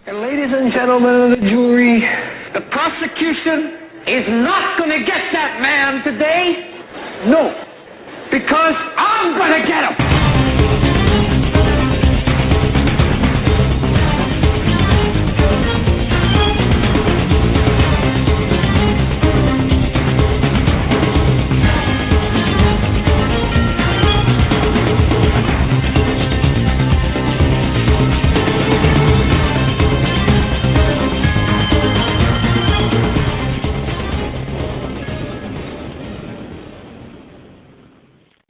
And ladies and gentlemen of the jury, the prosecution is not going to get that man today. No, because I'm going to get him.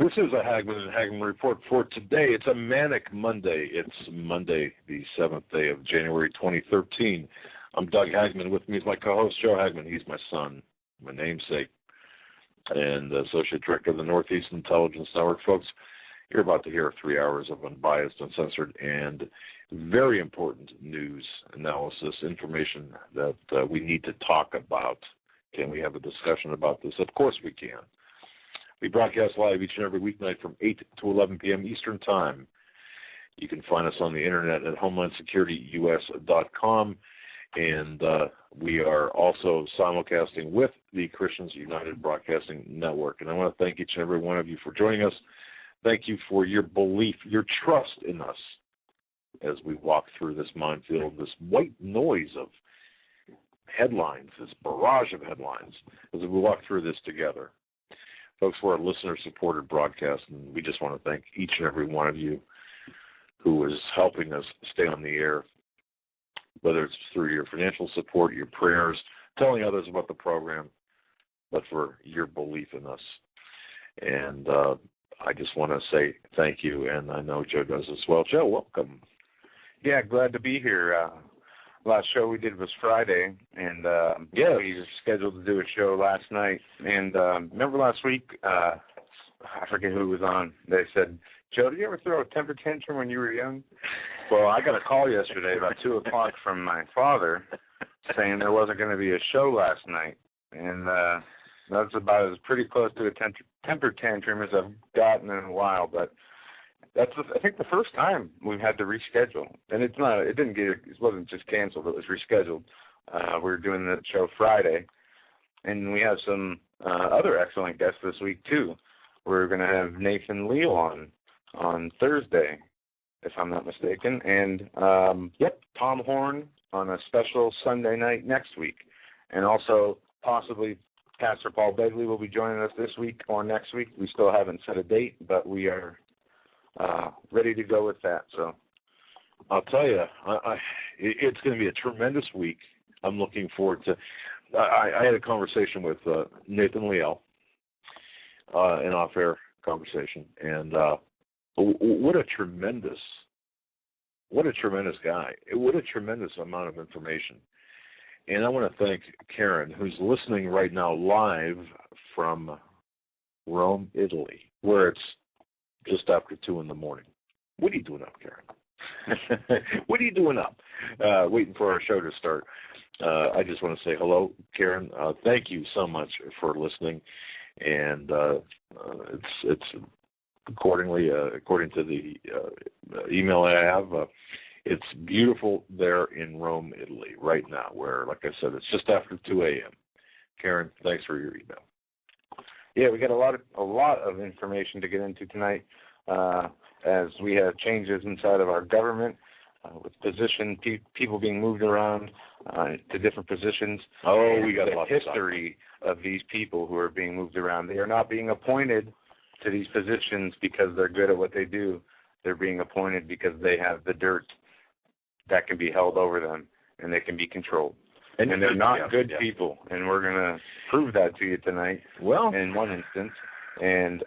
This is a Hagmann Report for today. It's a manic Monday. It's Monday, the 7th day of January 2013. I'm Doug Hagmann. With me is my co-host, Joe Hagmann. He's my son, my namesake, and Associate Director of the Northeast Intelligence Network. Folks, you're about to hear 3 hours of unbiased, uncensored, and very important news, analysis, information that we need to talk about. Can we have a discussion about this? Of course we can. We broadcast live each and every weeknight from 8 to 11 p.m. Eastern Time. You can find us on the internet at HomelandSecurityUS.com, and we are also simulcasting with the Christians United Broadcasting Network. And I want to thank each and every one of you for joining us. Thank you for your belief, your trust in us as we walk through this minefield, this white noise of headlines, this barrage of headlines, as we walk through this together. Folks, we're a listener-supported broadcast, and we just want to thank each and every one of you who is helping us stay on the air, whether it's through your financial support, your prayers, telling others about the program, but for your belief in us. And I just want to say thank you, and I know Joe does as well. Joe, welcome. Yeah, glad to be here. Last show we did was Friday, and we were scheduled to do a show last night. And remember last week, I forget who was on, they said, Joe, did you ever throw a temper tantrum when you were young? Well, I got a call yesterday about 2 o'clock from my father saying there wasn't going to be a show last night. And that's about as pretty close to a temper tantrum as I've gotten in a while, but that's, I think, the first time we've had to reschedule, and it wasn't just canceled; it was rescheduled. We're doing the show Friday, and we have some other excellent guests this week too. We're going to have Nathan Leal on Thursday, if I'm not mistaken, and Tom Horn on a special Sunday night next week, and also possibly Pastor Paul Begley will be joining us this week or next week. We still haven't set a date, but we are ready to go with that. So I'll tell you, it's going to be a tremendous week. I'm looking forward to. I had a conversation with Nathan Leal, an off-air conversation, and what a tremendous guy! What a tremendous amount of information. And I want to thank Karen, who's listening right now live from Rome, Italy, where it's just after 2 in the morning. What are you doing up, Karen? What are you doing up? Waiting for our show to start. I just want to say hello, Karen. Thank you so much for listening. And it's according to the email I have, it's beautiful there in Rome, Italy, right now, where, like I said, it's just after 2 a.m. Karen, thanks for your email. Yeah, we got a lot of information to get into tonight, as we have changes inside of our government with people being moved around to different positions. Oh, we got the history of these people who are being moved around. They are not being appointed to these positions because they're good at what they do. They're being appointed because they have the dirt that can be held over them and they can be controlled. And they're not good people, and we're going to prove that to you tonight. Well, in one instance, and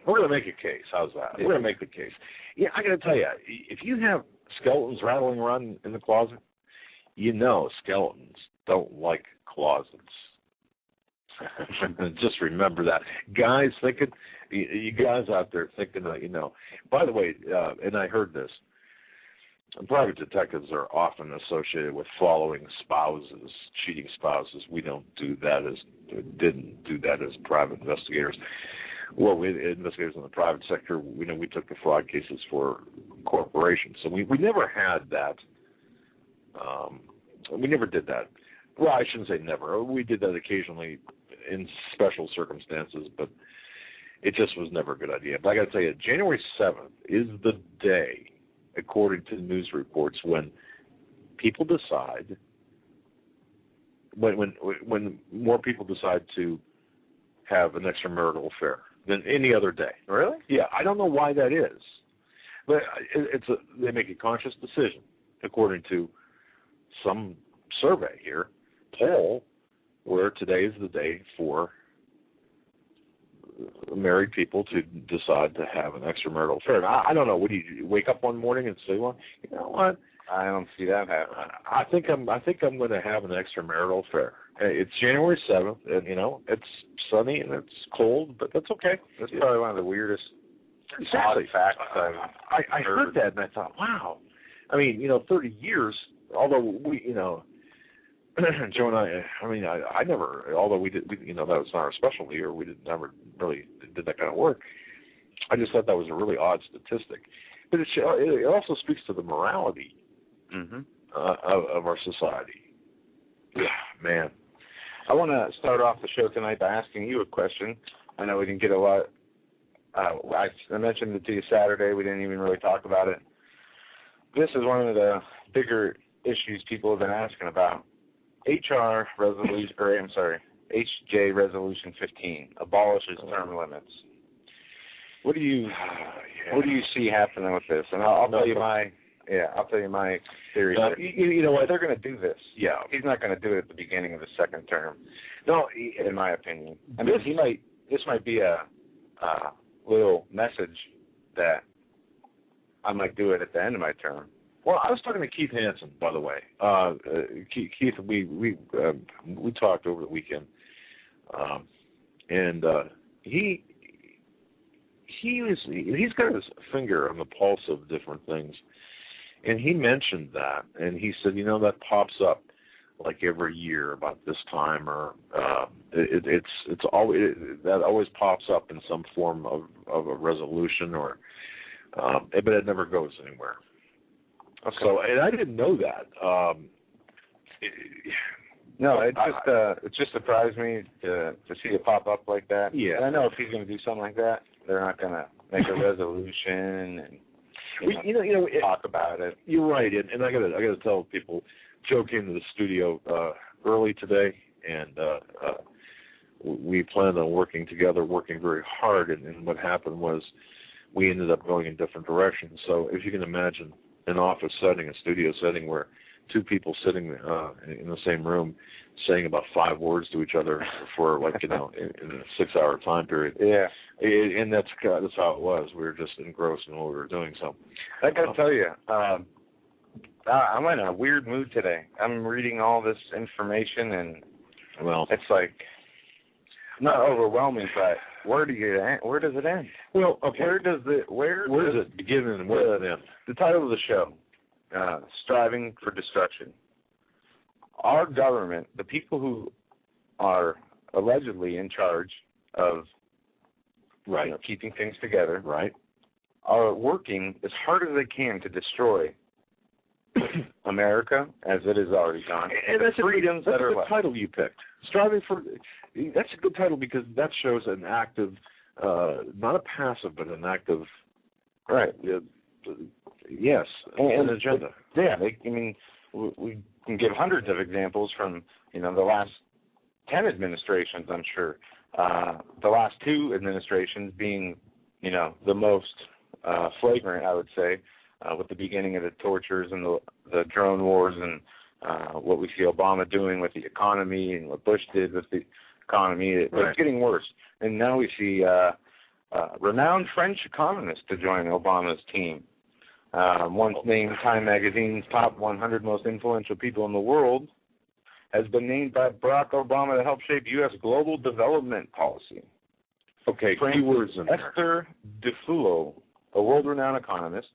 we're going to make a case. How's that? We're going to make the case. Yeah, I got to tell you, if you have skeletons rattling around in the closet, you know skeletons don't like closets. Just remember that, guys. You guys out there thinking that, you know. By the way, and I heard this. Private detectives are often associated with following spouses, cheating spouses. We didn't do that as private investigators. Well, investigators in the private sector, we took the fraud cases for corporations. So we never had that We never did that. Well, I shouldn't say never. We did that occasionally in special circumstances, but it just was never a good idea. But I got to tell you, January 7th is the day, according to news reports, when people decide, when more people decide to have an extramarital affair than any other day. Really? Yeah, I don't know why that is, but they make a conscious decision, according to some survey here, poll, where today is the day for married people to decide to have an extramarital affair. And I don't know. What do you wake up one morning and say, well, you know what? I don't see that happening. I think I'm going to have an extramarital affair. It's January 7th, and it's sunny and it's cold, but that's okay. That's probably one of the weirdest exactly. facts I heard that and I thought, wow. I mean, 30 years. Although we, Joe and I never. Although we did, that was not our specialty, or we never really did that kind of work. I just thought that was a really odd statistic, but it also speaks to the morality of our society. Yeah, man. I want to start off the show tonight by asking you a question. I know we didn't get a lot. I mentioned it to you Saturday. We didn't even really talk about it. This is one of the bigger issues people have been asking about. HJ Resolution 15 abolishes term limits. What do you see happening with this? And I'll tell you my theory. You know what? They're going to do this. Yeah, he's not going to do it at the beginning of the second term. No, in my opinion. I mean, this might be a little message that I might do it at the end of my term. Well, I was talking to Keith Hansen, by the way. Keith, we talked over the weekend, and he's got his finger on the pulse of different things, and he mentioned that, and he said, that pops up like every year about this time, or it's always that always pops up in some form of a resolution, or but it never goes anywhere. Okay. So, and I didn't know that. It just surprised me to see it pop up like that. Yeah. And I know if he's going to do something like that, they're not going to make a resolution and talk about it. You're right, and I got to tell people. Joe came to the studio early today, and we planned on working together, working very hard. And what happened was we ended up going in different directions. So if you can imagine an office setting, a studio setting, where two people sitting in the same room saying about 5 words to each other for in a 6-hour time period. Yeah, and that's how it was. We were just engrossed in what we were doing. So I got to tell you, I'm in a weird mood today. I'm reading all this information, and it's like not overwhelming, but where does it end? Well, okay. Where does it begin and where does it end? The title of the show, Striving for Destruction. Our government, the people who are allegedly in charge of keeping things together, are working as hard as they can to destroy America as it has already gone. And that's freedoms that's that are a good left. title you picked. Striving for, that's a good title because that shows an active, not a passive, but an active, yes, an agenda. We can give hundreds of examples from, the last 10 administrations, I'm sure. The last 2 administrations being, the most flagrant, I would say, with the beginning of the tortures and the drone wars and what we see Obama doing with the economy and what Bush did with the economy. It's getting worse. And now we see renowned French economists to join Obama's team. Once named Time Magazine's top 100 most influential people in the world, has been named by Barack Obama to help shape U.S. global development policy. Okay, keywords in there. Esther Duflo, a world-renowned economist.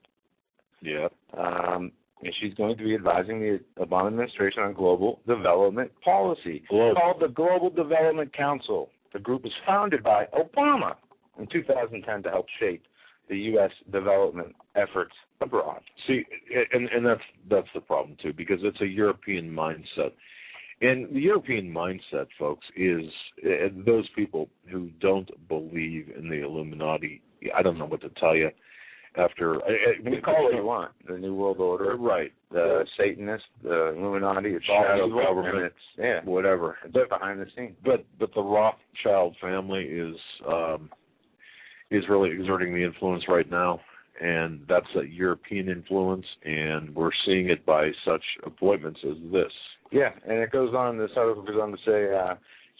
Yeah. And she's going to be advising the Obama administration on global development policy. Called the Global Development Council. The group was founded by Obama in 2010 to help shape the U.S. development efforts abroad. See, and that's the problem too, because it's a European mindset. And the European mindset, folks, is those people who don't believe in the Illuminati. I don't know what to tell you. After you call it what you want, the New World Order, right? The Satanists, the Illuminati, it's all shadow evil, government, whatever. It's behind the scenes. But the Rothschild family is really exerting the influence right now, and that's a European influence, and we're seeing it by such appointments as this. Yeah, and it goes on. This article goes on to say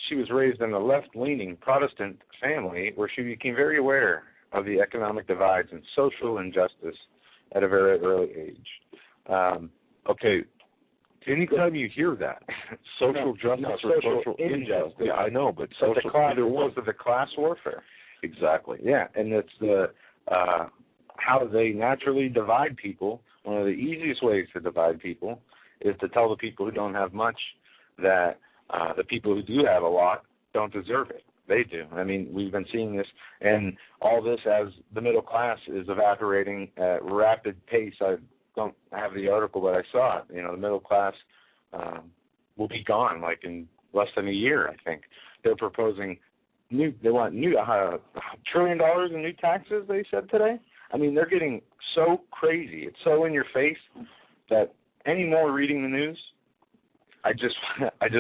she was raised in a left-leaning Protestant family where she became very aware of the economic divides and social injustice at a very early age. Okay, anytime you hear that, social justice or social injustice, yeah, I know, but social either was the class warfare. Exactly. Yeah, and it's the how they naturally divide people. One of the easiest ways to divide people is to tell the people who don't have much that the people who do have a lot don't deserve it. They do. I mean, we've been seeing this, and all this as the middle class is evaporating at rapid pace. I don't have the article, but I saw it. You know, the middle class will be gone, like in less than a year, I think. They're proposing they want new $1 trillion in new taxes, they said today. I mean, they're getting so crazy. It's so in your face that any more reading the news, I just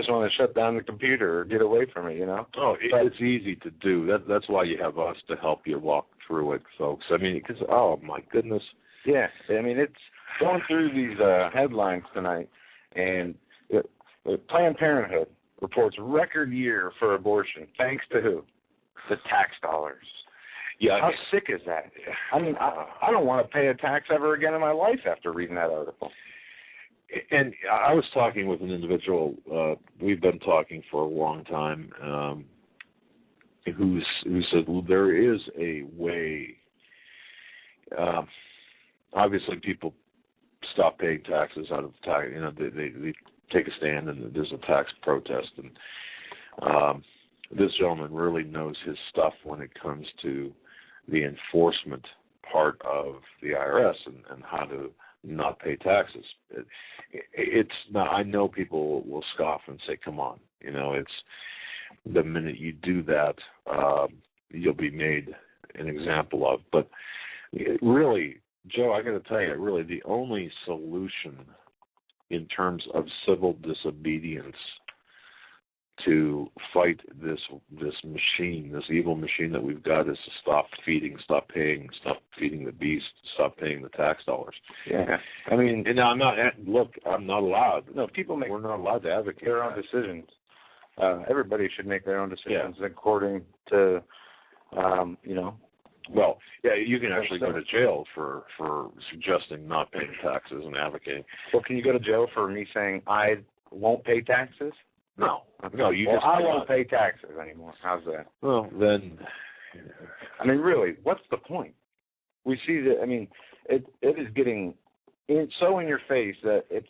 want to shut down the computer or get away from it, you know. Oh, it's easy to do. That's why you have us to help you walk through it, folks. I mean, because, oh, my goodness. Yeah, I mean, it's going through these headlines tonight, and Planned Parenthood reports record year for abortion. Thanks to who? The tax dollars. Yeah. How sick is that? I mean, I don't want to pay a tax ever again in my life after reading that article. And I was talking with an individual, we've been talking for a long time, who said, well, there is a way. Obviously, people stop paying taxes out of tax. You know, they take a stand, and there's a tax protest. And this gentleman really knows his stuff when it comes to the enforcement part of the IRS and how to not pay taxes. It's not. I know people will scoff and say, "Come on," you know. It's the minute you do that, you'll be made an example of. But really, Joe, I got to tell you, really, the only solution in terms of civil disobedience to fight this machine, this evil machine that we've got, is to stop feeding the beast, stop paying the tax dollars. Yeah, I mean, and I'm not allowed. No, we're not allowed to advocate their own decisions. Everybody should make their own decisions according to, you know. Well, yeah, you can actually go to jail for suggesting not paying taxes and advocating. Well, can you go to jail for me saying I won't pay taxes? No, I won't pay taxes anymore. How's that? Well, then, I mean, really, what's the point? We see that. I mean, it is getting so in your face that it's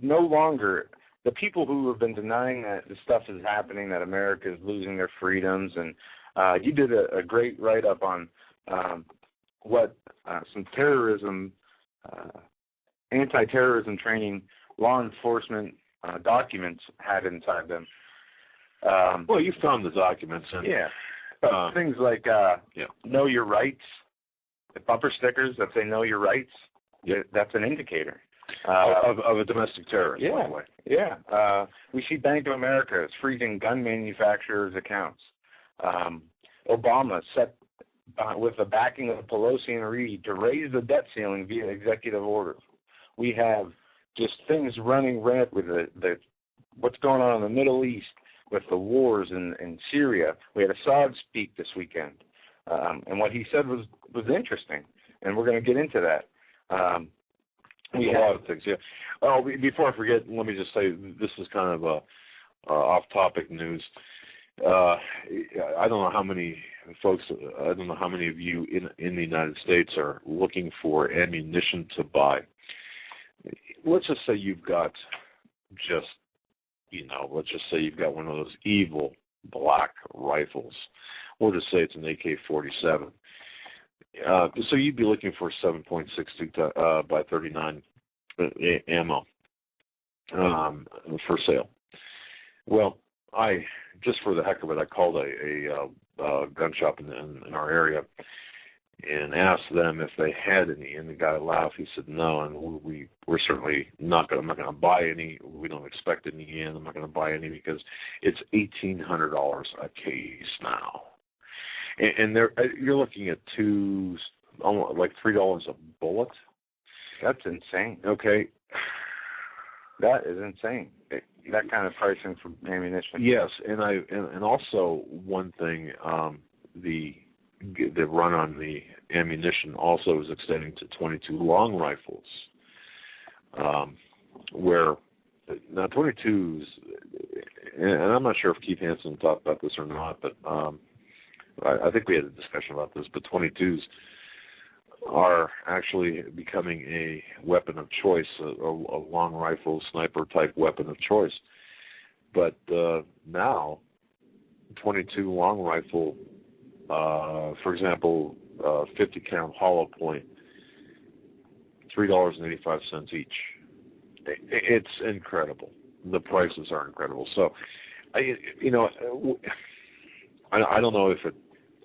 no longer the people who have been denying that this stuff is happening, that America is losing their freedoms, and you did a great write-up on what some terrorism, anti-terrorism training, law enforcement documents had inside them. Well, you found the documents. And, things like know your rights, the bumper stickers that say know your rights, that's an indicator. Of a domestic terrorist, by the way. Yeah. We see Bank of America is freezing gun manufacturers' accounts. Obama set, with the backing of Pelosi and Reid, to raise the debt ceiling via executive order. We have just things running rampant with the what's going on in the Middle East with the wars in Syria. We had Assad speak this weekend, and what he said was interesting, and we're going to get into that. We have a lot of things, yeah. Oh, before I forget, let me just say this is kind of a off-topic news. I don't know how many folks, I don't know how many of you in the United States are looking for ammunition to buy. Let's just say you've got let's just say you've got one of those evil black rifles. We'll just say it's an AK-47. So you'd be looking for 7.62 by 39 ammo for sale. Well, I just for the heck of it, I called a gun shop in our area and asked them if they had any, and the guy laughed. He said no, and we're certainly not going. I'm not going to buy any. We don't expect any in. I'm not going to buy any because it's $1,800 a case now, and you're looking at almost like $3 a bullet. That's insane. Okay, that is insane. That kind of pricing for ammunition. Yes, and also one thing, the run on the ammunition also is extending to 22 long rifles, where now 22s, and I'm not sure if Keith Hansen talked about this or not, but I think we had a discussion about this, but 22s are actually becoming a weapon of choice, a long rifle, sniper-type weapon of choice. But now, 22 long rifle, for example, 50-count hollow point, $3.85 each. It's incredible. The prices are incredible. So, I don't know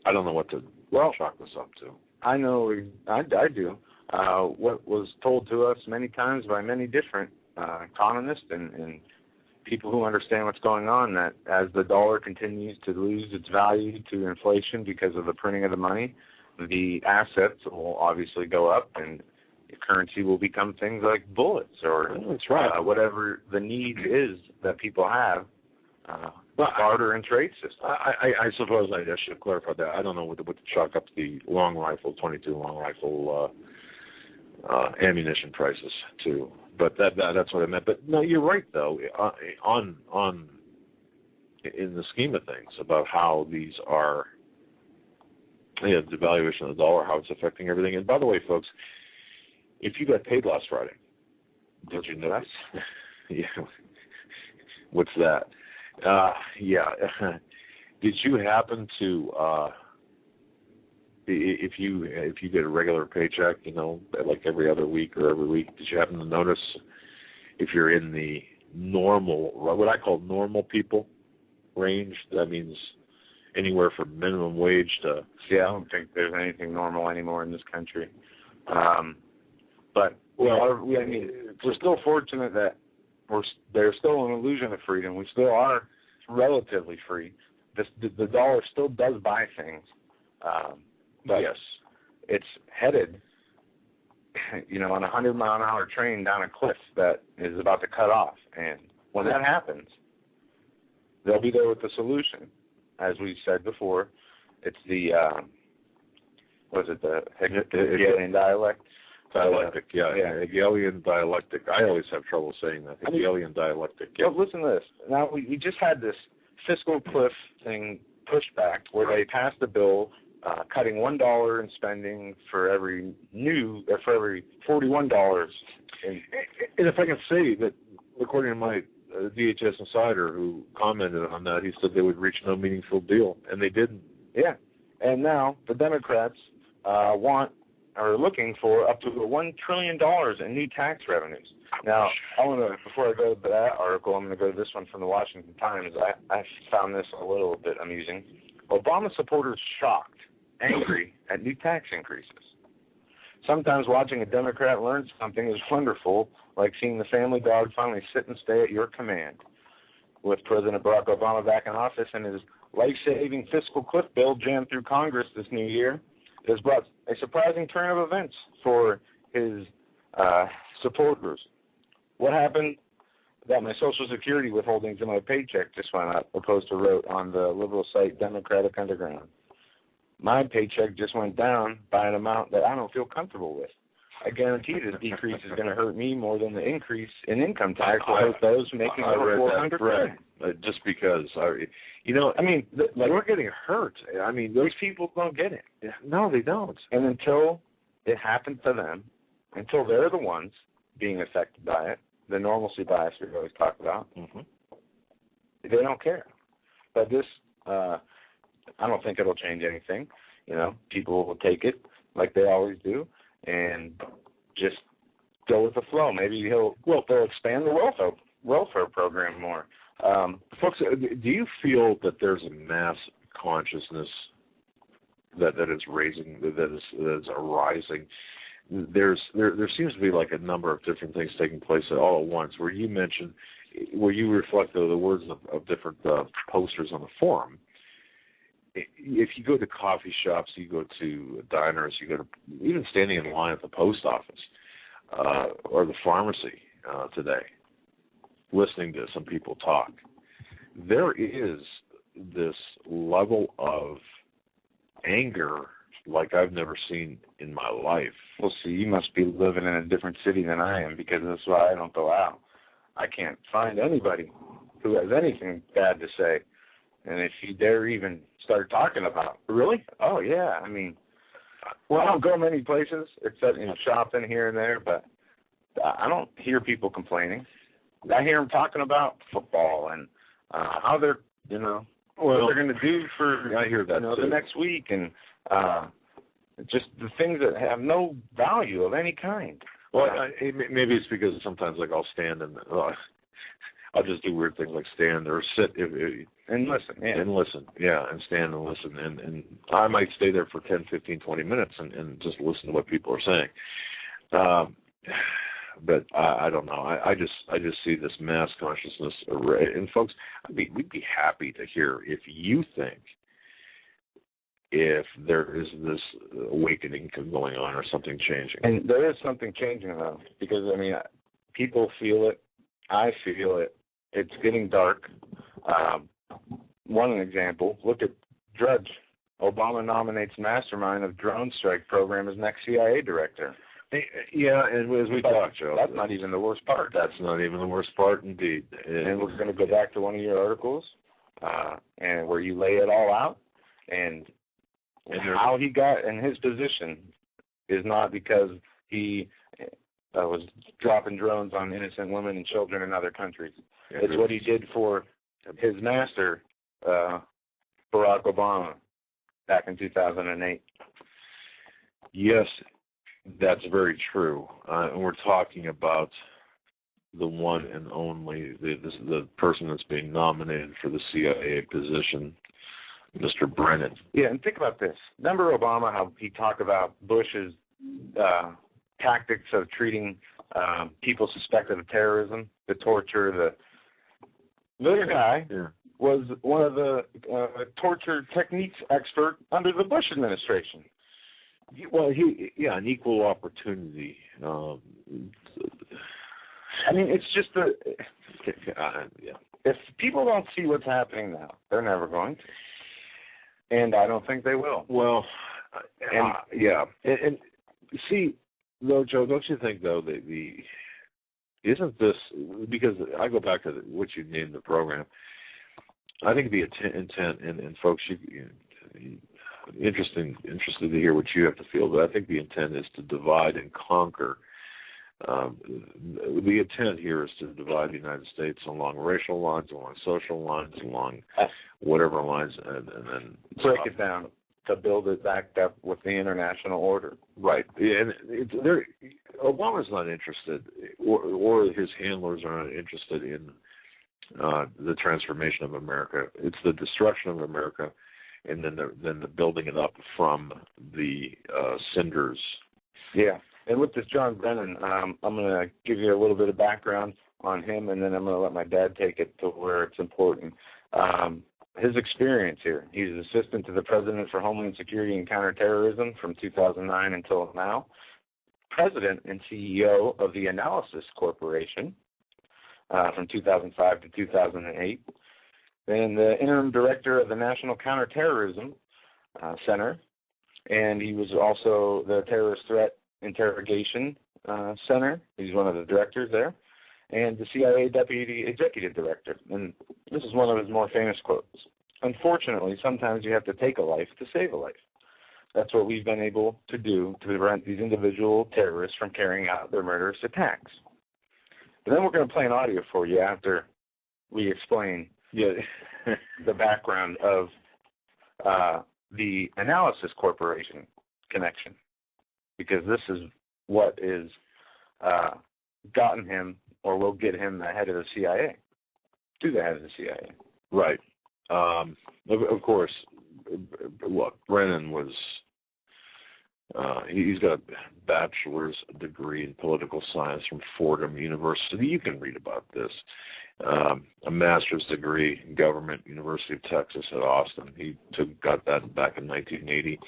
I don't know what to chalk this up to. I know, I do. What was told to us many times by many different economists and people who understand what's going on, that as the dollar continues to lose its value to inflation because of the printing of the money, the assets will obviously go up, and the currency will become things like bullets or that's right. Whatever the need is that people have. Barter and trade system. I suppose I should clarify that. I don't know what to chalk up the long rifle, 22 long rifle ammunition prices to, but that's what I meant. But no, you're right though. On in the scheme of things about how these are, the devaluation of the dollar, how it's affecting everything. And by the way, folks, if you got paid last Friday, did you notice? Yeah. What's that? Yeah. Did you happen to, if you get a regular paycheck, like every other week or every week, did you happen to notice if you're in the normal, what I call normal people range? That means anywhere from minimum wage to. Yeah, I don't think there's anything normal anymore in this country. But we're still fortunate that there's still an illusion of freedom. We still are relatively free. The dollar still does buy things, but yes, it's headed, on a 100-mile-an-hour train down a cliff that is about to cut off. And when that happens, they'll be there with the solution. As we said before, it's the Hegelian dialect. Dialectic, Hegelian dialectic. I always have trouble saying that. Hegelian dialectic. Yeah. Listen to this. Now, we just had this fiscal cliff thing pushed back where they passed a bill cutting $1 in spending for every $41. And if I can say that, according to my DHS insider who commented on that, he said they would reach no meaningful deal, and they didn't. Yeah. And now the Democrats are looking for up to $1 trillion in new tax revenues. Now, before I go to that article, I'm going to go to this one from the Washington Times. I found this a little bit amusing. Obama supporters shocked, angry at new tax increases. Sometimes watching a Democrat learn something is wonderful, like seeing the family dog finally sit and stay at your command. With President Barack Obama back in office and his life-saving fiscal cliff bill jammed through Congress this new year, it has brought a surprising turn of events for his supporters. What happened that my Social Security withholdings in my paycheck just went up, a poster wrote on the liberal site Democratic Underground. My paycheck just went down by an amount that I don't feel comfortable with. I guarantee this decrease is going to hurt me more than the increase in income tax will hurt those making over $400. Just because, we're getting hurt. Those people don't get it. No, they don't. And until it happens to them, until they're the ones being affected by it, the normalcy bias we always talk about, they don't care. But this, I don't think it'll change anything. People will take it. like they always do, and just go with the flow. Maybe they'll expand the welfare program more. Folks, do you feel that there's a mass consciousness that is raising, that is arising? There seems to be like a number of different things taking place all at once. Where you reflect the words of different posters on the forum. If you go to coffee shops, you go to diners, you go to even standing in line at the post office or the pharmacy today, listening to some people talk, there is this level of anger like I've never seen in my life. Well, see, you must be living in a different city than I am, because that's why I don't go out. I can't find anybody who has anything bad to say. And if you dare even start talking about it. Really? Oh, yeah. I mean, well, I don't go many places except in shopping here and there, but I don't hear people complaining. I hear them talking about football and how they're, what they're going to do for I hear that the next week, and just the things that have no value of any kind. Well, maybe it's because sometimes like I'll stand and I'll just do weird things like stand or sit and listen. Yeah. And listen, yeah, and stand and listen. And I might stay there for 10, 15, 20 minutes and just listen to what people are saying. But I don't know. I just see this mass consciousness array. And folks, we'd be happy to hear if you think if there is this awakening going on or something changing. And there is something changing, though, because, people feel it. I feel it. It's getting dark. One example, look at Drudge. Obama nominates mastermind of drone strike program as next CIA director. Yeah, and as we talked, Joe. That's not even the worst part. That's not even the worst part, indeed. And we're going to go back to one of your articles, and where you lay it all out, and how he got in his position is not because he was dropping drones on innocent women and children in other countries. Yeah, it's what he did for his master, Barack Obama, back in 2008. Yes, that's very true. And we're talking about the one and only, the person that's being nominated for the CIA position, Mr. Brennan. Yeah, and think about this. Remember Obama, how he talked about Bush's tactics of treating people suspected of terrorism, the torture, this guy was one of the torture techniques expert under the Bush administration. Well, an equal opportunity. It's just if people don't see what's happening now, they're never going to. And I don't think they will. Well, and see, though, Joe, don't you think, though, that isn't this, because I go back to what you named the program, I think the intent, and folks, interested to hear what you have to feel, but I think the intent is to divide and conquer. The intent here is to divide the United States along racial lines, along social lines, along whatever lines, and then break it down to build it back up with the international order. Right. And Obama's not interested, or his handlers are not interested in the transformation of America. It's the destruction of America, and then the building it up from the cinders. Yeah. And with this John Brennan, I'm going to give you a little bit of background on him, and then I'm going to let my dad take it to where it's important. His experience here. He's assistant to the President for Homeland Security and Counterterrorism from 2009 until now, President and CEO of the Analysis Corporation from 2005 to 2008, and the interim director of the National Counterterrorism Center, and he was also the Terrorist Threat Interrogation Center. He's one of the directors there, and the CIA Deputy Executive Director. And this is one of his more famous quotes. Unfortunately, sometimes you have to take a life to save a life. That's what we've been able to do to prevent these individual terrorists from carrying out their murderous attacks. But then we're going to play an audio for you after we explain the background of the Analysis Corporation connection. because this is what is gotten him or will get him the head of the CIA, to the head of the CIA. Right. Of course, look, Brennan was, he's got a bachelor's degree in political science from Fordham University. You can read about this. A master's degree in government, University of Texas at Austin. He got that back in 1980.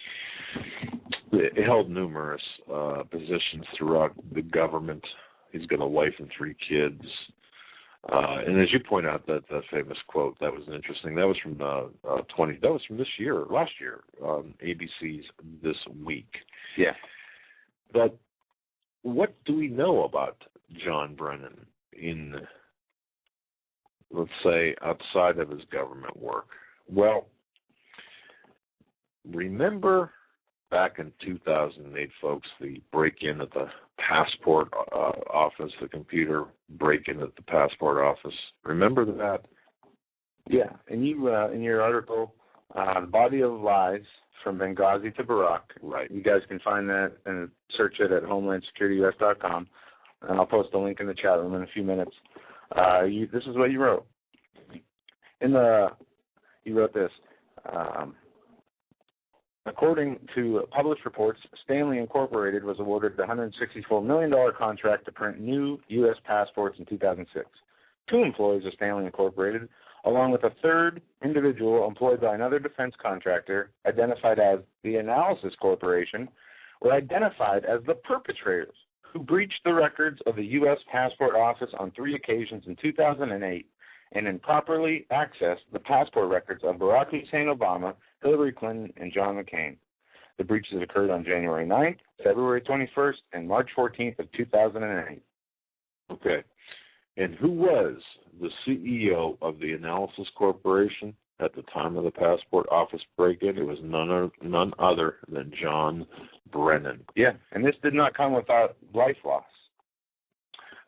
He held numerous positions throughout the government. He's got a wife and 3 kids. And as you point out, that famous quote, that was interesting. That was from that was from last year, ABC's This Week. Yeah. But what do we know about John Brennan in, let's say, outside of his government work? Well, remember back in 2008, folks, the break-in at the passport office, the computer break-in at the passport office. Remember that? Yeah, and you in your article, The Body of Lies from Benghazi to Barack, right? You guys can find that and search it at HomelandSecurityUS.com, and I'll post a link in the chat room in a few minutes. This is what you wrote. You wrote this. According to published reports, Stanley Incorporated was awarded the $164 million contract to print new U.S. passports in 2006. 2 employees of Stanley Incorporated, along with a third individual employed by another defense contractor identified as the Analysis Corporation, were identified as the perpetrators who breached the records of the U.S. Passport Office on 3 occasions in 2008 and improperly accessed the passport records of Barack Hussein Obama, Hillary Clinton, and John McCain. The breaches occurred on January 9th, February 21st, and March 14th of 2008. Okay. And who was the CEO of the Analysis Corporation at the time of the passport office break-in? It was none other than John Brennan. Yeah, and this did not come without life loss.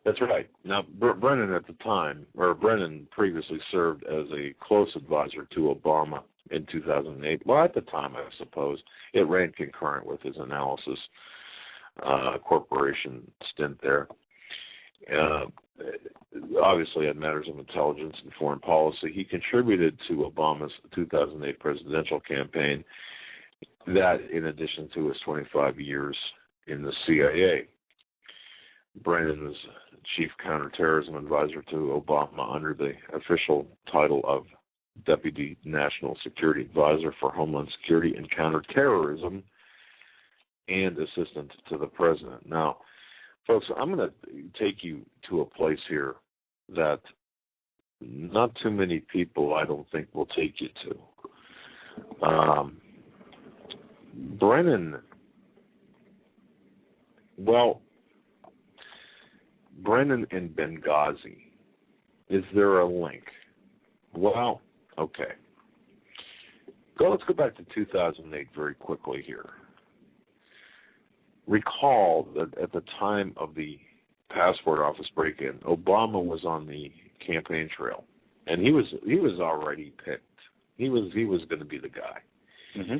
That's right. Now, Brennan at the time, or Brennan previously served as a close advisor to Obama in 2008. Well, at the time, I suppose, it ran concurrent with his Analysis Corporation stint there. Obviously, on matters of intelligence and foreign policy, he contributed to Obama's 2008 presidential campaign, that in addition to his 25 years in the CIA. Brennan was chief counterterrorism advisor to Obama under the official title of Deputy National Security Advisor for Homeland Security and Counterterrorism and assistant to the president. Now, folks, I'm going to take you to a place here that not too many people, I don't think, will take you to. Brennan, well, Brennan and Benghazi, is there a link? Well, okay. Let's go back to 2008 very quickly here. Recall that at the time of the passport office break-in, Obama was on the campaign trail, and he was already picked. He was going to be the guy. Mm-hmm.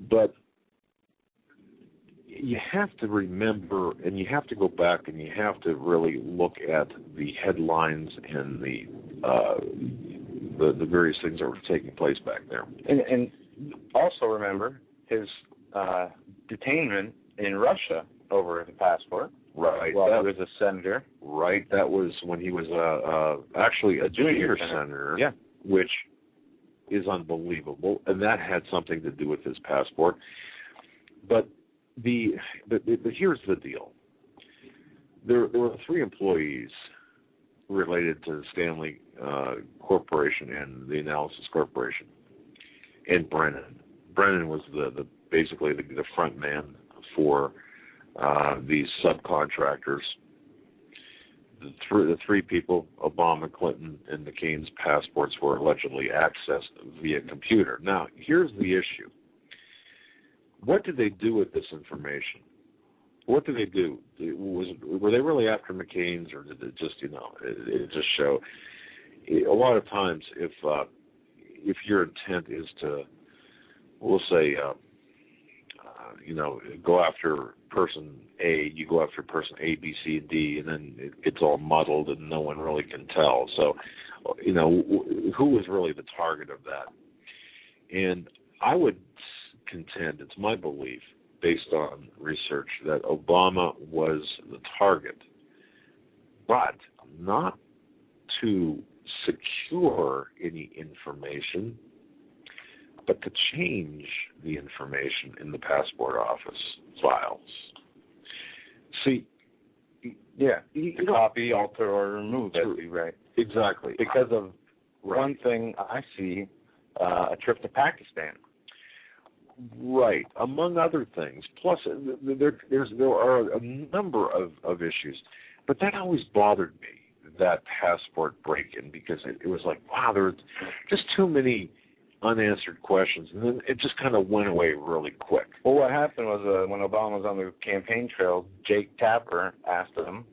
But you have to remember, and you have to go back, and you have to really look at the headlines and the various things that were taking place back there. And also remember his detainment in Russia over the passport. Right. While he was a senator. Right. That was when he was actually a junior senator. Yeah. Which is unbelievable, and that had something to do with his passport. But here's the deal. There were 3 employees related to the Stanley Corporation and the Analysis Corporation, and Brennan. Brennan was basically the front man for these subcontractors. The 3 people, Obama, Clinton, and McCain's passports were allegedly accessed via computer. Now, here's the issue. What did they do with this information? What did they do? Were they really after McCain's, or did it just, it just show? A lot of times, if your intent is to, we'll say, go after person A, you go after person A, B, C, and D, and then it gets all muddled and no one really can tell. So, who was really the target of that? And I would contend, it's my belief, based on research, that Obama was the target, but not to secure any information, but to change the information in the passport office files. See, copy, alter, or remove. That'd be right. Exactly. Because of one thing I see, a trip to Pakistan. Right, among other things. Plus, there are a number of issues, but that always bothered me, that passport break-in, because it was like, wow, there were just too many unanswered questions, and then it just kind of went away really quick. Well, what happened was when Obama was on the campaign trail, Jake Tapper asked him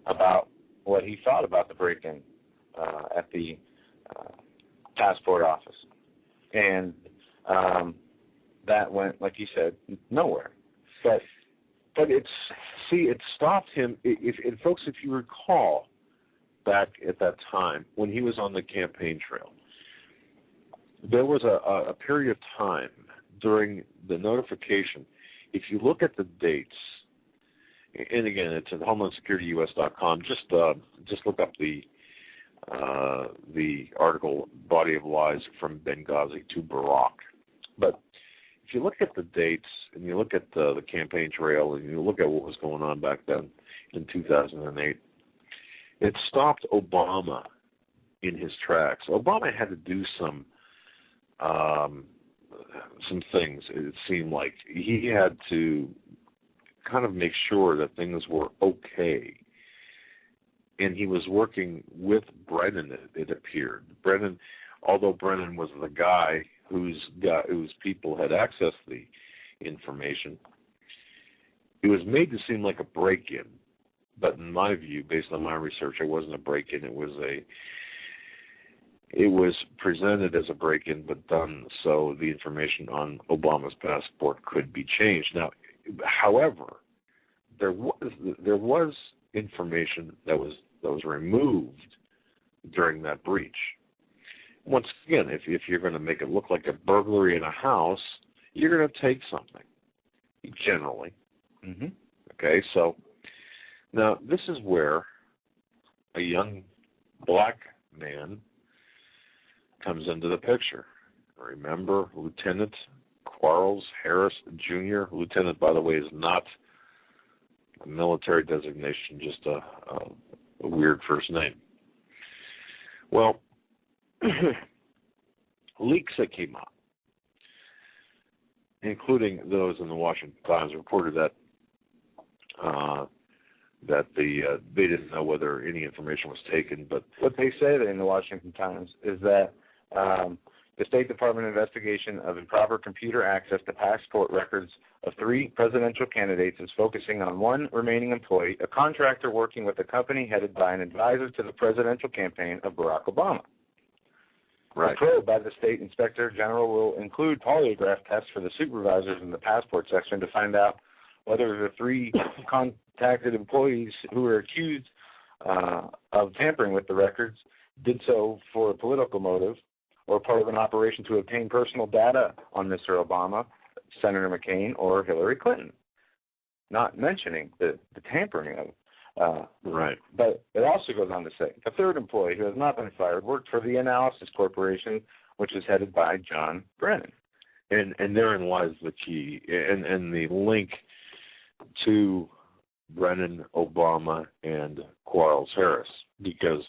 about what he thought about the break-in at the passport office, and that went, like you said, nowhere. But it stopped him. And folks, if you recall, back at that time when he was on the campaign trail, there was a period of time during the notification. If you look at the dates, and again, it's at HomelandSecurityUS.com. Just look up the article, Body of Lies from Benghazi to Barack. But if you look at the dates and you look at the campaign trail and you look at what was going on back then in 2008, it stopped Obama in his tracks. Obama had to do some things. It seemed like he had to kind of make sure that things were okay. And he was working with Brennan, it appeared. Brennan, although Brennan was the guy whose people had accessed the information, it was made to seem like a break-in. But in my view, based on my research, it wasn't a break-in. It was presented as a break-in, but done so the information on Obama's passport could be changed. Now, however, there was information that was removed during that breach. Once again, if you're going to make it look like a burglary in a house, you're going to take something, generally. Mm-hmm. Okay, so now this is where a young black man comes into the picture. Remember Lieutenant Quarles Harris Jr.? Lieutenant, by the way, is not a military designation, just a weird first name. Well, leaks that came out, including those in the Washington Times, reported that they didn't know whether any information was taken. But what they say in the Washington Times is that the State Department investigation of improper computer access to passport records of 3 presidential candidates is focusing on one remaining employee, a contractor working with a company headed by an advisor to the presidential campaign of Barack Obama. Right. The probe by the State Inspector General will include polygraph tests for the supervisors in the passport section to find out whether the 3 contacted employees who were accused of tampering with the records did so for a political motive or part of an operation to obtain personal data on Mr. Obama, Senator McCain, or Hillary Clinton. Not mentioning the tampering of it. Right. But it also goes on to say, the 3rd employee who has not been fired worked for the Analysis Corporation, which is headed by John Brennan. And therein lies the key, and the link to Brennan, Obama, and Quarles Harris, because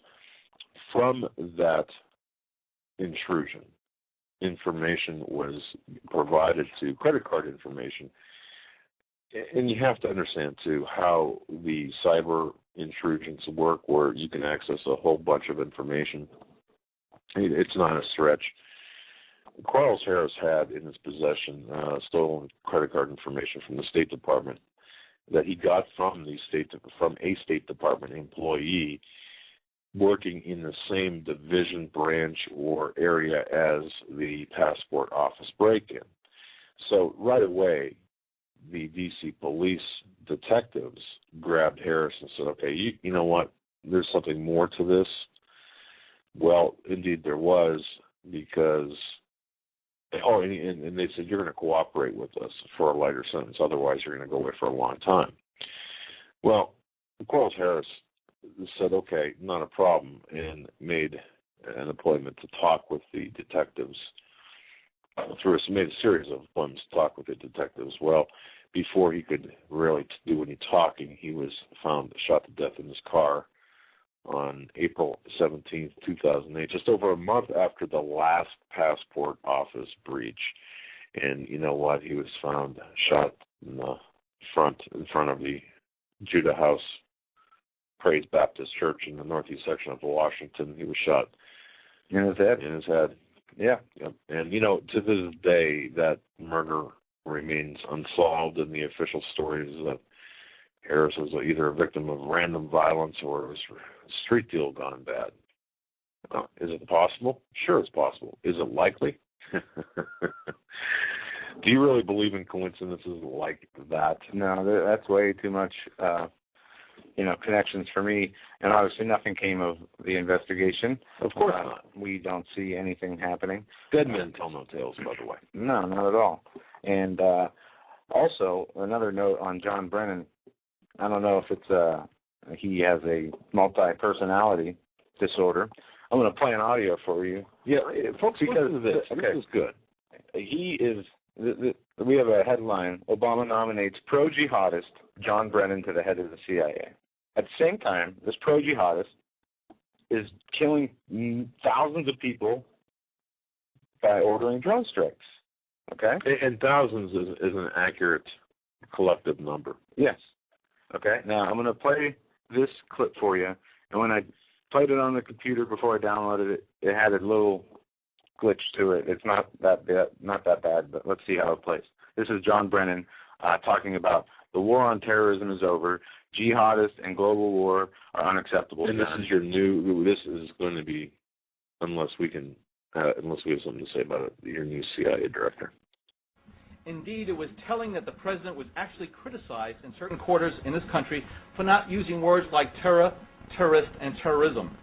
from that intrusion, information was provided to credit card information. And you have to understand, too, how the cyber intrusions work, where you can access a whole bunch of information. It's not a stretch. Quarles Harris had in his possession stolen credit card information from the State Department that he got from a State Department employee working in the same division, branch, or area as the passport office break-in. So right away, the D.C. police detectives grabbed Harris and said, okay, you know what, there's something more to this. Well, indeed there was, because, and they said, you're going to cooperate with us for a lighter sentence, otherwise you're going to go away for a long time. Well, Quarles Harris said, okay, not a problem, and made an appointment to talk with the detectives. Made a series of appointments to talk with the detectives. Well, before he could really do any talking, he was found shot to death in his car on April 17th, 2008, just over a month after the last passport office breach. And you know what? He was found shot in front of the Judah House Praise Baptist Church in the northeast section of Washington. He was shot in his head. Yeah. Yep. And, to this day, that murder remains unsolved, and the official story is that Harris was either a victim of random violence or his street deal gone bad. Is it possible? Sure, it's possible. Is it likely? Do you really believe in coincidences like that? No, that's way too much, connections for me. And obviously nothing came of the investigation. Of course not. We don't see anything happening. Dead men tell no tales, by the way. No, not at all. And also, another note on John Brennan. I don't know if it's he has a multi-personality disorder. I'm going to play an audio for you. Yeah, folks, listen to this. Okay. This is good. He is, we have a headline, Obama nominates pro-jihadist John Brennan to the head of the CIA. At the same time, this pro-jihadist is killing thousands of people by ordering drone strikes. Okay? And thousands is an accurate collective number. Yes. Okay? Now, I'm going to play this clip for you. And when I played it on the computer before I downloaded it, it had a little glitch to it. It's not that bad, but let's see how it plays. This is John Brennan talking about the war on terrorism is over. Jihadists and global war are unacceptable. And this is going to be, unless we have something to say about it, your new CIA director. Indeed, it was telling that the president was actually criticized in certain quarters in this country for not using words like terror, terrorist, and terrorism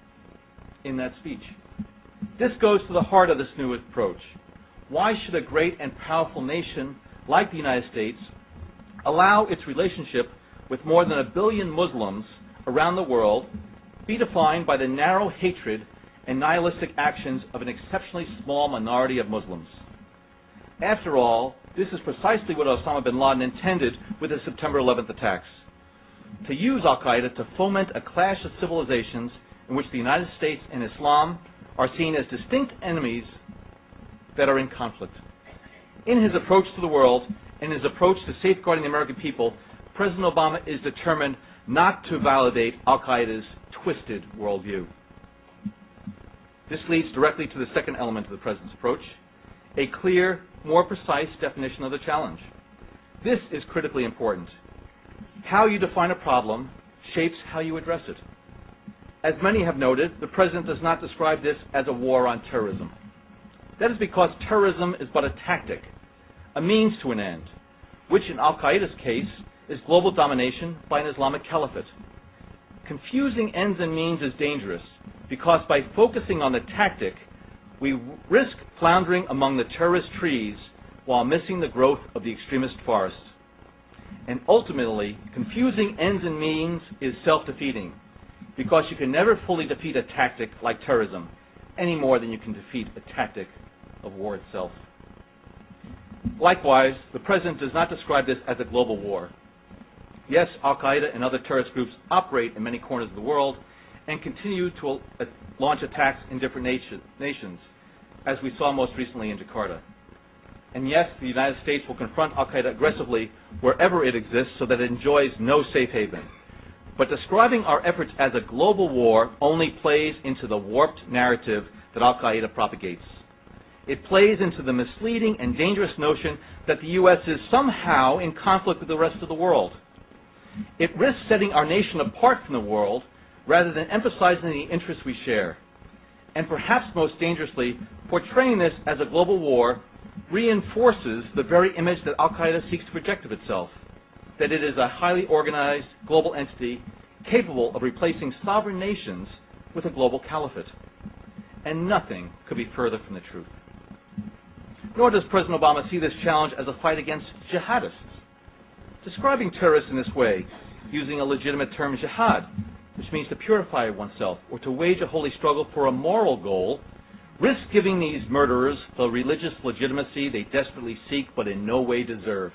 in that speech. This goes to the heart of this new approach. Why should a great and powerful nation like the United States allow its relationship with more than 1 billion Muslims around the world be defined by the narrow hatred and nihilistic actions of an exceptionally small minority of Muslims? After all, this is precisely what Osama bin Laden intended with the September 11th attacks: to use al-Qaeda to foment a clash of civilizations in which the United States and Islam are seen as distinct enemies that are in conflict. In his approach to the world and his approach to safeguarding the American people, President Obama is determined not to validate al-Qaeda's twisted worldview. This leads directly to the second element of the president's approach: a clear, more precise definition of the challenge. This is critically important. How you define a problem shapes how you address it. As many have noted, the president does not describe this as a war on terrorism. That is because terrorism is but a tactic, a means to an end, which in al-Qaeda's case is global domination by an Islamic caliphate. Confusing ends and means is dangerous because by focusing on the tactic, we risk floundering among the terrorist trees while missing the growth of the extremist forest. And ultimately, confusing ends and means is self-defeating because you can never fully defeat a tactic like terrorism any more than you can defeat a tactic of war itself. Likewise, the president does not describe this as a global war. Yes, al-Qaeda and other terrorist groups operate in many corners of the world and continue to launch attacks in different nations, as we saw most recently in Jakarta. And yes, the United States will confront al-Qaeda aggressively wherever it exists so that it enjoys no safe haven. But describing our efforts as a global war only plays into the warped narrative that al-Qaeda propagates. It plays into the misleading and dangerous notion that the U.S. is somehow in conflict with the rest of the world. It risks setting our nation apart from the world rather than emphasizing the interests we share. And perhaps most dangerously, portraying this as a global war reinforces the very image that al-Qaeda seeks to project of itself, that it is a highly organized global entity capable of replacing sovereign nations with a global caliphate. And nothing could be further from the truth. Nor does President Obama see this challenge as a fight against jihadists. Describing terrorists in this way, using a legitimate term jihad, which means to purify oneself or to wage a holy struggle for a moral goal, risks giving these murderers the religious legitimacy they desperately seek but in no way deserve.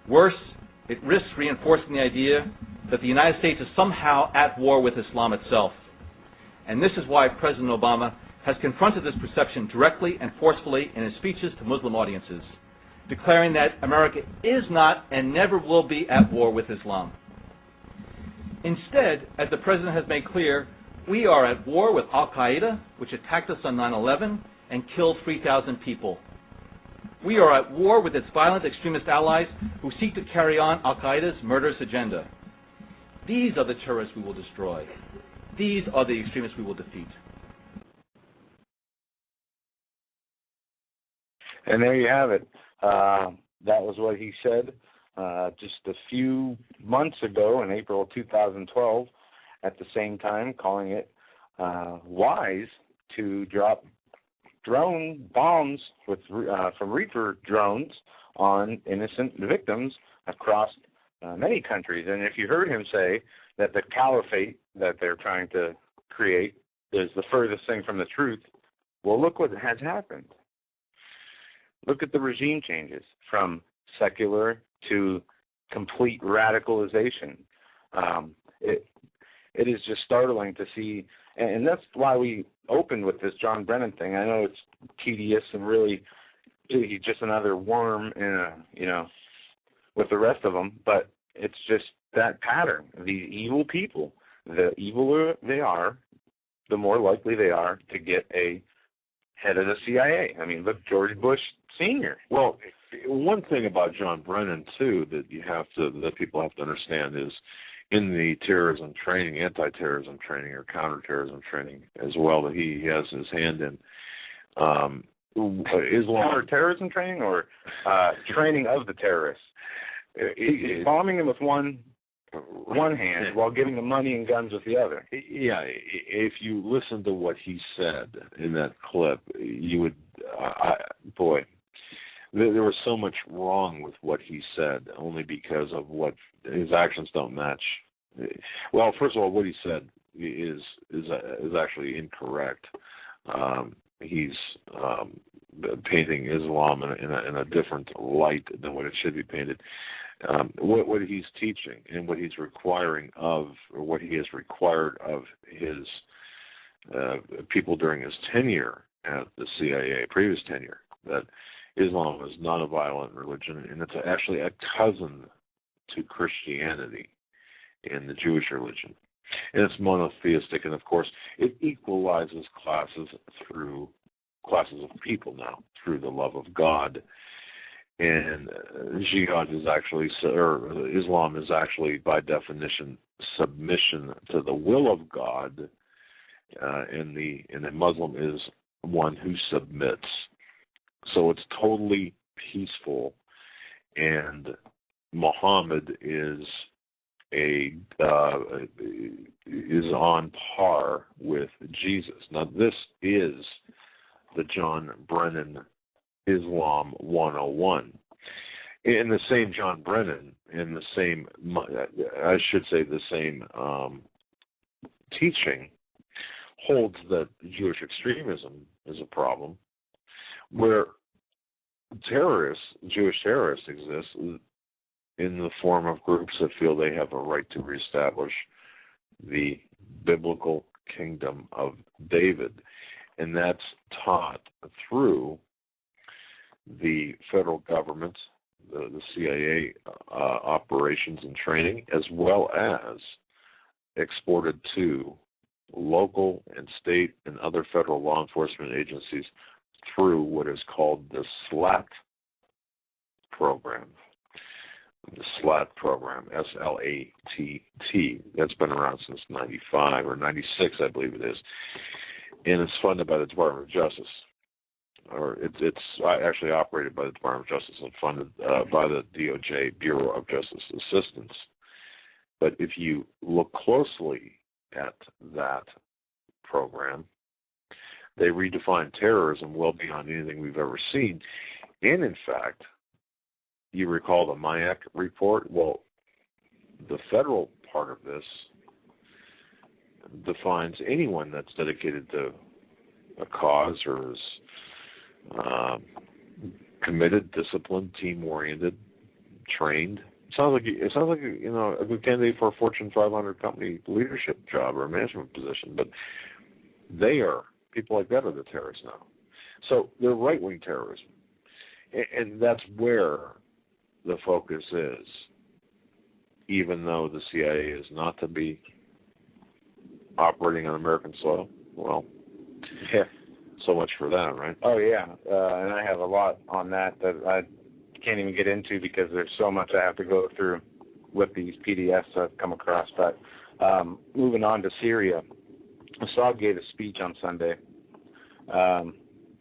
Worse, it risks reinforcing the idea that the United States is somehow at war with Islam itself. And this is why President Obama has confronted this perception directly and forcefully in his speeches to Muslim audiences, declaring that America is not and never will be at war with Islam. Instead, as the President has made clear, we are at war with al-Qaeda, which attacked us on 9/11 and killed 3,000 people. We are at war with its violent extremist allies who seek to carry on al-Qaeda's murderous agenda. These are the terrorists we will destroy. These are the extremists we will defeat. And there you have it. That was what he said just a few months ago in April of 2012, at the same time calling it wise to drop drone bombs from Reaper drones on innocent victims across many countries. And if you heard him say that the caliphate that they're trying to create is the furthest thing from the truth, well, look what has happened. Look at the regime changes from secular to complete radicalization. It is just startling to see, and that's why we opened with this John Brennan thing. I know it's tedious and really he's just another worm in with the rest of them, but it's just that pattern. These evil people, the eviler they are, the more likely they are to get a head of the CIA. I mean, look, George Bush Sr. Well, one thing about John Brennan too that people have to understand is in the terrorism training, anti-terrorism training or counterterrorism training as well that he has his hand in. Islam counterterrorism training or training of the terrorists. He's bombing them with one hand while giving them money and guns with the other. Yeah, if you listen to what he said in that clip, you would, there was so much wrong with what he said only because of what his actions don't match. Well, first of all, what he said is actually incorrect. He's painting Islam in a different light than what it should be painted. What he's teaching and what he's requiring of, or what he has required of his people during his tenure at the CIA, previous tenure, that Islam is not a violent religion, and it's actually a cousin to Christianity and the Jewish religion. And it's monotheistic, and of course, it equalizes classes of people now through the love of God. And jihad is actually, or Islam is actually, by definition, submission to the will of God, and the Muslim is one who submits. So it's totally peaceful, and Muhammad is on par with Jesus. Now, this is the John Brennan Islam 101. In the same John Brennan, in the same, I should say the same teaching, holds that Jewish extremism is a problem, where Jewish terrorists exist in the form of groups that feel they have a right to reestablish the biblical kingdom of David. And that's taught through the federal government, the CIA operations and training, as well as exported to local and state and other federal law enforcement agencies through what is called the SLAT program. The SLAT program, S-L-A-T-T. That's been around since 95 or 96, I believe it is. And it's funded by the Department of Justice. or it's actually operated by the Department of Justice and funded by the DOJ Bureau of Justice Assistance. But if you look closely at that program, they redefine terrorism well beyond anything we've ever seen. And in fact, you recall the MIAC report? Well, the federal part of this defines anyone that's dedicated to a cause or is committed, disciplined, team-oriented, trained. It sounds like a good candidate for a Fortune 500 company leadership job or a management position, but people like that are the terrorists now. So they're right-wing terrorism, and that's where the focus is, even though the CIA is not to be operating on American soil. Well, yeah. So much for that, right? Oh, yeah. And I have a lot on that I can't even get into because there's so much I have to go through with these PDFs I've come across. But moving on to Syria, Assad gave a speech on Sunday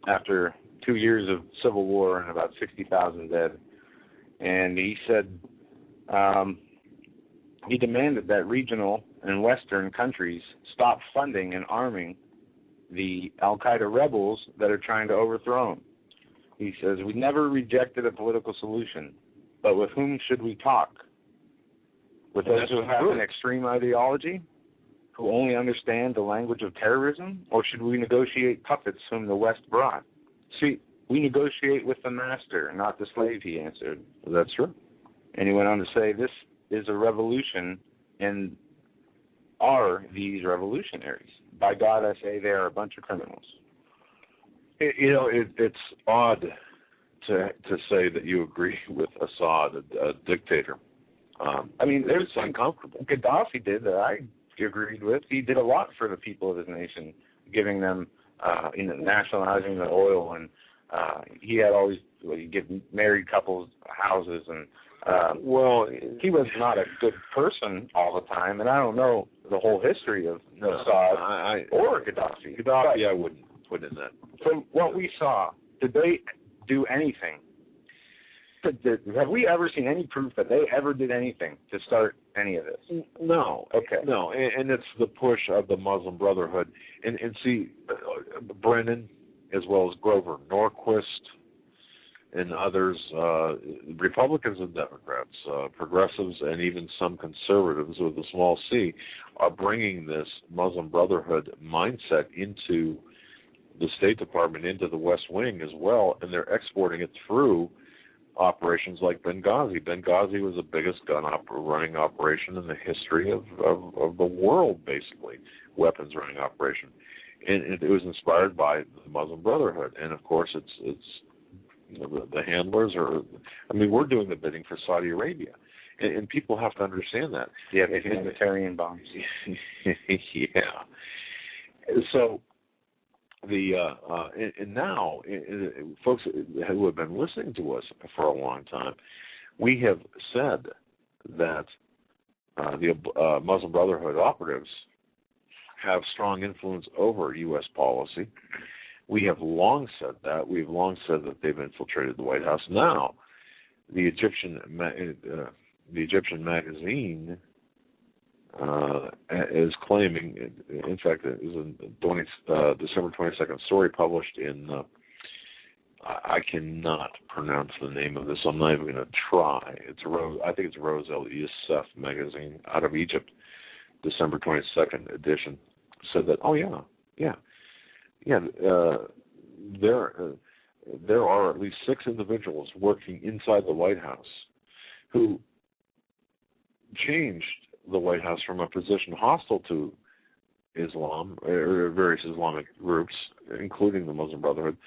after 2 years of civil war and about 60,000 dead. And he said he demanded that regional and Western countries stop funding and arming the al-Qaeda rebels that are trying to overthrow him. He says, we never rejected a political solution, but with whom should we talk? With those who have an extreme ideology, who only understand the language of terrorism, or should we negotiate puppets whom the West brought? See, we negotiate with the master, not the slave, he answered. That's true. And he went on to say, this is a revolution, and are these revolutionaries? By God, I say they are a bunch of criminals. It's odd to say that you agree with Assad, a dictator. There's uncomfortable. Gaddafi did that I agreed with. He did a lot for the people of his nation, giving them, nationalizing the oil, and he had always give married couples houses, and he was not a good person all the time, and I don't know the whole history of Assad or Gaddafi. Gaddafi, I wouldn't put in that. From what we saw, did they do anything? Have we ever seen any proof that they ever did anything to start any of this? No. Okay. No, and it's the push of the Muslim Brotherhood. And see, Brennan, as well as Grover Norquist and others, Republicans and Democrats, progressives, and even some conservatives with a small c, are bringing this Muslim Brotherhood mindset into the State Department, into the West Wing as well, and they're exporting it through operations like Benghazi. Benghazi was the biggest running operation in the history of the world, basically, weapons running operation. And it was inspired by the Muslim Brotherhood. And, of course, it's the handlers we're doing the bidding for Saudi Arabia. And people have to understand that. Yeah, the humanitarian bombs. Yeah. So and now, folks who have been listening to us for a long time, we have said that the Muslim Brotherhood operatives have strong influence over U.S. policy. We have long said that. We've long said that they've infiltrated the White House. Now, the Egyptian magazine is claiming, in fact, it was a December 22nd story published in, I cannot pronounce the name of this, I'm not even going to try. I think it's Rose El Youssef magazine out of Egypt, December 22nd edition, said that, there are at least 6 individuals working inside the White House who changed the White House from a position hostile to Islam or various Islamic groups, including the Muslim Brotherhood,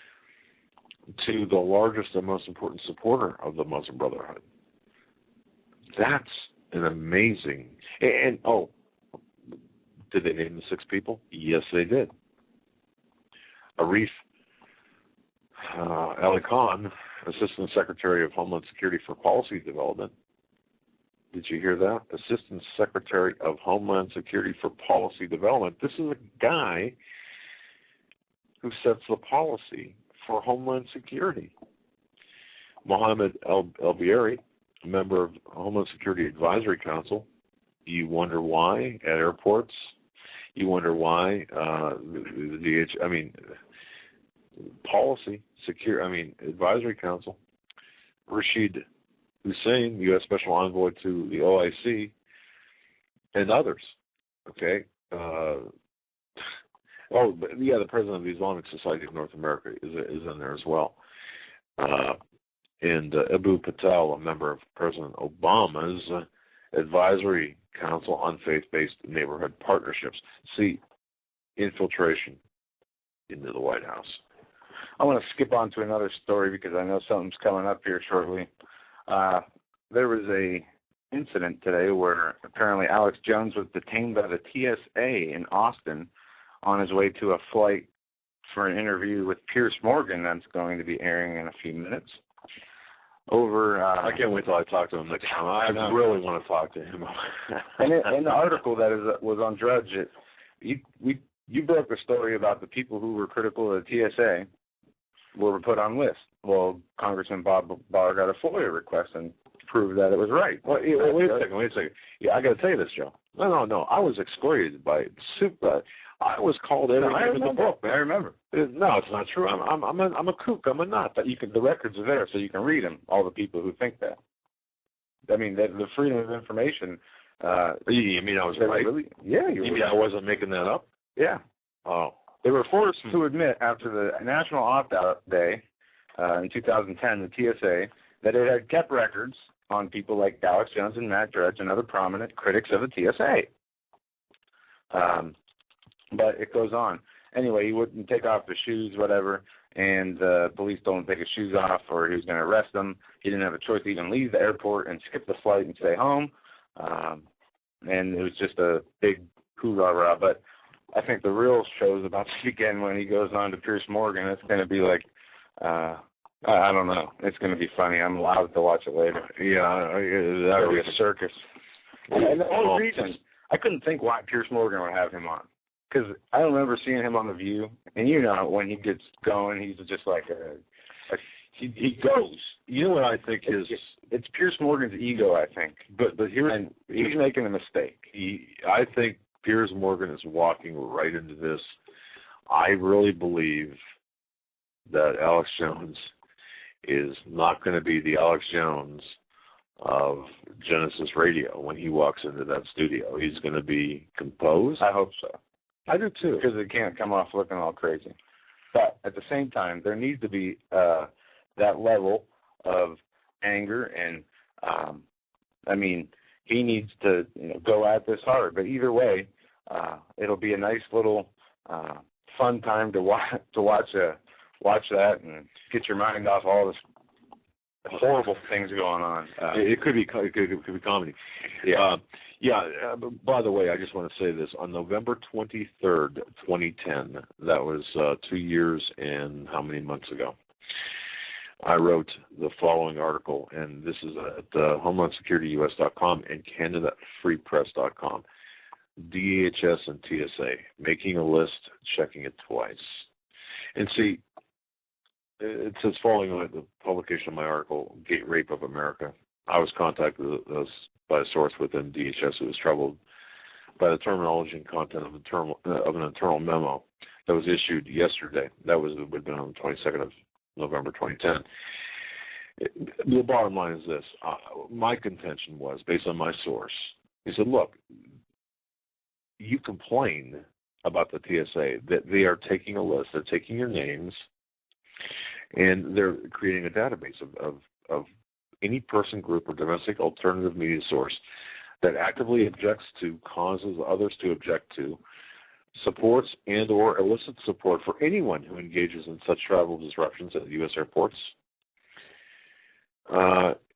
to the largest and most important supporter of the Muslim Brotherhood. That's an amazing... And did they name the 6 people? Yes, they did. Arif Ali Khan, Assistant Secretary of Homeland Security for Policy Development. Did you hear that? Assistant Secretary of Homeland Security for Policy Development. This is a guy who sets the policy for Homeland Security. Mohammed El-Bieri, a member of Homeland Security Advisory Council. You wonder why at airports? You wonder why Advisory Council. Rashid Hussein, U.S. Special Envoy to the OIC, and others. Okay. The President of the Islamic Society of North America is in there as well. And Abu Patel, a member of President Obama's Advisory Council on Faith-Based Neighborhood Partnerships. See, infiltration into the White House. I want to skip on to another story because I know something's coming up here shortly. There was a incident today where apparently Alex+Jones was detained by the TSA in Austin on his way to a flight for an interview with Piers Morgan that's going to be airing in a few minutes. I can't wait till I talk to him next time. I really want to talk to him. And in the article that was on Drudge, you broke the story about the people who were critical of the TSA were put on lists. Well, Congressman Bob Barr got a FOIA request and proved that it was right. Well, wait a second. Yeah, I got to tell you this, Joe. No. I was excoriated by I was called every name in the book, man. I remember. No, it's not true. I'm a kook. I'm a nut. The records are there, so you can read them. All the people who think that. I mean, the freedom of information. You mean I was right? Really, yeah. You mean I wasn't making that up? Yeah. Oh. They were forced to admit after the National Opt-Out Day in 2010, the TSA, that it had kept records on people like Alex+Jones and Matt Drudge and other prominent critics of the TSA. But it goes on. Anyway, he wouldn't take off his shoes, whatever, and the police told him to take his shoes off or he was going to arrest him. He didn't have a choice to even leave the airport and skip the flight and stay home. And it was just a big hoorah. But I think the real show's about to begin when he goes on to Piers Morgan. It's going to be like, I don't know. It's going to be funny. I'm allowed to watch it later. Yeah, that'll be a circus. And the only reason, I couldn't think why Piers Morgan would have him on. Because I remember seeing him on The View, and when he gets going, he's just like he goes. You know what I think is? It's Piers Morgan's ego, I think. But he's making a mistake. I think Piers Morgan is walking right into this. I really believe that Alex+Jones is not going to be the Alex+Jones of Genesis Radio when he walks into that studio. He's going to be composed. I hope so. I do too. Because it can't come off looking all crazy. But at the same time, there needs to be that level of anger and, he needs to go at this hard. But either way, it'll be a nice little fun time to watch that and get your mind off all this horrible things going on. It could be comedy. Yeah. By the way, I just want to say this. On November 23rd, 2010, that was 2 years and how many months ago, I wrote the following article, and this is at HomelandSecurityUS.com and CanadaFreePress.com. DHS and TSA, making a list, checking it twice. And see, it says following the publication of my article, Gate Rape of America, I was contacted by a source within DHS who was troubled by the terminology and content of an internal memo that was issued yesterday. That would have been on the 22nd of November 2010. The bottom line is this. My contention was, based on my source, he said, look, you complain about the TSA that they are taking a list, they're taking your names, and they're creating a database of any person, group, or domestic alternative media source that actively objects to, causes others to object to, supports and or elicits support for anyone who engages in such travel disruptions at U.S. airports,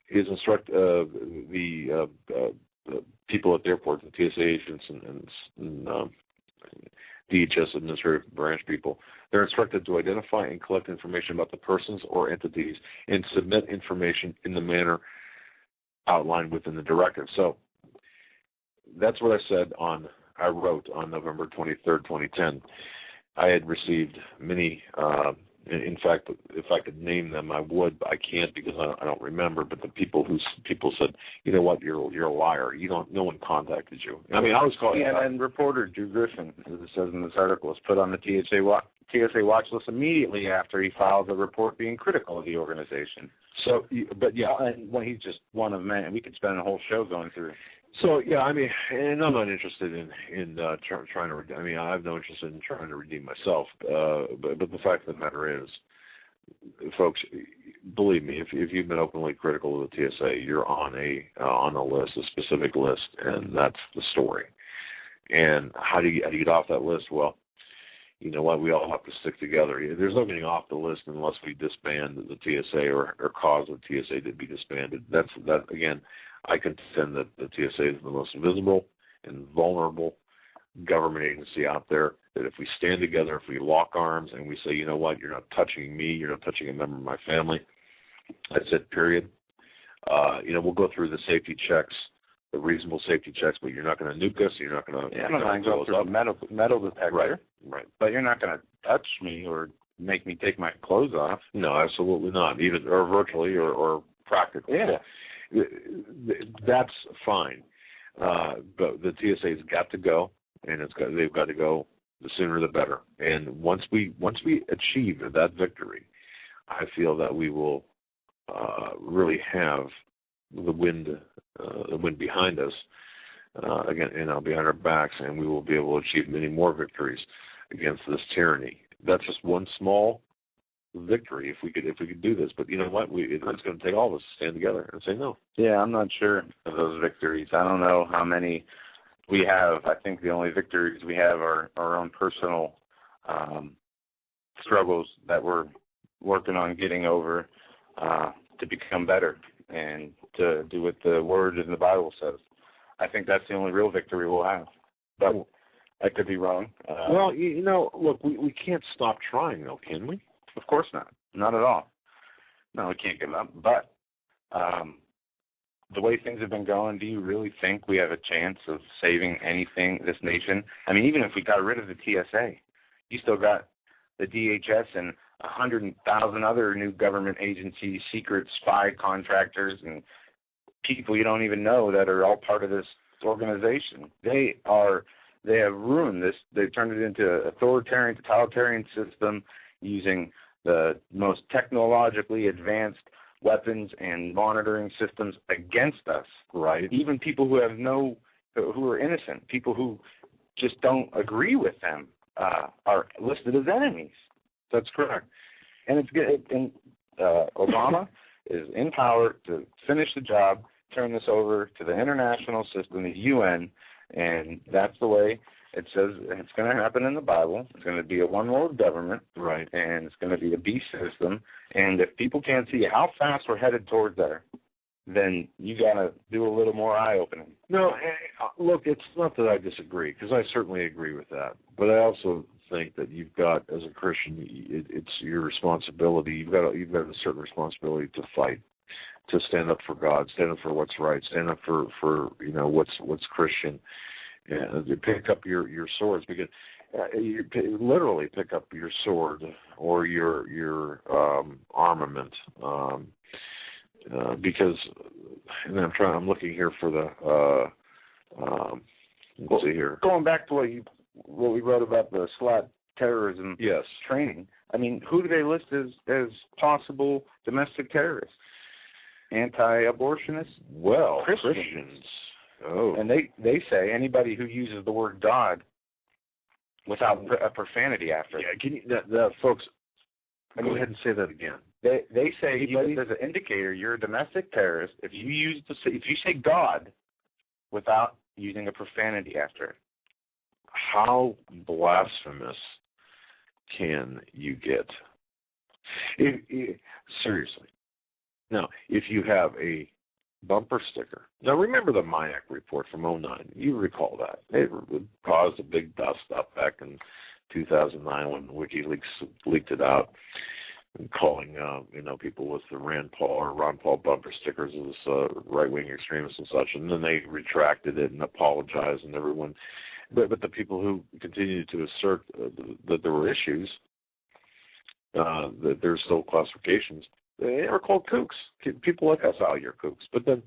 is instruct the people at the airport, the TSA agents and DHS administrative branch people, they're instructed to identify and collect information about the persons or entities and submit information in the manner outlined within the directive. So that's what I wrote on November 23rd, 2010. I had received many In fact, if I could name them, I would, but I can't because I don't remember. But the people said, you know what, you're a liar. No one contacted you. I mean, I was calling. Yeah, and reporter Drew Griffin, as it says in this article, was put on the TSA watch list immediately after he filed a report being critical of the organization. So, but yeah, and when he's just one of many, we could spend a whole show going through. So yeah, I mean, and I'm not interested in trying to. I mean, I have no interest in trying to redeem myself. But the fact of the matter is, folks, believe me, if you've been openly critical of the TSA, you're on a list, a specific list, and that's the story. And how do you get off that list? Well, you know what? We all have to stick together. There's no getting off the list unless we disband the TSA or cause the TSA to be disbanded. That again. I contend that the TSA is the most visible and vulnerable government agency out there, that if we stand together, if we lock arms and we say, you know what, you're not touching me, you're not touching a member of my family, that's it, period. We'll go through the safety checks, the reasonable safety checks, but you're not going to nuke us, you're not going to... Yeah, I'm not going to go through a metal detector. Right. But you're not going to touch me or make me take my clothes off. No, absolutely not, even or virtually or practically. Yeah. That's fine, but the TSA's got to go, and they've got to go the sooner the better. And once we achieve that victory, I feel that we will really have the wind behind us behind our backs, and we will be able to achieve many more victories against this tyranny. That's just one small victory if we could do this, but you know what, it's going to take all of us to stand together and say no. Yeah, I'm not sure of those victories. I don't know how many we have. I think the only victories we have are our own personal struggles that we're working on getting over to become better and to do what the Word in the Bible says. I think that's the only real victory we'll have, but I could be wrong. Well, look, we can't stop trying, though, can we? Of course not. Not at all. No, we can't give up. But the way things have been going, do you really think we have a chance of saving this nation? I mean, even if we got rid of the TSA, you still got the DHS and 100,000 other new government agencies, secret spy contractors, and people you don't even know that are all part of this organization. They have ruined this. They've turned it into an authoritarian, totalitarian system, using the most technologically advanced weapons and monitoring systems against us. Right. Even people who are innocent, people who just don't agree with them, are listed as enemies. That's correct. And it's good. And Obama is in power to finish the job, turn this over to the international system, the UN, and that's the way. It says it's going to happen in the Bible. It's going to be a one-world government, right? And it's going to be a beast system. And if people can't see how fast we're headed towards there, then you got to do a little more eye-opening. No, look, it's not that I disagree, because I certainly agree with that. But I also think that you've got, as a Christian, it's your responsibility. You've got a certain responsibility to fight, to stand up for God, stand up for what's right, stand up for what's Christian. Yeah, you pick up your swords, because you literally pick up your sword or your armament, because, and I'm looking here for the let's see here. Going back to what we wrote about the SLAT terrorism training. I mean, who do they list as possible domestic terrorists? Anti-abortionists? Well, Christians. Oh. And they say anybody who uses the word God without a profanity after it. Yeah, can you, folks, go ahead and say that again. They say there's an indicator you're a domestic terrorist if you say God without using a profanity after it. How blasphemous can you get? Seriously. Now, if you have a bumper sticker. Now, remember the Mayak report from 2009. You recall that. It caused a big dust up back in 2009 when WikiLeaks leaked it out, and calling people with the Ron Paul bumper stickers as right-wing extremists and such. And then they retracted it and apologized, and everyone. But the people who continued to assert that there were issues, that there's still classifications. They are called kooks. People like us out here kooks. But then,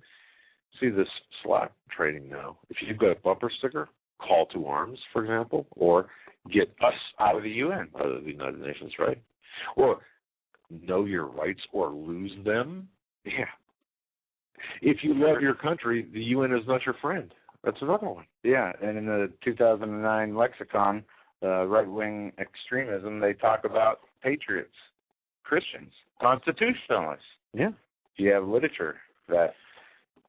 see this Slack training now. If you've got a bumper sticker, call to arms, for example, or get us out of the UN, out of the United Nations, right? Or know your rights or lose them. Yeah. If you love your country, the UN is not your friend. That's another one. Yeah, and in the 2009 lexicon, right-wing extremism, they talk about patriots, Christians, constitutionalists. Yeah. If you have literature that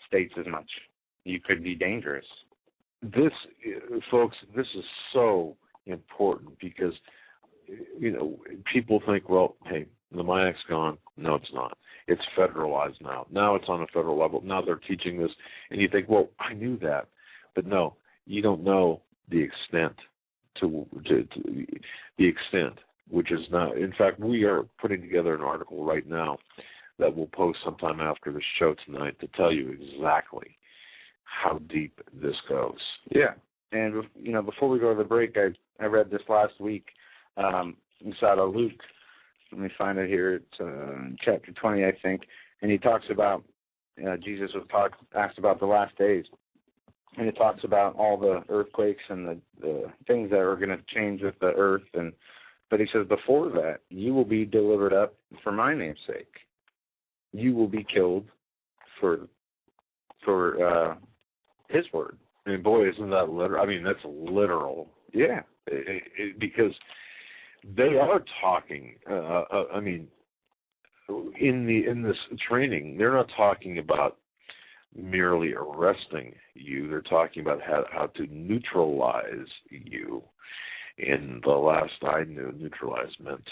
states as much, you could be dangerous. This, folks, this is so important because, people think, well, hey, the MIAC's gone. No, it's not. It's federalized now. Now it's on a federal level. Now they're teaching this. And you think, well, I knew that. But no, you don't know the extent to the extent, which is not. In fact, we are putting together an article right now that we'll post sometime after the show tonight to tell you exactly how deep this goes. Yeah. And, before we go to the break, I read this last week inside of Luke. Let me find it here. It's chapter 20, I think. And he talks about, Jesus was asked about the last days. And it talks about all the earthquakes and the things that are going to change with the earth. But he says, before that, you will be delivered up for my name's sake. You will be killed for his word. And boy, isn't that literal? I mean, that's literal. Yeah. Because they are talking. In this training, they're not talking about merely arresting you. They're talking about how to neutralize you. And the last I knew, neutralize meant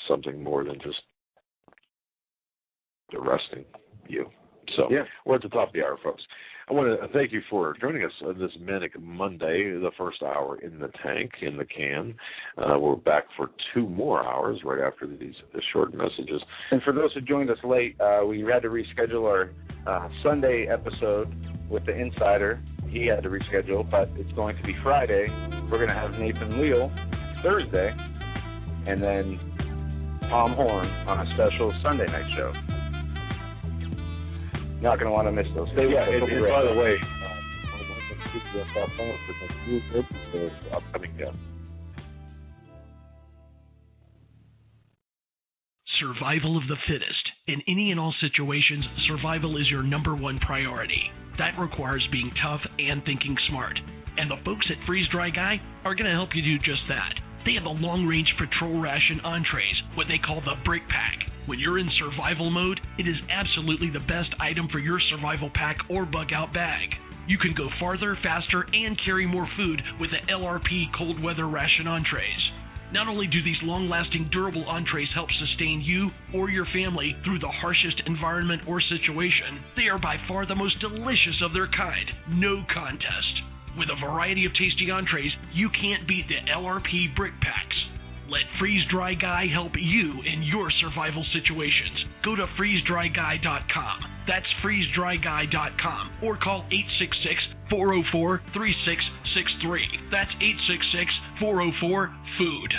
something more than just arresting you. So we're at the top of the hour, folks. I want to thank you for joining us on this Manic Monday, the first hour in the tank, in the can. We're back for 2 more hours right after these short messages. And for those who joined us late, we had to reschedule our Sunday episode with the Insider. He had to reschedule, but it's going to be Friday. We're going to have Nathan Leal Thursday, and then Tom Horn on a special Sunday night show. Not going to want to miss those. Stay with us. And by the way, upcoming guest. Survival of the fittest. In any and all situations, survival is your number one priority. That requires being tough and thinking smart. And the folks at Freeze Dry Guy are going to help you do just that. They have a long-range patrol ration entrees, what they call the Brick Pack. When you're in survival mode, it is absolutely the best item for your survival pack or bug-out bag. You can go farther, faster, and carry more food with the LRP cold weather ration entrees. Not only do these long-lasting, durable entrees help sustain you or your family through the harshest environment or situation, they are by far the most delicious of their kind. No contest. With a variety of tasty entrees, you can't beat the LRP Brick Packs. Let Freeze Dry Guy help you in your survival situations. Go to freezedryguy.com. That's freezedryguy.com. Or call 866-404-3663. That's 866-404-FOOD.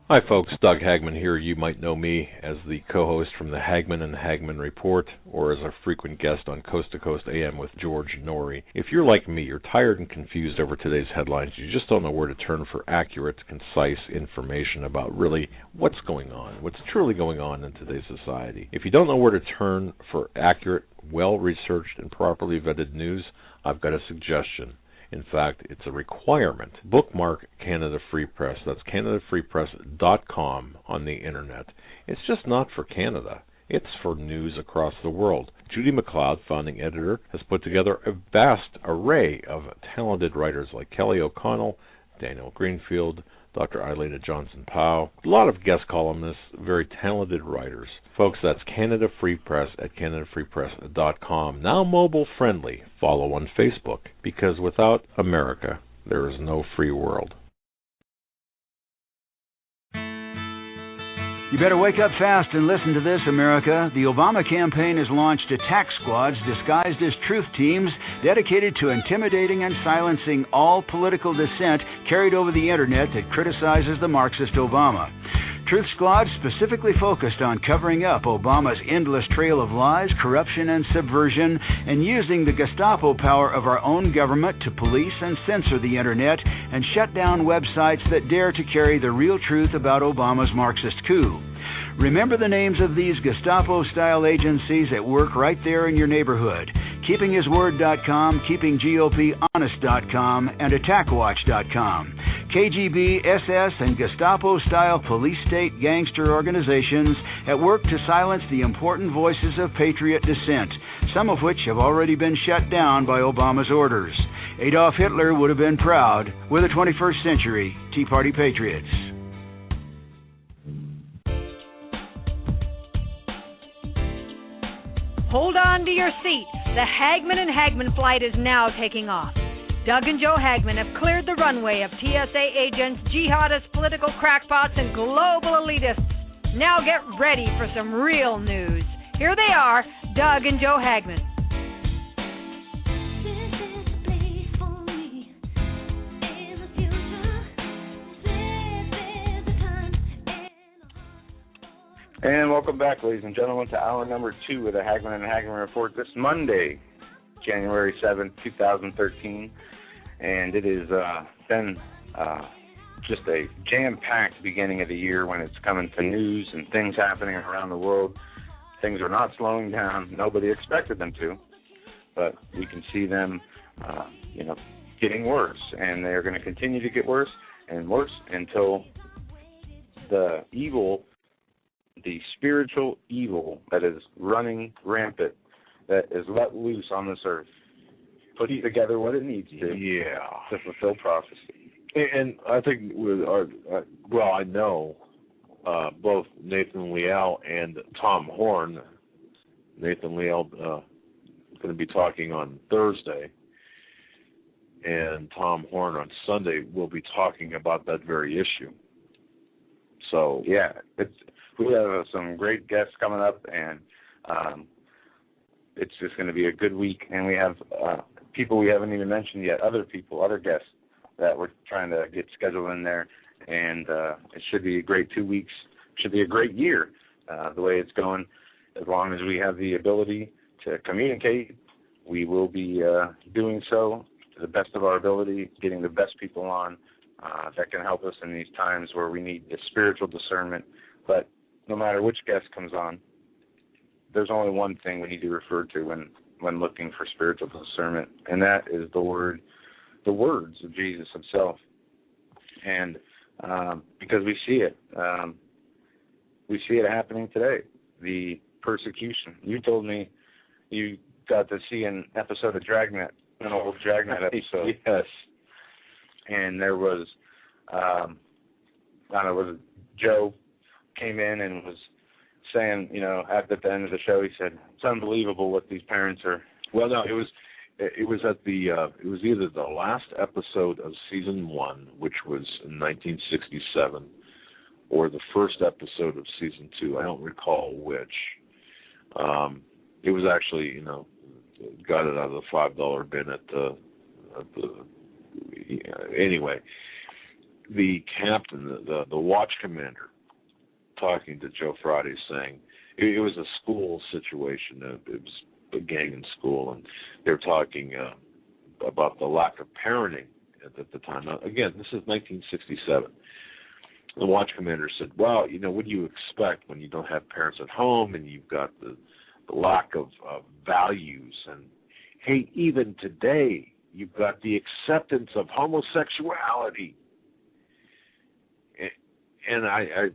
Hi folks, Doug Hagmann here. You might know me as the co-host from the Hagmann and Hagmann Report, or as a frequent guest on Coast to Coast AM with George Norrie. If you're like me, you're tired and confused over today's headlines. You just don't know where to turn for accurate, concise information about really what's going on, what's truly going on in today's society. If you don't know where to turn for accurate, well-researched, and properly vetted news, I've got a suggestion. In fact, it's a requirement. Bookmark Canada Free Press. That's canadafreepress.com on the internet. It's just not for Canada. It's for news across the world. Judy McLeod, founding editor, has put together a vast array of talented writers like Kelly O'Connell, Daniel Greenfield, Dr. Eileen Johnson-Powell, a lot of guest columnists, very talented writers. Folks, that's Canada Free Press at canadafreepress.com. Now mobile friendly. Follow on Facebook, because without America, there is no free world. You better wake up fast and listen to this, America. The Obama campaign has launched attack squads disguised as truth teams dedicated to intimidating and silencing all political dissent carried over the internet that criticizes the Marxist Obama. Truth Squad specifically focused on covering up Obama's endless trail of lies, corruption, and subversion, and using the Gestapo power of our own government to police and censor the Internet and shut down websites that dare to carry the real truth about Obama's Marxist coup. Remember the names of these Gestapo-style agencies at work right there in your neighborhood. KeepingHisWord.com, KeepingGOPHonest.com, and AttackWatch.com. KGB, SS, and Gestapo-style police-state gangster organizations at work to silence the important voices of patriot dissent, some of which have already been shut down by Obama's orders. Adolf Hitler would have been proud. We're the 21st century Tea Party patriots. Hold on to your seat. The Hagmann and Hagmann flight is now taking off. Doug and Joe Hagmann have cleared the runway of TSA agents, jihadists, political crackpots, and global elitists. Now get ready for some real news. Here they are, Doug and Joe Hagmann. And welcome back, ladies and gentlemen, to hour number 2 of the Hagmann and Hagmann Report this Monday, January 7th, 2013. And it has been just a jam-packed beginning of the year when it's coming to news and things happening around the world. Things are not slowing down. Nobody expected them to, but we can see them, getting worse. And they're going to continue to get worse and worse until the evil, the spiritual evil that is running rampant, that is let loose on this earth, puts together what it needs to fulfill prophecy. And I think with I know both Nathan Leal and Tom Horn. Nathan Leal going to be talking on Thursday, and Tom Horn on Sunday will be talking about that very issue. So yeah, we have some great guests coming up, and it's just going to be a good week. And we have people we haven't even mentioned yet, other guests that we're trying to get scheduled in there. And it should be a great 2 weeks. Should be a great year, the way it's going. As long as we have the ability to communicate, we will be doing so to the best of our ability, getting the best people on that can help us in these times where we need the spiritual discernment. But no matter which guest comes on, there's only one thing we need to refer to when looking for spiritual discernment, and that is the words of Jesus himself. And because we see it happening today, the persecution. You told me you got to see an episode of Dragnet, an old Dragnet episode. Yes. And there was, Joe came in and was saying, at the end of the show, he said, it's unbelievable what these parents are. Well, no, it was at it was either the last episode of season 1, which was in 1967, or the first episode of season 2. I don't recall which. It was actually, got it out of the $5 bin at the anyway, the captain, the watch commander, talking to Joe Friday, saying it was a school situation. It was a gang in school, and they're talking about the lack of parenting at the time. Now, again, this is 1967. The watch commander said, well, what do you expect when you don't have parents at home and you've got the lack of values? And, hey, even today, you've got the acceptance of homosexuality. And I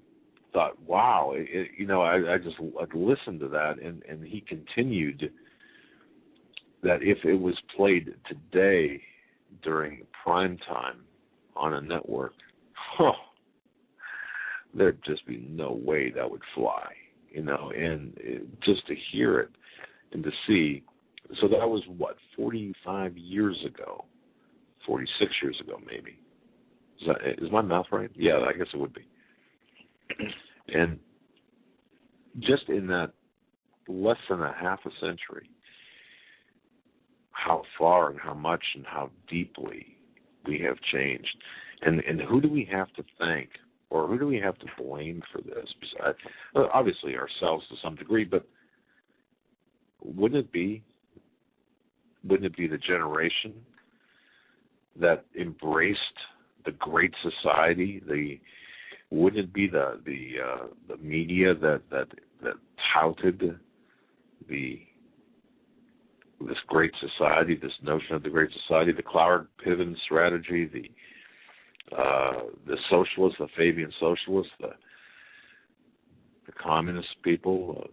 thought, wow, I'd listened to that, and he continued that if it was played today during prime time on a network, there'd just be no way that would fly, and just to hear it and to see. So that was, 45 years ago, 46 years ago maybe. Is my math right? Yeah, I guess it would be. And just in that less than a half a century, how far and how much and how deeply we have changed. And who do we have to thank or who do we have to blame for this? Obviously ourselves to some degree, but wouldn't it be the generation that embraced the Great Society? Wouldn't it be the media that touted this Great Society, this notion of the Great Society, the Cloward-Piven strategy, the socialists, the Fabian socialists, the communist people?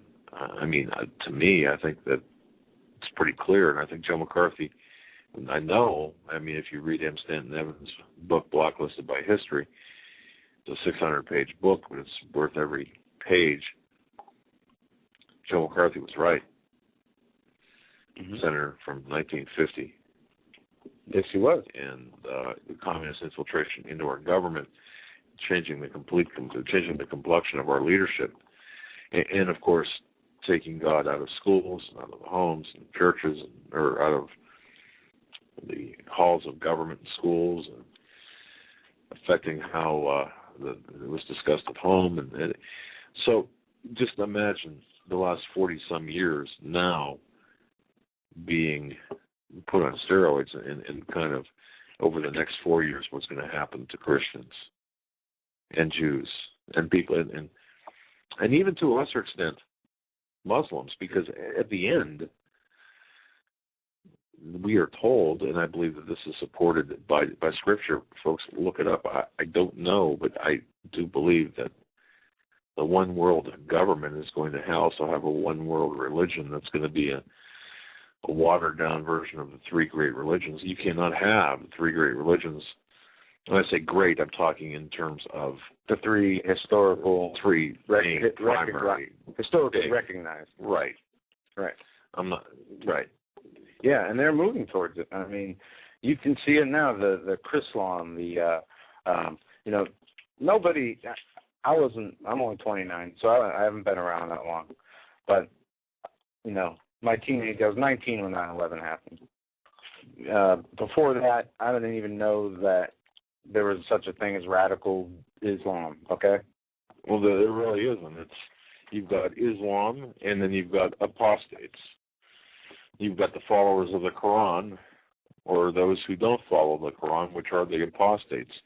To me, I think that it's pretty clear, and I think Joe McCarthy, if you read M. Stanton Evans' book, Blacklisted by History, it's a 600-page book, but it's worth every page. Joe McCarthy was right. Senator from 1950. Yes, he was. And the communist infiltration into our government, changing the complexion of our leadership, and of course, taking God out of schools, out of homes and churches, or out of the halls of government and schools, and affecting how it was discussed at home. And so, just imagine the last 40-some years now being put on steroids, and kind of over the next 4 years, what's going to happen to Christians and Jews and people, and even to a lesser extent, Muslims, because at the end, we are told, and I believe that this is supported by Scripture. Folks, look it up. I don't know, but I do believe that the one world government is going to also have a one world religion that's going to be a watered-down version of the three great religions. You cannot have three great religions. When I say great, I'm talking in terms of the three historical, primary, historically recognized. Right. I'm not right. Yeah, and they're moving towards it. I mean, you can see it now. The Chrislam, nobody. I'm only 29, so I haven't been around that long. But my teenage, I was 19 when 9/11 happened. Before that, I didn't even know that there was such a thing as radical Islam. Okay. Well, there really isn't. You've got Islam, and then you've got apostates. You've got the followers of the Quran, or those who don't follow the Quran, which are the apostates.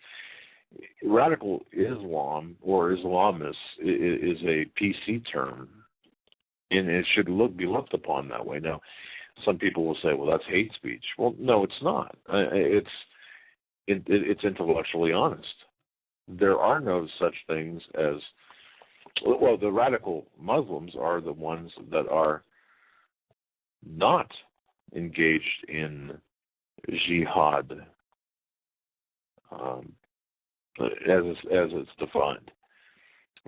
Radical Islam or Islamist is a PC term, and it should be looked upon that way. Now, some people will say, well, that's hate speech. Well, no, it's not. It's intellectually honest. There are no such things as, well, the radical Muslims are the ones that are not engaged in jihad as it's defined.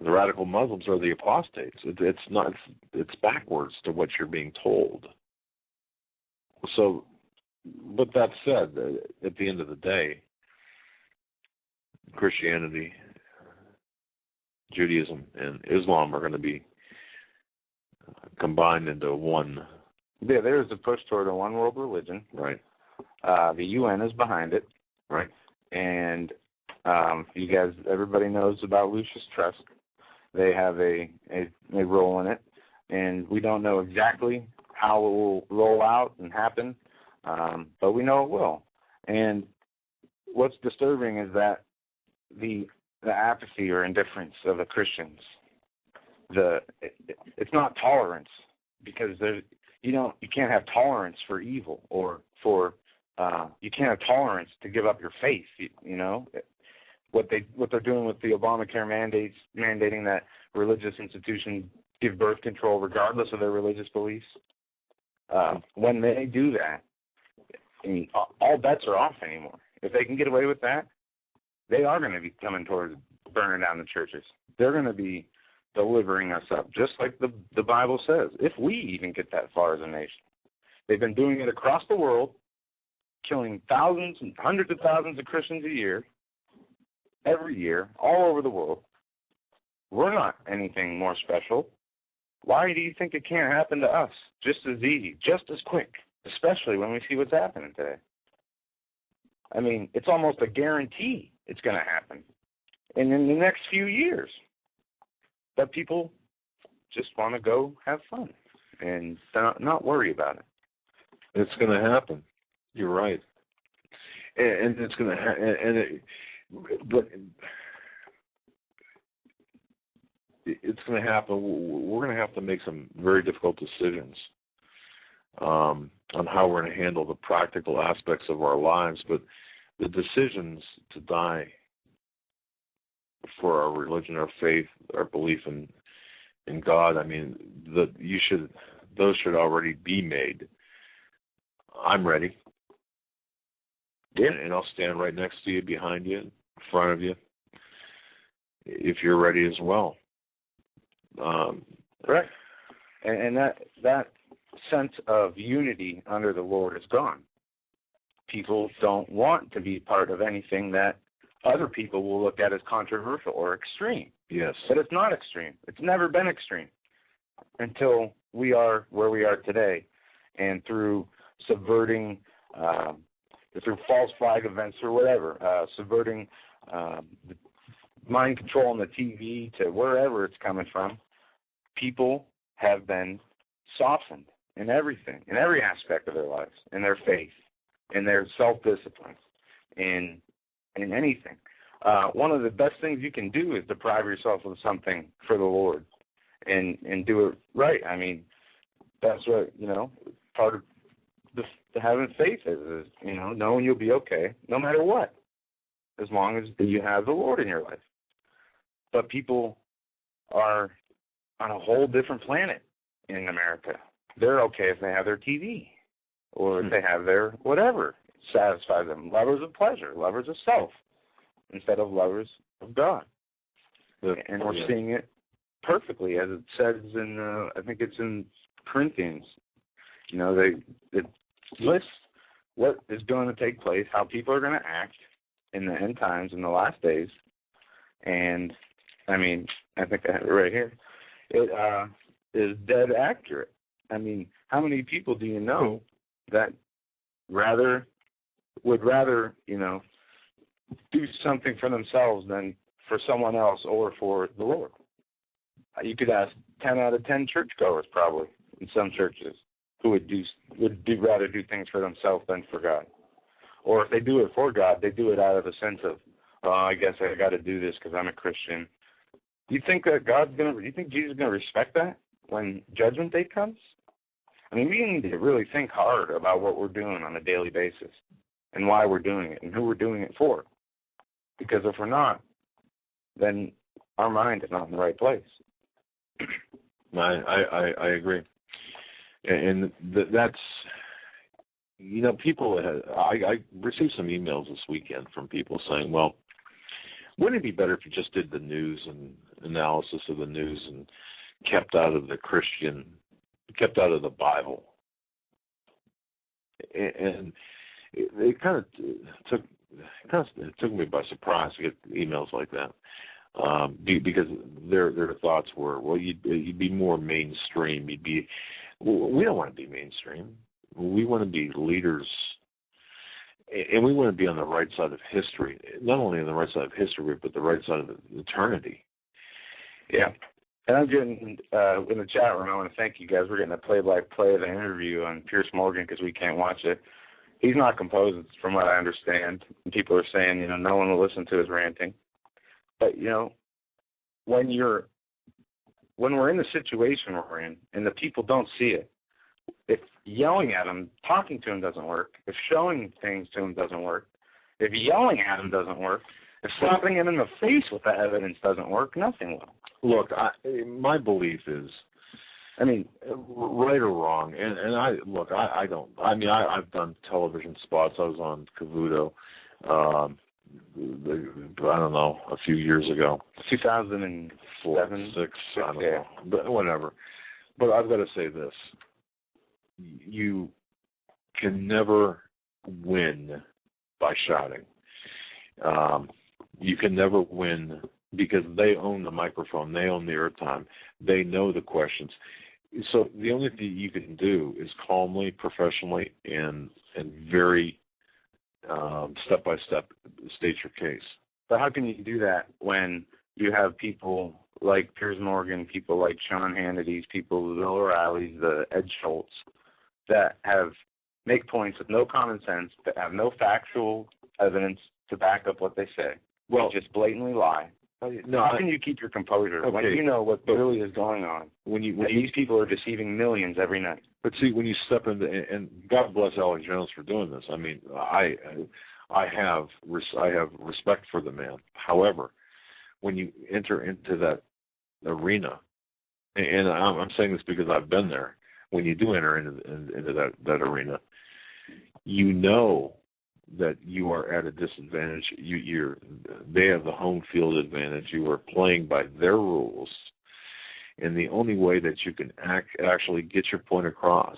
The radical Muslims are the apostates. It's backwards to what you're being told. So, but that said, at the end of the day, Christianity, Judaism, and Islam are going to be combined into one. Yeah, there's a push toward a one world religion. Right. The UN is behind it. Right. And you guys, everybody knows about Lucius Trust. They have a role in it, and we don't know exactly how it will roll out and happen, but we know it will. And what's disturbing is that the apathy or indifference of the Christians. It's not tolerance, because you can't have tolerance for evil, or for you can't have tolerance to give up your faith. What they're doing with the Obamacare mandating that religious institutions give birth control regardless of their religious beliefs. When they do that, I mean, all bets are off anymore. If they can get away with that, they are going to be coming towards burning down the churches. They're going to be delivering us up, just like the Bible says, if we even get that far as a nation. They've been doing it across the world, killing thousands and hundreds of thousands of Christians a year, every year, all over the world. We're not anything more special. Why do you think it can't happen to us just as easy, just as quick, especially when we see what's happening today? I mean, it's almost a guarantee it's going to happen. and in the next few years. But people just want to go have fun and not worry about it. It's going to happen. You're right. And it's going to but it's going to happen. We're going to have to make some very difficult decisions on how we're going to handle the practical aspects of our lives. But the decisions to die for our religion, our faith, our belief in God, I mean, those should already be made. I'm ready. Yeah. And I'll stand right next to you, behind you, in front of you, if you're ready as well. Right. And that sense of unity under the Lord is gone. People don't want to be part of anything that other people will look at as controversial or extreme. Yes. But it's not extreme. It's never been extreme until we are where we are today. And through subverting, through false flag events or whatever, subverting the mind control on the TV to wherever it's coming from, people have been softened in everything, in every aspect of their lives, in their faith, in their self-discipline, in anything. One of the best things you can do is deprive yourself of something for the Lord and do it right. I mean, that's what, part of the having faith is, knowing you'll be okay no matter what, as long as you have the Lord in your life. But people are on a whole different planet in America. They're okay if they have their TV or if they have their whatever satisfies them. Lovers of pleasure, lovers of self, instead of lovers of God. And we're seeing it perfectly, as it says in, I think it's in Corinthians. It lists what is going to take place, how people are going to act in the end times, in the last days. And, I mean, I think I have it right here. It is dead accurate. I mean, how many people do you know that would rather, do something for themselves than for someone else or for the Lord? You could ask 10 out of 10 churchgoers probably in some churches who would rather do things for themselves than for God. Or if they do it for God, they do it out of a sense of, I guess I got to do this because I'm a Christian. Do you think that do you think Jesus is going to respect that when Judgment Day comes? I mean, we need to really think hard about what we're doing on a daily basis and why we're doing it and who we're doing it for. Because if we're not, then our mind is not in the right place. I agree. And that's, people, I received some emails this weekend from people saying, well, wouldn't it be better if you just did the news and analysis of the news and kept out of the Bible? And it kind of took me by surprise to get emails like that, because their thoughts were, well, you'd be more mainstream. We don't want to be mainstream. We want to be leaders, and we want to be on the right side of history. Not only on the right side of history, but the right side of eternity. Yeah. And I'm getting, in the chat room, I want to thank you guys. We're getting a play-by-play of the interview on Pierce Morgan because we can't watch it. He's not composed, from what I understand. And people are saying, no one will listen to his ranting. But, when we're in the situation we're in and the people don't see it, if yelling at them, talking to them doesn't work, if showing things to them doesn't work, if yelling at them doesn't work, if slapping them in the face with the evidence doesn't work, nothing will. Look, my belief is, right or wrong, and I don't. I've done television spots. I was on Cavuto, I don't know, a few years ago. 2007? 6, I don't know, but whatever. But I've got to say this. You can never win by shouting. You can never win because they own the microphone, they own the airtime, they know the questions. So the only thing you can do is calmly, professionally, and very step by step state your case. But how can you do that when you have people like Piers Morgan, people like Sean Hannity's, people, the Bill O'Reillys, the Ed Schultz, that make points with no common sense, that have no factual evidence to back up what they say? Well, they just blatantly lie. No, how can you keep your composure when you know what really is going on? When these people are deceiving millions every night. But see, when you step into, and God bless Alex Jones for doing this. I mean, I have respect for the man. However, when you enter into that arena, and I'm saying this because I've been there. When you do enter into that arena, you know that you are at a disadvantage. They have the home field advantage. You are playing by their rules, and the only way that you can actually get your point across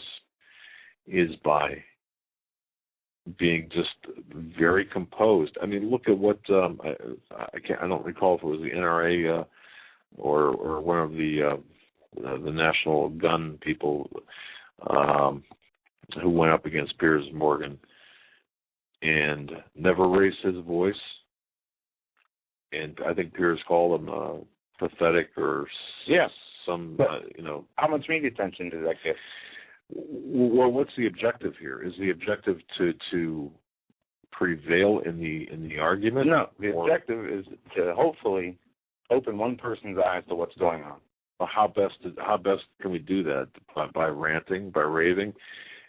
is by being just very composed. I mean, look at what I don't recall if it was the NRA or one of the national gun people who went up against Piers Morgan and never raised his voice. And I think Piers called him pathetic or some, How much media attention did that get? Well, what's the objective here? Is the objective to prevail in the argument? No, the objective is to hopefully open one person's eyes to what's going on. Well, how best can we do that? By ranting, by raving?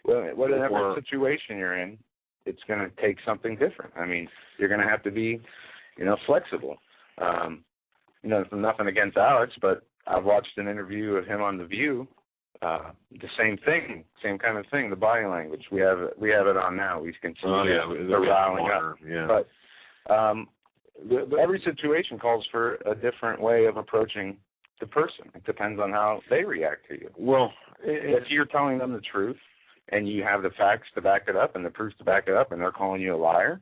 Well, whatever situation you're in, it's going to take something different. I mean, you're going to have to be, flexible. Nothing against Alex, but I've watched an interview of him on The View. The same thing, same kind of thing. The body language. We have it on now. We can see they're riling up. Yeah. But every situation calls for a different way of approaching the person. It depends on how they react to you. Well, if you're telling them the truth and you have the facts to back it up and the proofs to back it up, and they're calling you a liar,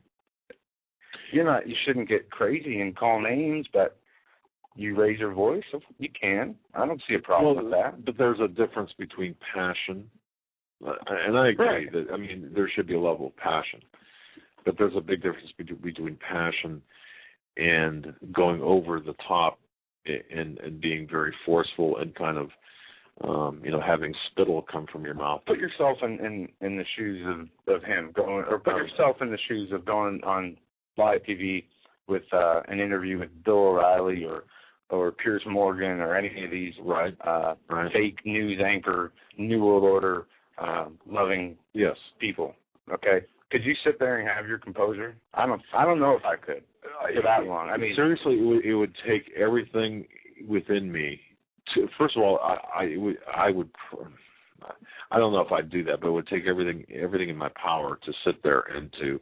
you shouldn't get crazy and call names, but you raise your voice. You can. I don't see a problem with that. But there's a difference between passion, and I agree that, I mean, there should be a level of passion, but there's a big difference between passion and going over the top and being very forceful and kind of, having spittle come from your mouth. Put yourself in the shoes of him going, or put yourself in the shoes of going on live TV with an interview with Bill O'Reilly or Piers Morgan or any of these fake news anchor, New World Order loving people. Okay, could you sit there and have your composure? I don't know if I could for that long. I mean, seriously, it would take everything within me to. First of all, I would. I don't know if I'd do that, but it would take everything in my power to sit there and to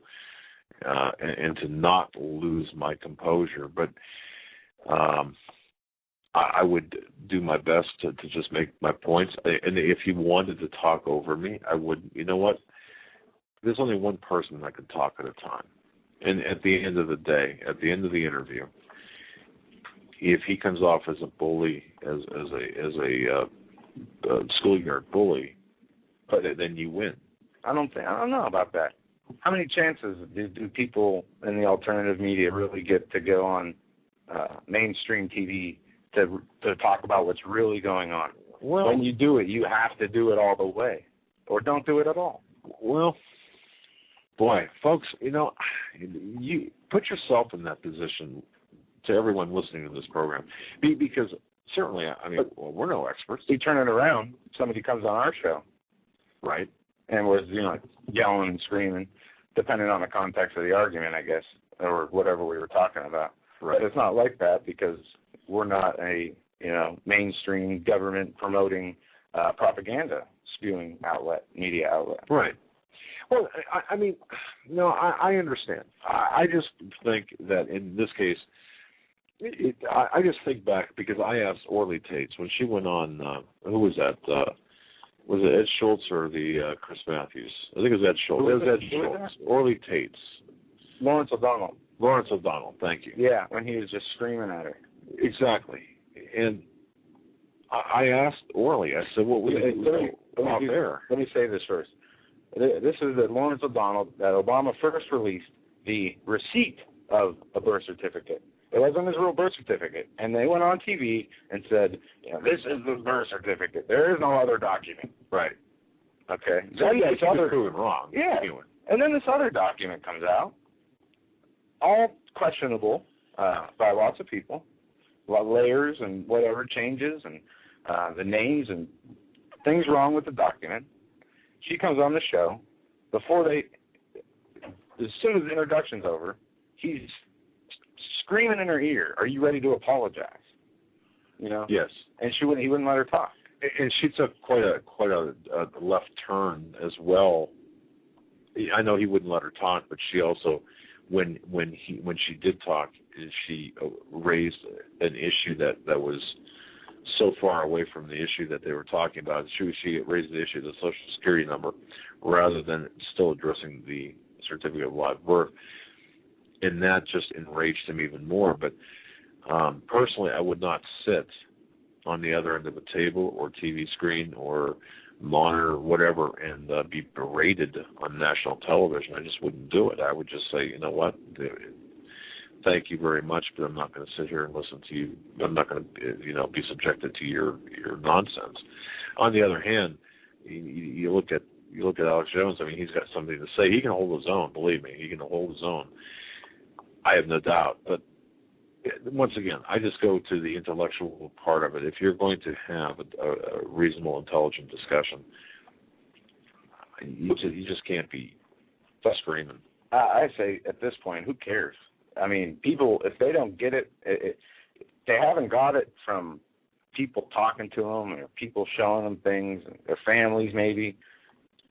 not lose my composure. But I would do my best to just make my points. And if he wanted to talk over me, I would. You know what? There's only one person that can talk at a time. And at the end of the day, at the end of the interview, if he comes off as a bully, as a schoolyard bully, then you win. I don't know about that. How many chances do people in the alternative media really get to go on mainstream TV to talk about what's really going on? Well, when you do it, you have to do it all the way, or don't do it at all. Well, boy, folks, you put yourself in that position. To everyone listening to this program, because certainly, I mean, we're no experts. We turn it around. Somebody comes on our show, right, and was yelling and screaming, depending on the context of the argument, I guess, or whatever we were talking about. Right. But it's not like that because we're not a mainstream government promoting propaganda spewing media outlet. Right. Well, I mean, no, I understand. I just think that in this case. I just think back because I asked Orly Tates when she went on. Who was that? Was it Ed Schultz or the Chris Matthews? I think it was Ed Schultz. It was Ed Schultz. Orly Tates. Lawrence O'Donnell. Thank you. Yeah, when he was just screaming at her. Exactly. And I asked Orly. I said, "What was out there?" Let me say this first. This is that Lawrence O'Donnell that Obama first released the receipt of a birth certificate. It wasn't his real birth certificate. And they went on TV and said, this is the birth certificate. There is no other document. Right. Okay. So it's proven wrong. Yeah. Anyway. And then this other document comes out, all questionable by lots of people, layers and whatever changes and the names and things wrong with the document. She comes on the show. As soon as the introduction's over, he's screaming in her ear, "Are you ready to apologize?" Yes. And he wouldn't let her talk. And she took quite a left turn as well. I know he wouldn't let her talk, but she also, when she did talk, she raised an issue that was so far away from the issue that they were talking about. She raised the issue of the Social Security number rather than still addressing the certificate of live birth, and that just enraged him even more. But personally, I would not sit on the other end of a table or TV screen or monitor or whatever and be berated on national television. I just wouldn't do it. I would just say, you know what, thank you very much, but I'm not going to sit here and listen to you. I'm not going to, be subjected to your nonsense. On the other hand, you look at Alex Jones. I mean, he's got something to say. He can hold his own. Believe me, he can hold his own. I have no doubt. But once again, I just go to the intellectual part of it. If you're going to have a reasonable, intelligent discussion, you just can't be screaming. I say at this point, who cares? I mean, people, if they don't get it, they haven't got it from people talking to them or people showing them things, their families maybe.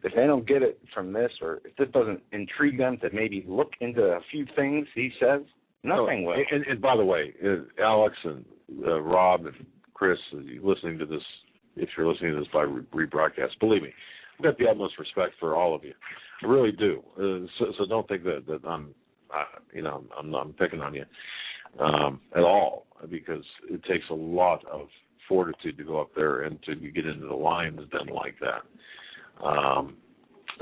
If they don't get it from this, or if this doesn't intrigue them to maybe look into a few things he says, nothing will. And by the way, Alex and Rob and Chris, listening to this, if you're listening to this by rebroadcast, believe me, I've got the utmost respect for all of you. I really do. So don't think that I'm picking on you at all, because it takes a lot of fortitude to go up there and to get into the lion's den like that.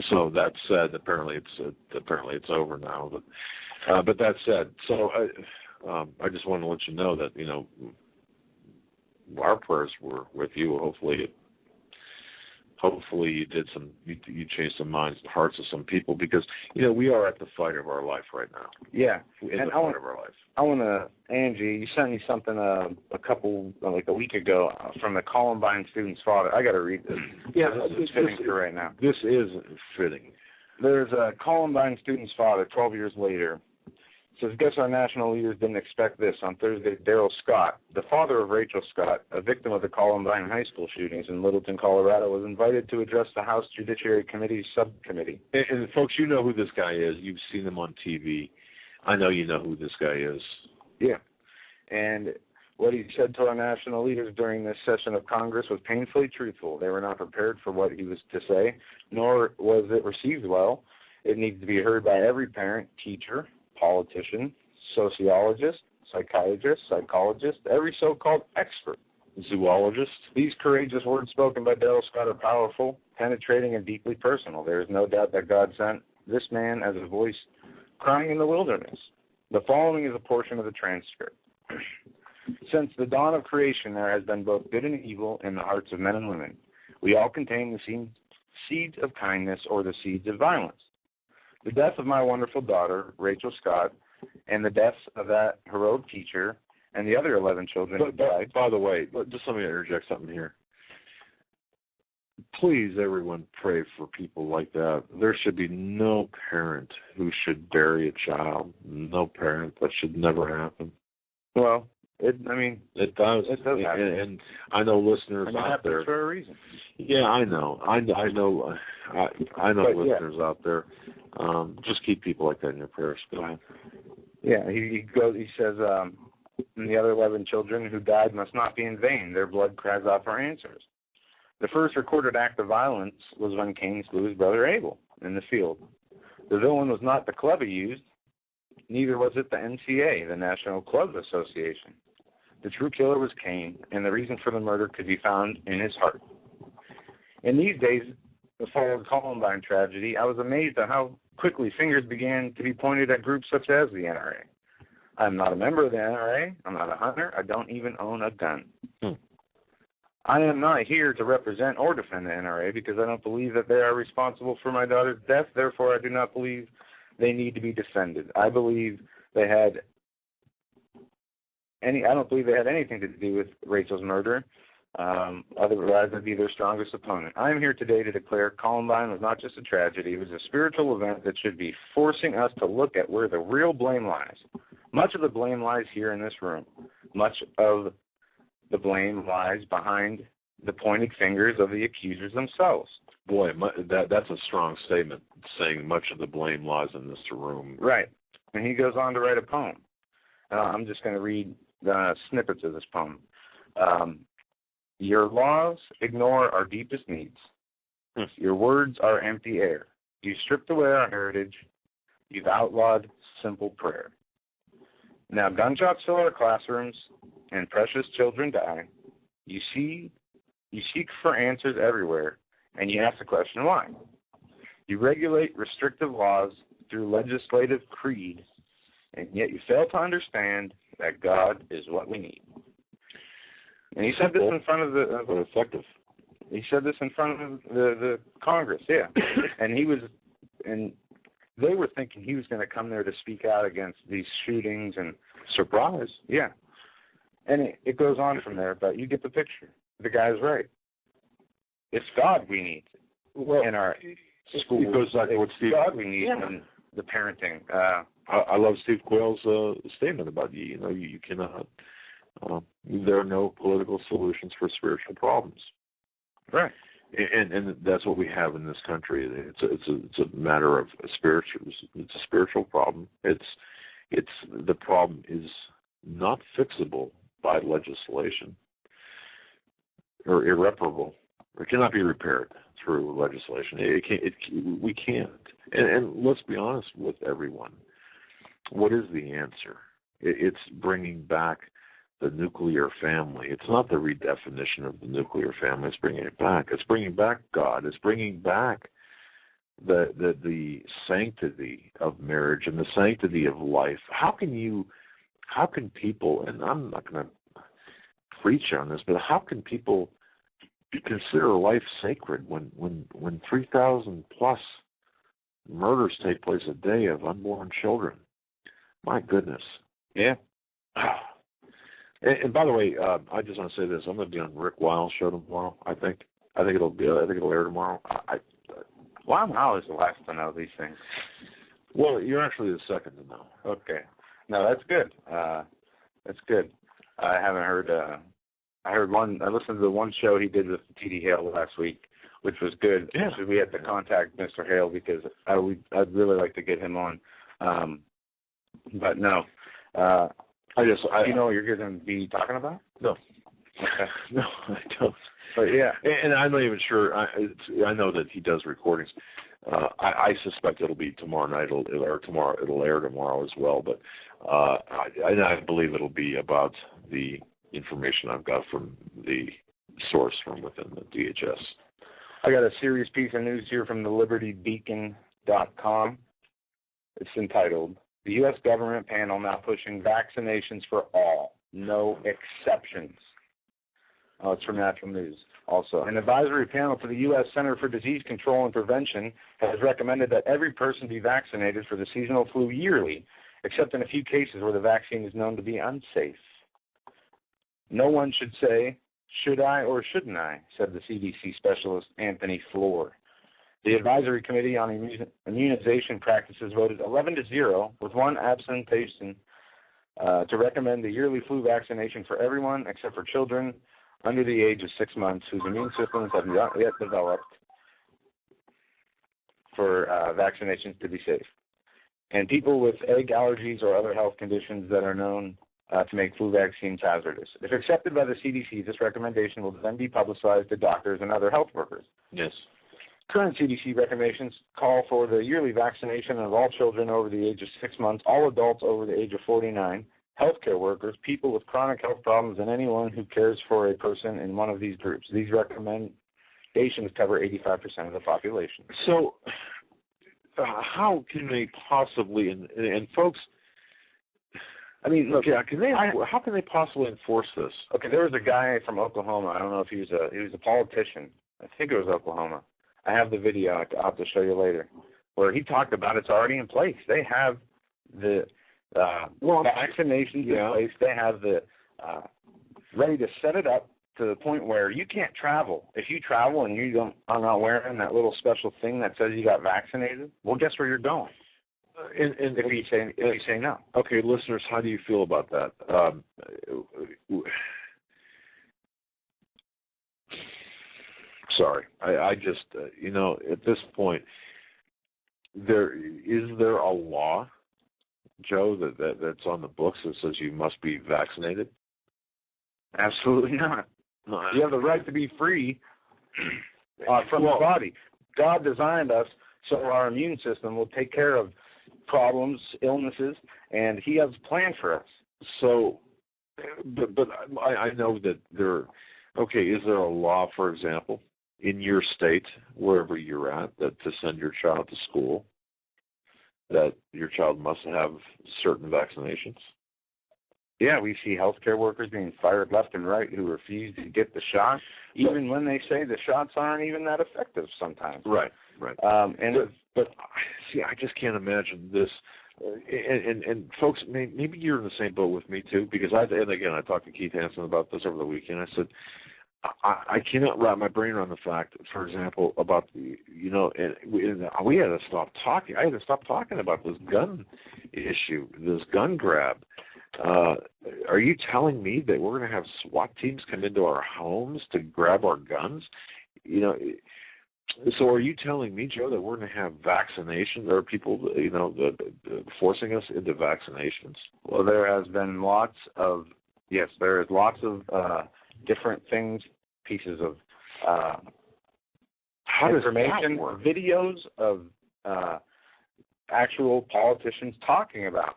So that said, apparently it's over now. But that said, so I just want to let you know that our prayers were with you. Hopefully you changed some minds and hearts of some people, because we are at the fight of our life right now. Yeah, fight of our life. I want to, Angie, you sent me something a week ago from the Columbine student's father. I got to read this. Yeah, this is fitting for right now. This is fitting. There's a Columbine student's father, 12 years later. Says, guess our national leaders didn't expect this. On Thursday, Daryl Scott, the father of Rachel Scott, a victim of the Columbine high school shootings in Littleton, Colorado, was invited to address the House Judiciary Committee's subcommittee. And folks, you know who this guy is. You've seen him on TV. I know you know who this guy is. Yeah. And what he said to our national leaders during this session of Congress was painfully truthful. They were not prepared for what he was to say, nor was it received well. It needs to be heard by every parent, teacher, politician, sociologist, psychiatrist, psychologist, every so-called expert, zoologist. These courageous words spoken by Daryl Scott are powerful, penetrating, and deeply personal. There is no doubt that God sent this man as a voice crying in the wilderness. The following is a portion of the transcript. Since the dawn of creation, there has been both good and evil in the hearts of men and women. We all contain the seeds of kindness or the seeds of violence. The death of my wonderful daughter, Rachel Scott, and the deaths of that heroic teacher and the other 11 children who died. By the way, just let me interject something here. Please, everyone, pray for people like that. There should be no parent who should bury a child. No parent. That should never happen. Well, it does. It does happen. And I know listeners out there. For a reason. Yeah, I know. I know listeners out there. Just keep people like that in your prayers. Go ahead. Yeah, he says, and the other 11 children who died must not be in vain. Their blood cries out for answers. The first recorded act of violence was when Cain slew his brother Abel in the field. The villain was not the club he used, neither was it the NCA, the National Club Association. The true killer was Cain, and the reason for the murder could be found in his heart. In these days, the following Columbine tragedy, I was amazed at how quickly fingers began to be pointed at groups such as the NRA. I'm not a member of the NRA. I'm not a hunter. I don't even own a gun. I am not here to represent or defend the NRA because I don't believe that they are responsible for my daughter's death. Therefore, I do not believe they need to be defended. I believe they had I don't believe they had anything to do with Rachel's murder. Otherwise, I'd be their strongest opponent. I am here today to declare Columbine was not just a tragedy. It was a spiritual event that should be forcing us to look at where the real blame lies. Much of the blame lies here in this room. Much of the blame lies behind the pointed fingers of the accusers themselves. Boy, that's a strong statement, saying much of the blame lies in this room. Right. And he goes on to write a poem. I'm just going to read snippets of this poem. Your laws ignore our deepest needs. Your words are empty air. You stripped away our heritage. You've outlawed simple prayer. Now gunshots fill our classrooms and precious children die. You seek for answers everywhere, and you ask the question why. You regulate restrictive laws through legislative creed, and yet you fail to understand that God is what we need. And he said this in front of the effective. He said this in front of the Congress, yeah. and they were thinking he was going to come there to speak out against these shootings and surprise. Yeah. And it goes on from there, but you get the picture. The guy's right. It's God we need in our schools. It goes back to what Steve. God we need in the parenting. I love Steve Quayle's statement about you cannot. There are no political solutions for spiritual problems. Right. And that's what we have in this country. It's a matter of spiritual. It's a spiritual problem. The problem is not fixable by legislation or irreparable. It cannot be repaired through legislation. We can't. And let's be honest with everyone. What is the answer? It's bringing back the nuclear family. It's not the redefinition of the nuclear family. It's bringing it back. It's bringing back God. It's bringing back the sanctity of marriage and the sanctity of life. How can people, and I'm not going to preach on this, but how can people consider life sacred when 3,000 plus murders take place a day of unborn children? My goodness. Yeah. And by the way, I just want to say this: I'm going to be on Rick Wiles' show tomorrow. I think it'll air tomorrow. Wow, I was the last to know these things. Well, you're actually the second to know. Okay. No, that's good. That's good. I haven't heard. I heard one. I listened to the one show he did with T.D. Hale last week, which was good. Yeah. So we had to contact Mr. Hale because I'd really like to get him on. But no. You know what you're going to be talking about? No. Okay. No, I don't. But yeah. And I'm not even sure. I know that he does recordings. I suspect it'll be tomorrow night. It'll air tomorrow. It'll air tomorrow as well. But I believe it'll be about the information I've got from the source from within the DHS. I got a serious piece of news here from the LibertyBeacon.com. It's entitled, "The U.S. Government Panel Now Pushing Vaccinations for All, No Exceptions." It's from Natural News. Also, an advisory panel to the U.S. Center for Disease Control and Prevention has recommended that every person be vaccinated for the seasonal flu yearly, except in a few cases where the vaccine is known to be unsafe. No one should say, "Should I or shouldn't I?" said the CDC specialist Anthony Floor. The Advisory Committee on Immunization Practices voted 11-0 with one abstention to recommend the yearly flu vaccination for everyone except for children under the age of 6 months whose immune systems have not yet developed for vaccinations to be safe, and people with egg allergies or other health conditions that are known to make flu vaccines hazardous. If accepted by the CDC, this recommendation will then be publicized to doctors and other health workers. Yes. Current CDC recommendations call for the yearly vaccination of all children over the age of 6 months, all adults over the age of 49, healthcare workers, people with chronic health problems, and anyone who cares for a person in one of these groups. These recommendations cover 85% of the population. So how can they possibly, and folks, I mean, look, how can they possibly enforce this? Okay, there was a guy from Oklahoma. I don't know if he was a politician. I think it was Oklahoma. I have the video. I'll have to show you later, where he talked about it's already in place. They have the vaccinations in place. They have the ready to set it up to the point where you can't travel. If you travel and you are not wearing that little special thing that says you got vaccinated, well, guess where you're going? And if you say no. Okay, listeners, how do you feel about that? Sorry, I just at this point, is there a law, Joe, that's on the books that says you must be vaccinated? Absolutely not. No, you have the right to be free from the body. God designed us so our immune system will take care of problems, illnesses, and He has a plan for us. So, but I know that is there a law, for example, in your state, wherever you're at, that to send your child to school, that your child must have certain vaccinations? Yeah, we see healthcare workers being fired left and right who refuse to get the shot, even when they say the shots aren't even that effective sometimes. Right. But see, I just can't imagine this. And folks, maybe you're in the same boat with me too, because I talked to Keith Hansen about this over the weekend. I said, I cannot wrap my brain around the fact, for example, about and we had to stop talking. I had to stop talking about this gun issue, this gun grab. Are you telling me that we're going to have SWAT teams come into our homes to grab our guns? So are you telling me, Joe, that we're going to have vaccinations? There are people, forcing us into vaccinations? Well, there has been lots of different things, pieces of information, videos of actual politicians talking about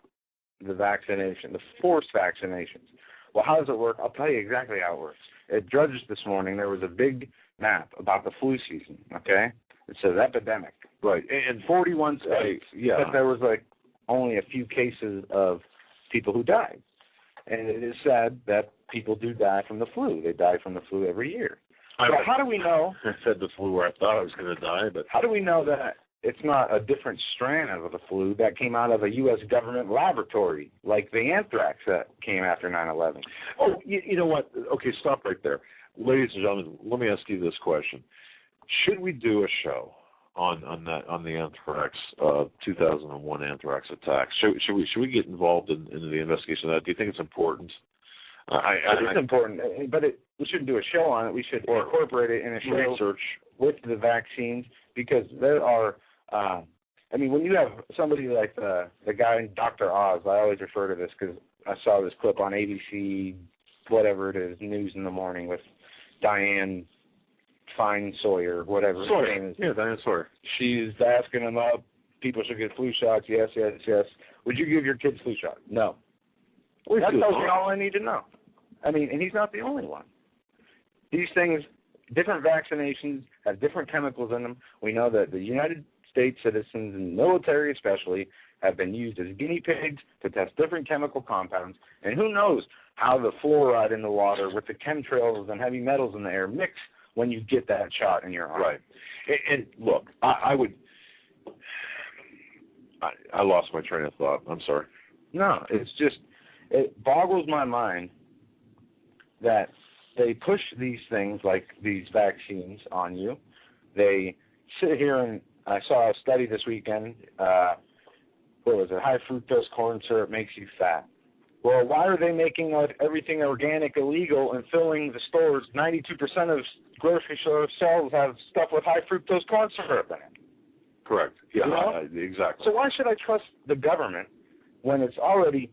the vaccination, the forced vaccinations. Well, how does it work? I'll tell you exactly how it works. At Drudge this morning, there was a big map about the flu season, okay? It says epidemic. Right. In 41 states, but there was only a few cases of people who died. And it is said that people do die from the flu. They die from the flu every year. So how do we know? I said the flu where I thought I was going to die, but how do we know that it's not a different strand of the flu that came out of a U.S. government laboratory, like the anthrax that came after 9/11? Oh, you know what? Okay, stop right there. Ladies and gentlemen, let me ask you this question. Should we do a show on the anthrax, 2001 anthrax attacks? Should we get involved in the investigation of that? Do you think it's important? It's important, but we shouldn't do a show on it. We should incorporate it in a show research with the vaccines, because there are, when you have somebody like the guy, Dr. Oz, I always refer to this because I saw this clip on ABC, whatever it is, News in the Morning with Diane Fine Sawyer, whatever her name is. Yeah, Diane Sawyer. She's asking them up, people should get flu shots, yes. Would you give your kids flu shot? No. That tells me all I need to know. And he's not the only one. These things, different vaccinations have different chemicals in them. We know that the United States citizens and military especially have been used as guinea pigs to test different chemical compounds. And who knows how the fluoride in the water with the chemtrails and heavy metals in the air mix when you get that shot in your arm. Right. And look, I lost my train of thought. I'm sorry. No, it boggles my mind that they push these things like these vaccines on you. They sit here and I saw a study this weekend. What was it? High fructose corn syrup makes you fat. Well, why are they making everything organic illegal and filling the stores? 92% of grocery store shelves have stuff with high fructose corn syrup in it. Correct. Yeah, exactly. So why should I trust the government when it's already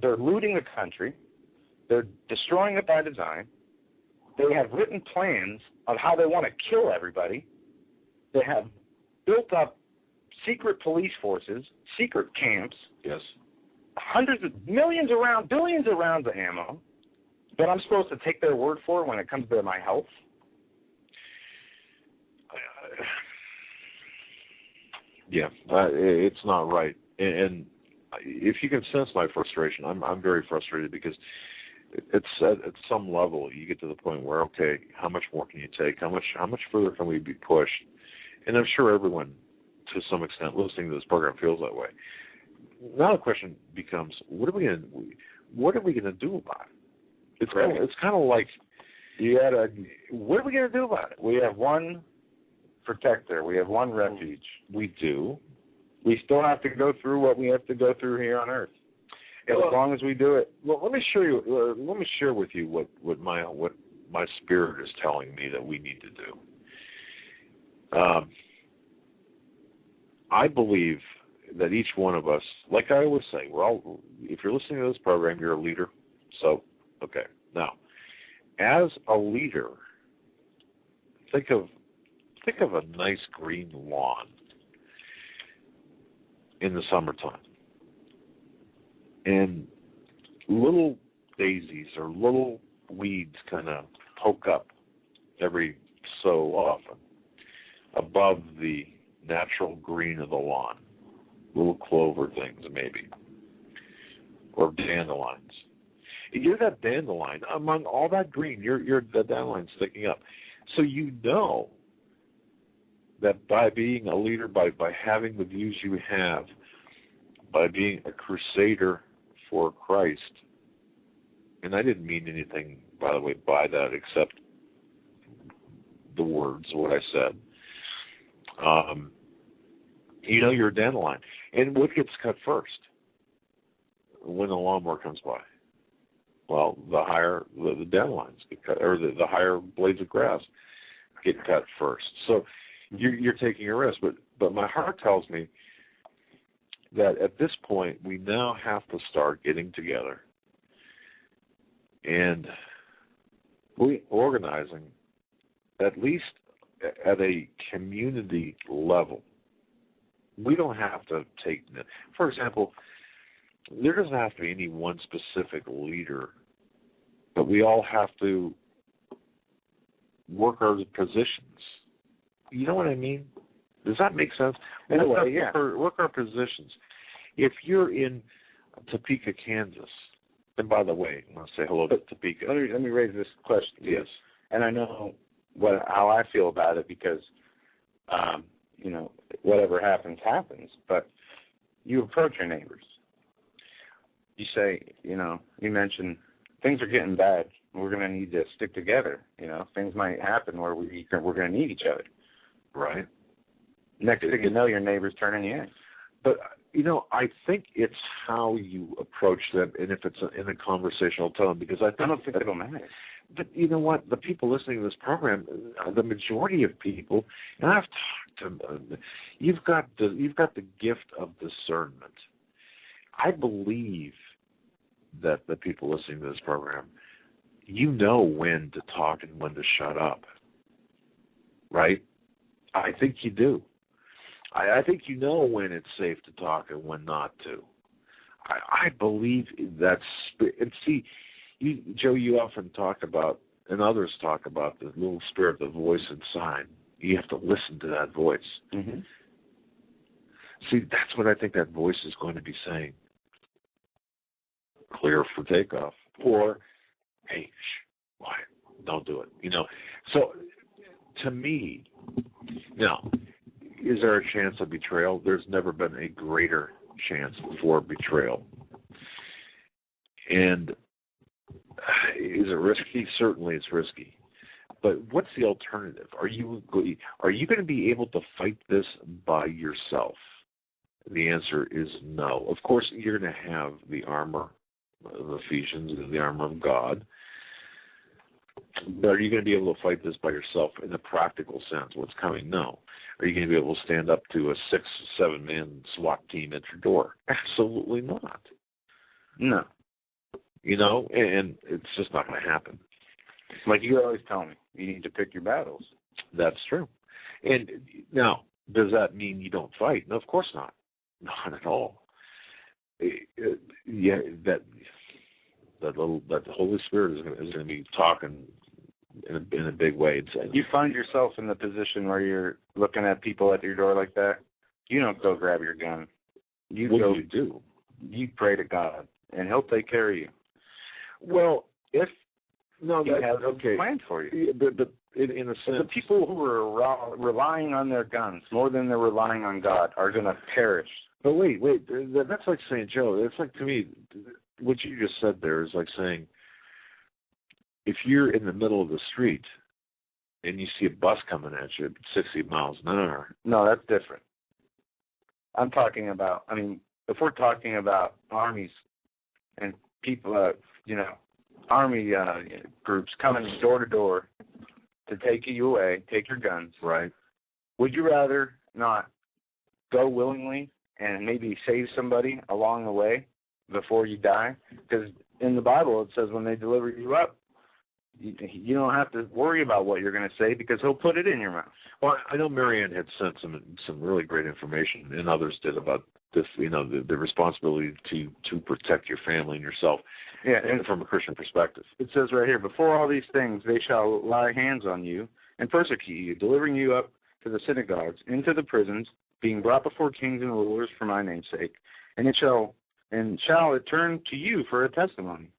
they're looting the country, they're destroying it by design, they have written plans of how they want to kill everybody, they have built up secret police forces, secret camps, yes, hundreds of millions of rounds, billions of rounds of ammo, but I'm supposed to take their word for it when it comes to my health? Yeah, it's not right. And if you can sense my frustration, I'm very frustrated because it's at some level you get to the point where, okay, how much more can you take? How much further can we be pushed? And I'm sure everyone, to some extent, listening to this program feels that way. Now the question becomes, what are we going to do about it? It's kind of like, what are we going to do about it? We have one protector. We have one refuge. We do. We still have to go through what we have to go through here on Earth. As long as we do it. Well, let me share with you what my spirit is telling me that we need to do. I believe that each one of us, like I always say, if you're listening to this program, you're a leader. So, okay. Now, as a leader, think of a nice green lawn in the summertime. And little daisies or little weeds kind of poke up every so often above the natural green of the lawn. Little clover things, maybe. Or dandelions. You're that dandelion. Among all that green, you're the dandelion sticking up. So you know that by being a leader, by having the views you have, by being a crusader for Christ, and I didn't mean anything, by the way, by that except the words, what I said. You know you're a dandelion. And what gets cut first when the lawnmower comes by? Well, the dandelions get cut, or the higher blades of grass get cut first. So you're taking a risk. But my heart tells me that at this point, we now have to start getting together and organizing, at least at a community level. We don't have to take, for example, there doesn't have to be any one specific leader, but we all have to work our positions. You know what I mean? Does that make sense? Anyway, yeah. Work our positions. If you're in Topeka, Kansas, and by the way, I want to say hello to Topeka. Let me raise this question. Yes. And I know how I feel about it because, whatever happens, but you approach your neighbors. You say, you mention things are getting bad. We're going to need to stick together. Things might happen where we're going to need each other. Right. Next thing you know, your neighbor's turning you in. But, I think it's how you approach them, and if it's in a conversational tone, because I don't think it'll matter. But you know what? The people listening to this program, the majority of people, and I've talked to them, you've got the gift of discernment. I believe that the people listening to this program, you know when to talk and when to shut up, right? I think you do. I think you know when it's safe to talk and when not to. I believe that's, and see, Joe, you often talk about, and others talk about, the little spirit, the voice inside. You have to listen to that voice. Mm-hmm. See, that's what I think that voice is going to be saying. Clear for takeoff. Or, hey, quiet, don't do it. So, to me, now, is there a chance of betrayal? There's never been a greater chance for betrayal. And is it risky? Certainly it's risky. But what's the alternative? Are you going to be able to fight this by yourself? The answer is no. Of course, you're going to have the armor of Ephesians, the armor of God. But are you going to be able to fight this by yourself in a practical sense? What's coming? No. Are you going to be able to stand up to a 6-7-man SWAT team at your door? Absolutely not. No. And it's just not going to happen. Like you always tell me, you need to pick your battles. That's true. And now, does that mean you don't fight? No, of course not. Not at all. Yeah, that the Holy Spirit is going to be talking in a big way. You find yourself in the position where you're looking at people at your door like that. You don't go grab your gun. You do. you pray to God, and He'll take care of you. Well, if no, He has a plan for you. But in a sense, the people who are relying on their guns more than they're relying on God are going to perish. But wait, that's like saying, Joe, it's like, to me, what you just said there is like saying, if you're in the middle of the street and you see a bus coming at you at 60 miles an hour. No, that's different. I'm talking about, if we're talking about armies and people, army groups coming door to door to take you away, take your guns. Right. Would you rather not go willingly and maybe save somebody along the way before you die? Because in the Bible it says when they deliver you up, you don't have to worry about what you're going to say because He'll put it in your mouth. Well, I know Marianne had sent some really great information, and others did, about this, the responsibility to protect your family and yourself. Yeah, and from a Christian perspective. It says right here, before all these things they shall lay hands on you and persecute you, delivering you up to the synagogues, into the prisons, being brought before kings and rulers for my name's sake. And shall it turn to you for a testimony.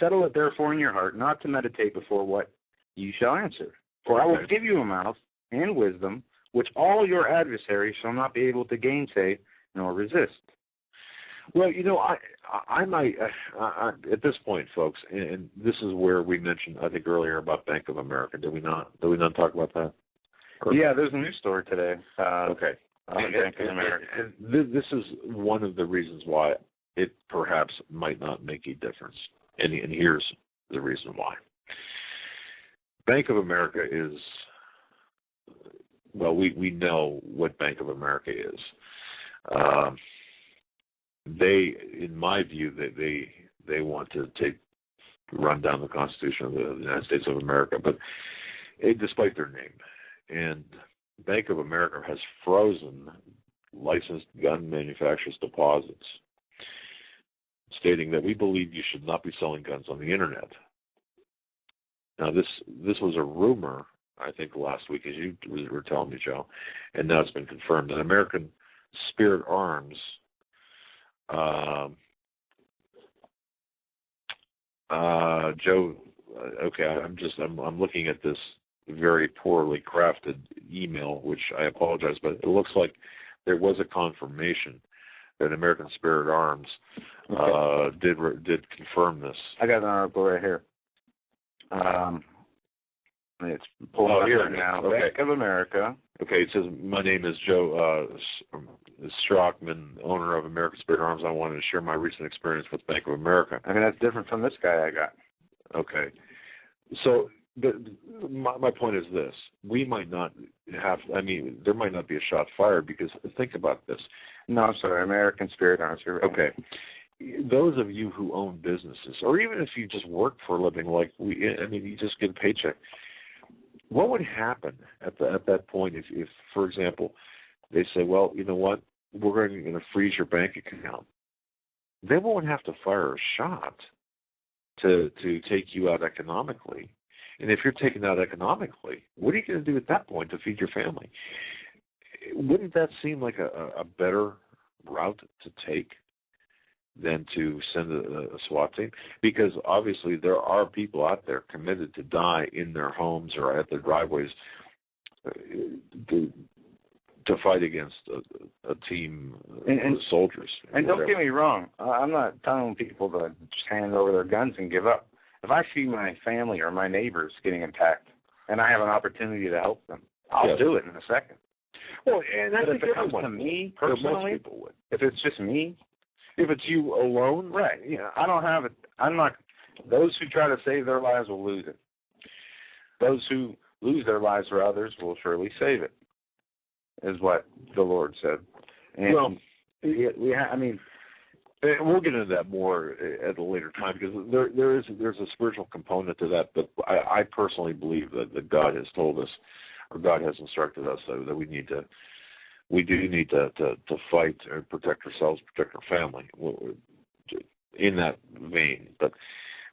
Settle it therefore in your heart, not to meditate before what you shall answer. For I will give you a mouth and wisdom, which all your adversaries shall not be able to gainsay nor resist. Well, I might, at this point, folks, and this is where we mentioned, I think, earlier about Bank of America. Did we not talk about that? Yeah, there's a news story today. Okay. Bank of America. And this is one of the reasons why it perhaps might not make a difference. And here's the reason why. Bank of America is, well, we know what Bank of America is. They, in my view, they want to run down the Constitution of the United States of America, but despite their name. And Bank of America has frozen licensed gun manufacturers' deposits, stating that we believe you should not be selling guns on the Internet. Now, this was a rumor, I think, last week, as you were telling me, Joe, and now it's been confirmed. That American Spirit Arms Joe, okay, I'm looking at this very poorly crafted email, which I apologize, but it looks like there was a confirmation that American Spirit Arms did confirm this. I got an article right here. It's pulling up here now. Okay. Bank of America. Okay, it says, my name is Joe Strockman, owner of American Spirit Arms. I wanted to share my recent experience with Bank of America. That's different from this guy I got. Okay. So my point is this. We might not have, there might not be a shot fired because think about this. No, I'm sorry, American Spirit Arms. Okay. Those of you who own businesses, or even if you just work for a living like you just get a paycheck, what would happen at that point if, for example, they say, well, you know what, we're going to freeze your bank account? They won't have to fire a shot to take you out economically. And if you're taken out economically, what are you going to do at that point to feed your family? Wouldn't that seem like a better route to take than to send a SWAT team? Because obviously there are people out there committed to die in their homes or at their driveways to fight against a team of soldiers. And don't get me wrong, I'm not telling people to just hand over their guns and give up. If I see my family or my neighbors getting attacked and I have an opportunity to help them, I'll do it in a second. Well, and I think if it comes everyone, to me personally, most people would. If it's just me, if it's you alone, right? Yeah, I don't have it. I'm not. Those who try to save their lives will lose it. Those who lose their lives for others will surely save it, is what the Lord said. And we'll get into that more at a later time because there's a spiritual component to that. But I personally believe that God has told us, or God has instructed us that we do need to fight and protect ourselves, protect our family in that vein. But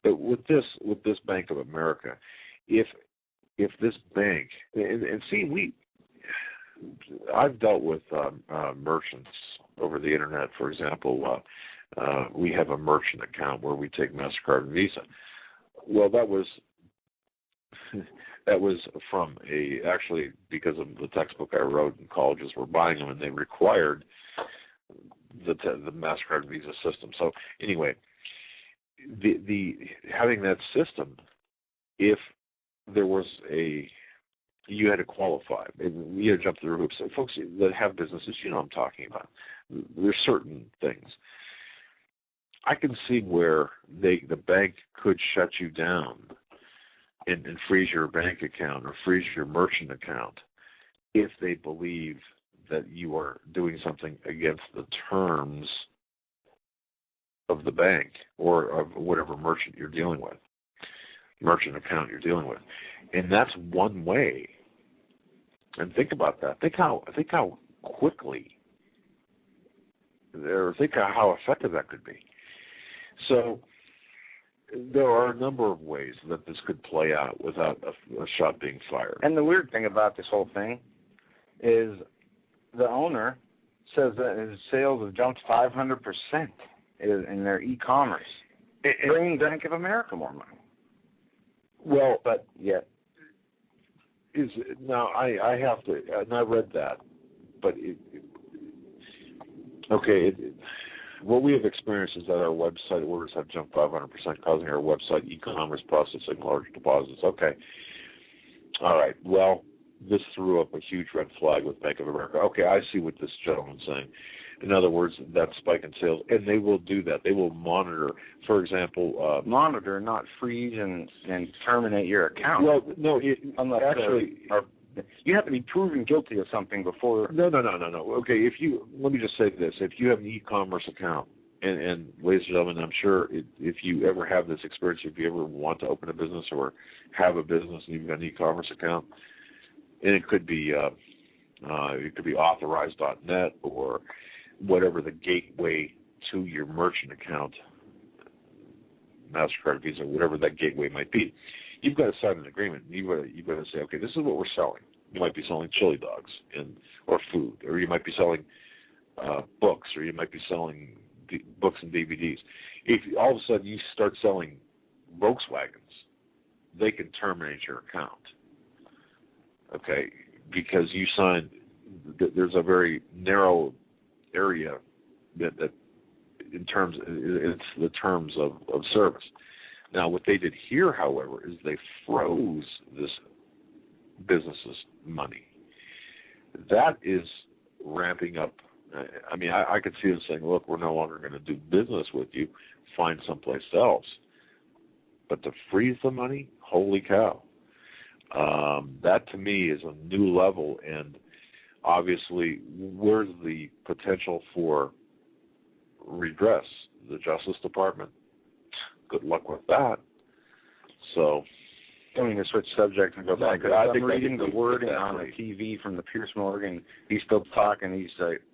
with this Bank of America, if this bank and see, I've dealt with merchants over the internet, for example, we have a merchant account where we take MasterCard and Visa. Well, that was from actually because of the textbook I wrote, and colleges were buying them, and they required the MasterCard and Visa system. So anyway, the having that system, if there was you had to qualify. You had to jump through hoops. So folks that have businesses, you know what I'm talking about. There's certain things. I can see where the bank could shut you down and freeze your bank account or freeze your merchant account if they believe that you are doing something against the terms of the bank or of whatever merchant account you're dealing with. And that's one way. And think about that. Think how quickly, or think how effective that could be. So there are a number of ways that this could play out without a shot being fired. And the weird thing about this whole thing is the owner says that his sales have jumped 500% in their e-commerce, bringing Bank of America more money. Well, but yet, now I have to, and I read that, but what we have experienced is that our website orders have jumped 500%, causing our website e-commerce processing large deposits. Okay, all right. Well, this threw up a huge red flag with Bank of America. Okay, I see what this gentleman's saying. In other words, that spike in sales, and they will do that. They will monitor, for example, monitor, not freeze and terminate your account. Well, no, unless you have to be proven guilty of something before. No. Okay, let me just say this: if you have an e-commerce account, and ladies and gentlemen, I'm sure if you ever have this experience, if you ever want to open a business or have a business and you've got an e-commerce account, and it could be authorized.net or whatever the gateway to your merchant account, MasterCard, Visa, whatever that gateway might be, you've got to sign an agreement. You've got to say, okay, this is what we're selling. You might be selling chili dogs or food, or you might be selling books, or you might be selling books and DVDs. If all of a sudden you start selling Volkswagens, they can terminate your account. Okay, because you signed. There's a very narrow area that in terms it's the terms of service. Now, what they did here, however, is they froze this business's money. That is ramping up. I mean, I could see them saying, look, we're no longer going to do business with you. Find someplace else. But to freeze the money, holy cow. That, to me, is a new level. And obviously, where's the potential for redress? The Justice Department? Good luck with that. So, I mean, to switch subjects and go back, I'm reading the wording on the TV from the Piers Morgan. He's still talking. He's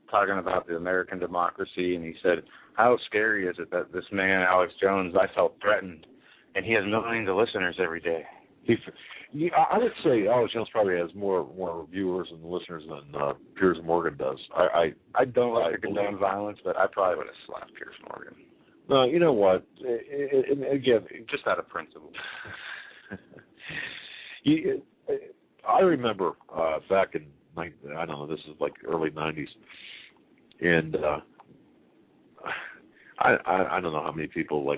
talking about the American democracy, and he said, how scary is it that this man, Alex+Jones, I felt threatened, and he has millions of listeners every day. I would say Alex+Jones probably has more viewers and listeners than Piers Morgan does. I don't like to condone violence, but I probably would have slapped Piers Morgan. No, you know what? And again, just out of principle. I remember back in, I don't know, this is like early 90s, and I don't know how many people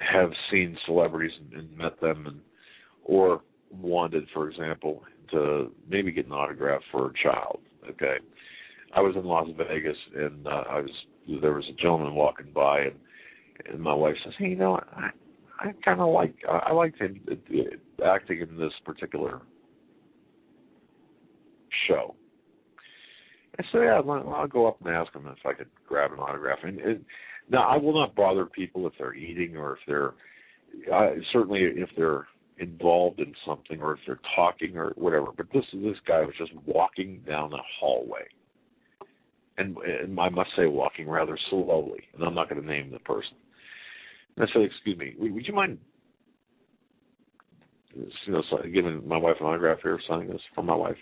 have seen celebrities and met them, or wanted, for example, to maybe get an autograph for a child. Okay, I was in Las Vegas, and there was a gentleman walking by, and my wife says, "Hey, you know, I kind of I liked him acting in this particular show." I said, "Yeah, I'll go up and ask him if I could grab an autograph." And now, I will not bother people if they're eating or if they're certainly if they're involved in something or if they're talking or whatever. But this guy was just walking down the hallway. And I must say walking rather slowly, and I'm not going to name the person. And I said, "Excuse me, would you mind giving my wife an autograph here, signing this for my wife?"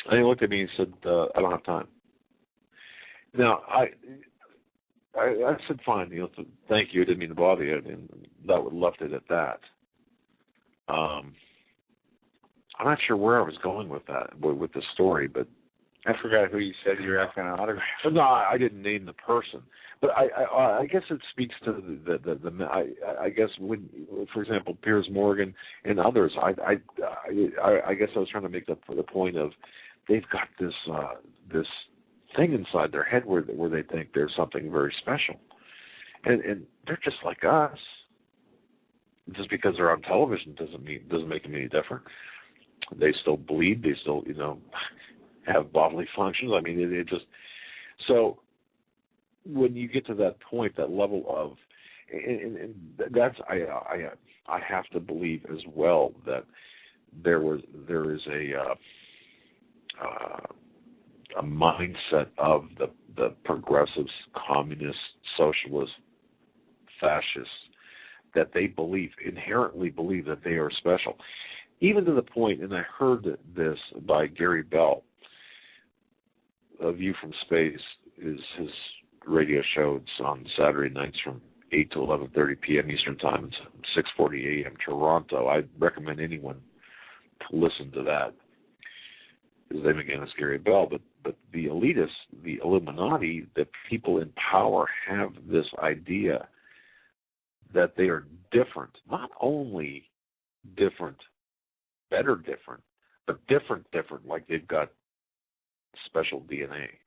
And he looked at me and said, "I don't have time." Now, I said fine. Thank you. I didn't mean to bother you, and that would left it at that. I'm not sure where I was going with that, with the story, but I forgot who you said you were asking an autograph. No, I didn't name the person, but I guess it speaks to the I guess when, for example, Piers Morgan and others. I guess I was trying to make the point of they've got this thing inside their head where they think there's something very special, and they're just like us. Just because they're on television doesn't make them any different. They still bleed. They still have bodily functions. I mean, it just so when you get to that point, that level of, and that's I have to believe as well that there is a mindset of the progressives, communists, socialists, fascists, that they inherently believe that they are special. Even to the point, and I heard this by Gary Bell, A View from Space is his radio show. It's on Saturday nights from 8 to 11:30 p.m. Eastern Time. It's 6:40 a.m. Toronto. I recommend anyone to listen to that. His name again is Gary Bell. But the elitists, the Illuminati, the people in power have this idea that they are different. Not only different, better different, but different, like they've got special DNA.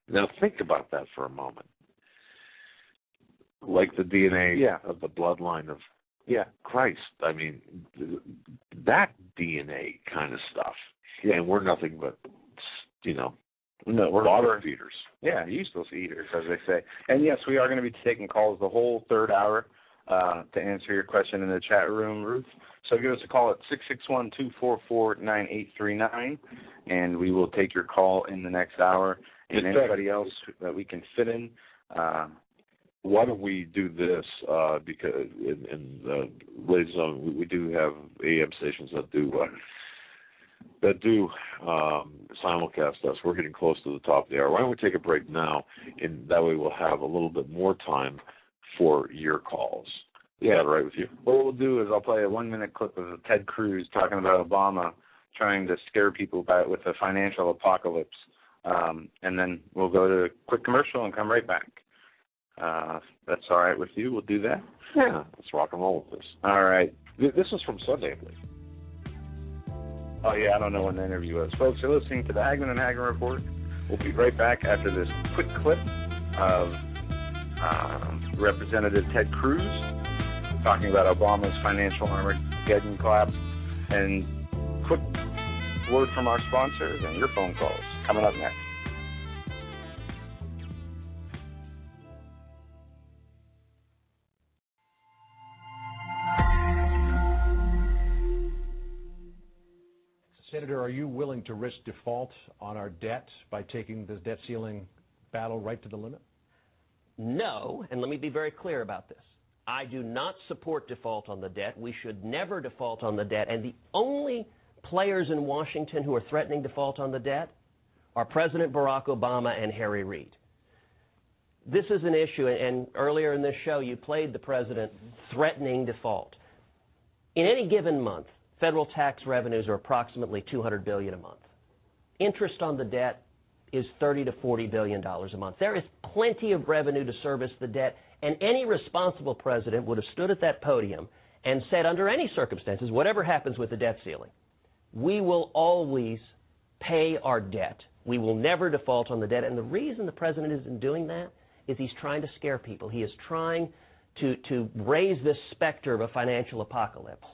Now think about that for a moment. Like the DNA of the bloodline of Christ. I mean, that DNA kind of stuff. Yeah. And we're nothing but, we're bottom feeders. Yeah, useless eaters, as they say. And yes, we are going to be taking calls the whole third hour to answer your question in the chat room, Ruth. So give us a call at 661-244-9839, and we will take your call in the next hour. And anybody else that we can fit in. Why don't we do this? Because, ladies and gentlemen, we do have AM stations that do simulcast us. We're getting close to the top of the hour. Why don't we take a break now, and that way we'll have a little bit more time for your calls. Is that all right with you? What we'll do is I'll play a 1-minute clip of Ted Cruz talking about Obama trying to scare people with a financial apocalypse, and then we'll go to a quick commercial and come right back. That's all right with you? We'll do that? Yeah, let's rock and roll with this. All right. This was from Sunday, I believe. Oh, yeah, I don't know when the interview was. Folks, you're listening to the Hagmann and Hagmann Report. We'll be right back after this quick clip of Representative Ted Cruz talking about Obama's financial Armageddon collapse, and quick word from our sponsors and your phone calls coming up next. Senator, are you willing to risk default on our debt by taking this debt ceiling battle right to the limit? No, and let me be very clear about this. I do not support default on the debt. We should never default on the debt. And the only players in Washington who are threatening default on the debt are President Barack Obama and Harry Reid. This is an issue, and earlier in this show you played the president threatening default. In any given month, federal tax revenues are approximately $200 billion a month. Interest on the debt is $30 to $40 billion a month. There is plenty of revenue to service the debt, and any responsible president would have stood at that podium and said, under any circumstances, whatever happens with the debt ceiling, we will always pay our debt. We will never default on the debt. And the reason the president isn't doing that is he's trying to scare people. He is trying to raise this specter of a financial apocalypse.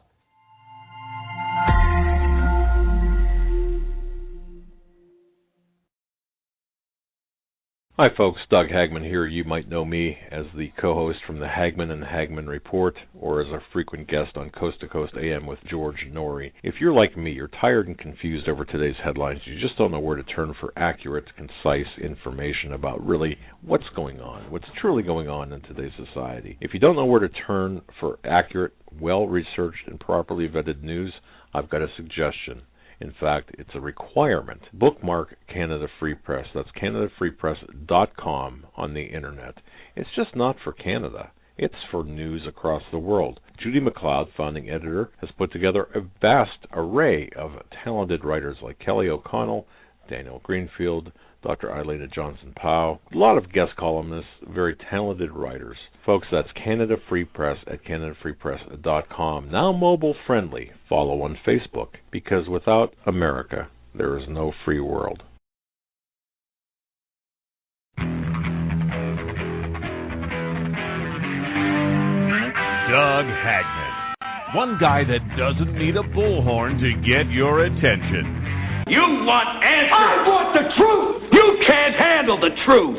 Hi folks, Doug Hagmann here. You might know me as the co-host from the Hagmann and Hagmann Report, or as a frequent guest on Coast to Coast AM with George Norrie. If you're like me, you're tired and confused over today's headlines. You just don't know where to turn for accurate, concise information about really what's going on, what's truly going on in today's society. If you don't know where to turn for accurate, well-researched, and properly vetted news, I've got a suggestion. In fact, it's a requirement. Bookmark Canada Free Press. That's CanadaFreePress.com on the internet. It's just not for Canada. It's for news across the world. Judy McLeod, founding editor, has put together a vast array of talented writers like Kelly O'Connell, Daniel Greenfield, Dr. Eileen Johnson-Powell, a lot of guest columnists, very talented writers. Folks, that's Canada Free Press at CanadaFreePress.com. Now mobile friendly. Follow on Facebook, because without America, there is no free world. Doug Hagmann. One guy that doesn't need a bullhorn to get your attention. You want answers! I want the truth! You can't handle the truth!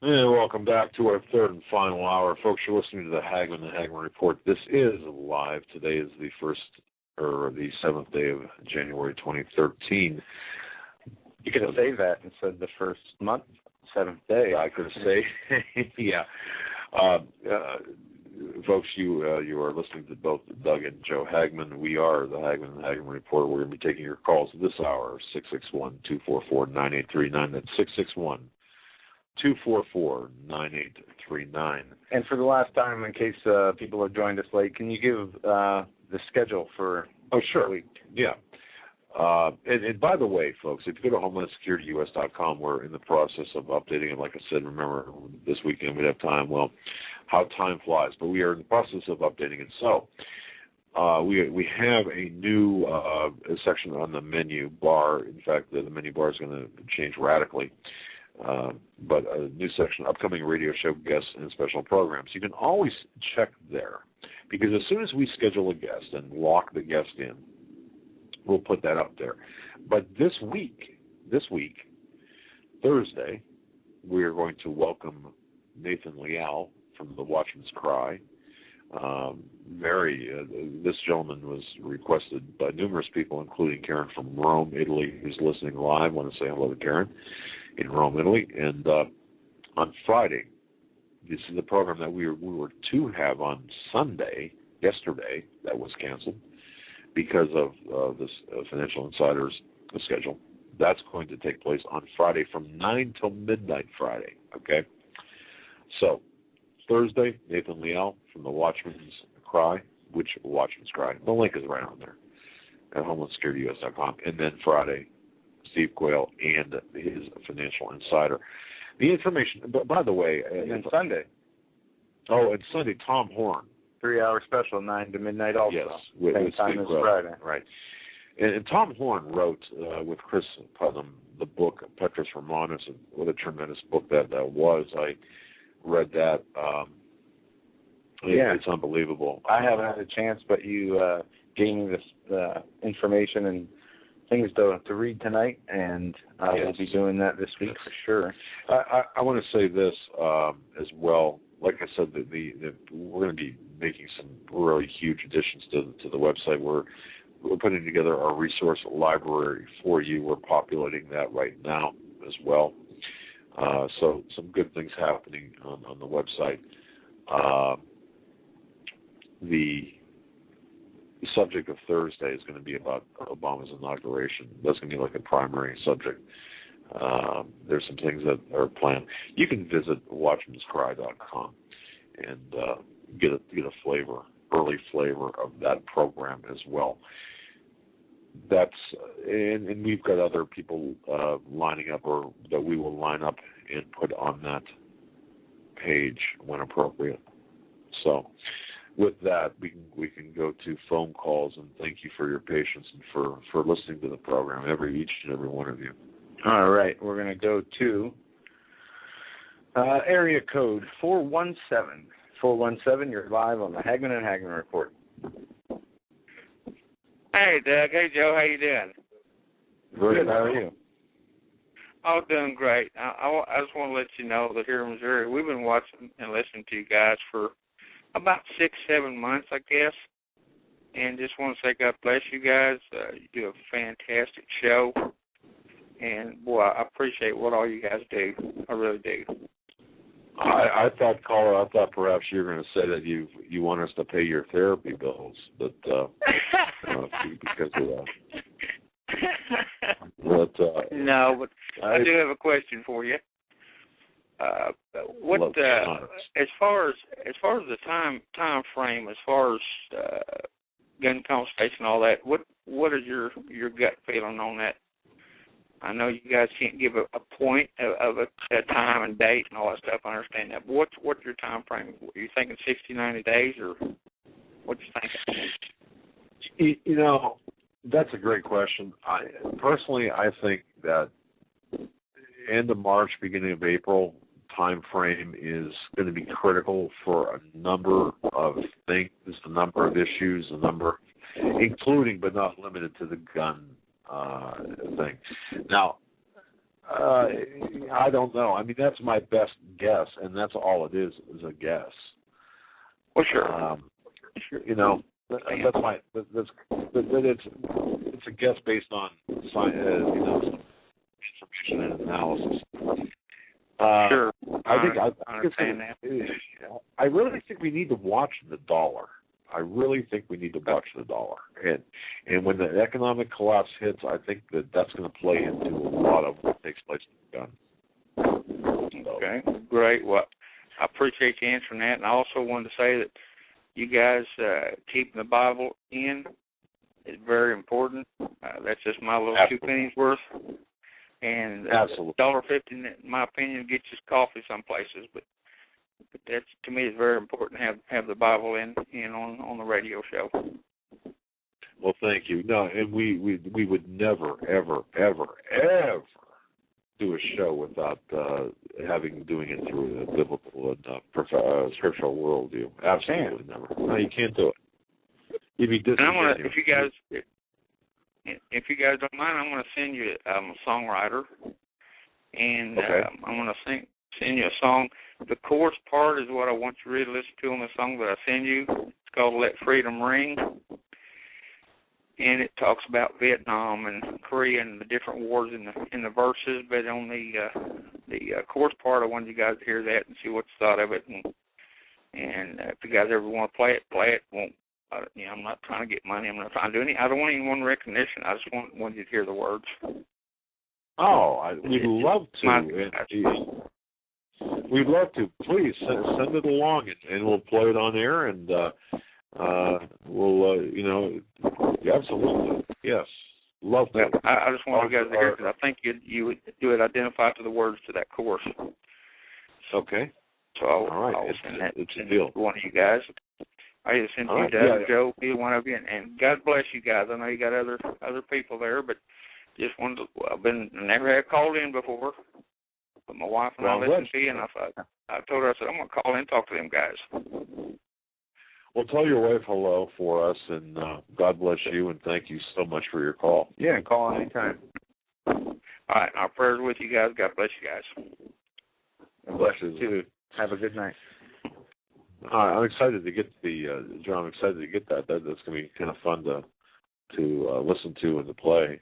And welcome back to our third and final hour. Folks, you're listening to the Hagmann and Hagmann Report. This is live. Today is the 7th day of January 2013. You could have saved that instead of the first month, 7th day. I could say, yeah. Folks, you are listening to both Doug and Joe Hagmann. We are the Hagmann and Hagmann Report. We're going to be taking your calls this hour, 661-244-9839. That's 661-244-9839. And for the last time, in case people have joined us late, can you give the schedule for the week? Yeah. And by the way, folks, if you go to HomelandSecurityUS.com, we're in the process of updating it. Like I said, remember, this weekend we'd have time. Well, how time flies. But we are in the process of updating it. So we have a new section on the menu bar. In fact, the menu bar is going to change radically. But a new section, upcoming radio show guests and special programs. You can always check there, because as soon as we schedule a guest and lock the guest in, we'll put that up there. But this week, Thursday, we are going to welcome Nathan Leal from The Watchman's Cry. This gentleman was requested by numerous people, including Karen from Rome, Italy, who's listening live. I want to say hello to Karen in Rome, Italy. And on Friday, this is the program that we were to have on Sunday, yesterday, that was canceled because of this Financial Insider's schedule. That's going to take place on Friday from 9 till midnight Friday, okay? So, Thursday, Nathan Leal from The Watchman's Cry. Which Watchman's Cry? The link is right on there at HomelandSecurityUS.com. And then Friday, Steve Quayle and his Financial Insider. The information, by the way... And then Sunday. Oh, and Sunday, Tom Horn. 3-hour special, 9 to midnight also. Yes. Same time as Friday. Right. And Tom Horn wrote with Chris Putnam the book Petrus Romanus, and what a tremendous book that was. I read that. It's unbelievable. I haven't had a chance, but you gave me this information and things to read tonight, and I will be doing that this week for sure. I want to say this as well. Like I said, we're going to be making some really huge additions to the website. We're putting together our resource library for you. We're populating that right now as well. So some good things happening on the website. The subject of Thursday is going to be about Obama's inauguration. That's going to be like a primary subject. There's some things that are planned. You can visit watchmanscry.com and get a early flavor of that program as well. And we've got other people lining up, or that we will line up and put on that page when appropriate. So, with that, we can go to phone calls, and thank you for your patience and for listening to the program, each and every one of you. All right, we're going to go to area code 417. 417, you're live on the Hagmann and Hagmann Report. Hey, Doug. Hey, Joe. How you doing? Good. How are you? Oh, doing great. I just want to let you know that here in Missouri, we've been watching and listening to you guys for about 6-7 months, I guess. And just want to say God bless you guys. You do a fantastic show. And, boy, I appreciate what all you guys do. I really do. I thought, caller, I thought perhaps you were going to say that you want us to pay your therapy bills, but because of that. But, no, but I do have a question for you. As far as the time frame, as far as gun confiscation and all that, what is your gut feeling on that? I know you guys can't give a point of a time and date and all that stuff. I understand that. But what's your time frame? Are you thinking 60, 90 days, or what you thinking? You know, that's a great question. Personally, I think that end of March, beginning of April time frame is going to be critical for a number of things, a number of issues, including but not limited to the gun thing. Now, I don't know. I mean, that's my best guess, and that's all it is a guess. Well, sure. You know, that's it's a guess based on some information and analysis. Sure. I really think we need to watch the dollar. I really think we need to watch the dollar. And when the economic collapse hits, I think that's going to play into a lot of what takes place in the gun. Okay, great. Well, I appreciate you answering that. And I also wanted to say that you guys keeping the Bible in is very important. That's just my little Absolutely. 2 pennies worth. And Absolutely. $1.50, in my opinion, gets you coffee some places, but that's, to me, is very important to have the Bible in on the radio show. Well, thank you. No, and we would never, ever, ever, ever do a show without doing it through the biblical and scriptural worldview. Absolutely never. No, you can't do it. You'd be and if you guys don't mind, I'm going to send you a songwriter, and I'm going to send you a song. The chorus part is what I want you to really listen to on the song that I send you. It's called Let Freedom Ring, and it talks about Vietnam and Korea and the different wars in the verses. But on the chorus part, I wanted you guys to hear that and see what you thought of it. And if you guys ever want to play it. I'm not trying to get money. I'm not trying to do I don't want anyone recognition. I just want you to hear the words. We'd love to. We'd love to. Please send it along, and we'll play it on air, and we'll, absolutely, yes, love that. I just want you guys to hear it because I think you would identify to the words to that chorus. Okay. So I'll send that to one of you guys. I either send you, Doug, Joe, either one of you, and God bless you guys. I know you got other people there, but just wanted to. Never had called in before, but my wife and I listened to you, and I told her, I said, I'm going to call in and talk to them guys. Well, tell your wife hello for us, and God bless you, and thank you so much for your call. Yeah, call anytime. All right, our prayers with you guys. God bless you guys. God bless you too. Have a good night. I'm excited to get John. I'm excited to get that. That's going to be kind of fun to listen to and to play.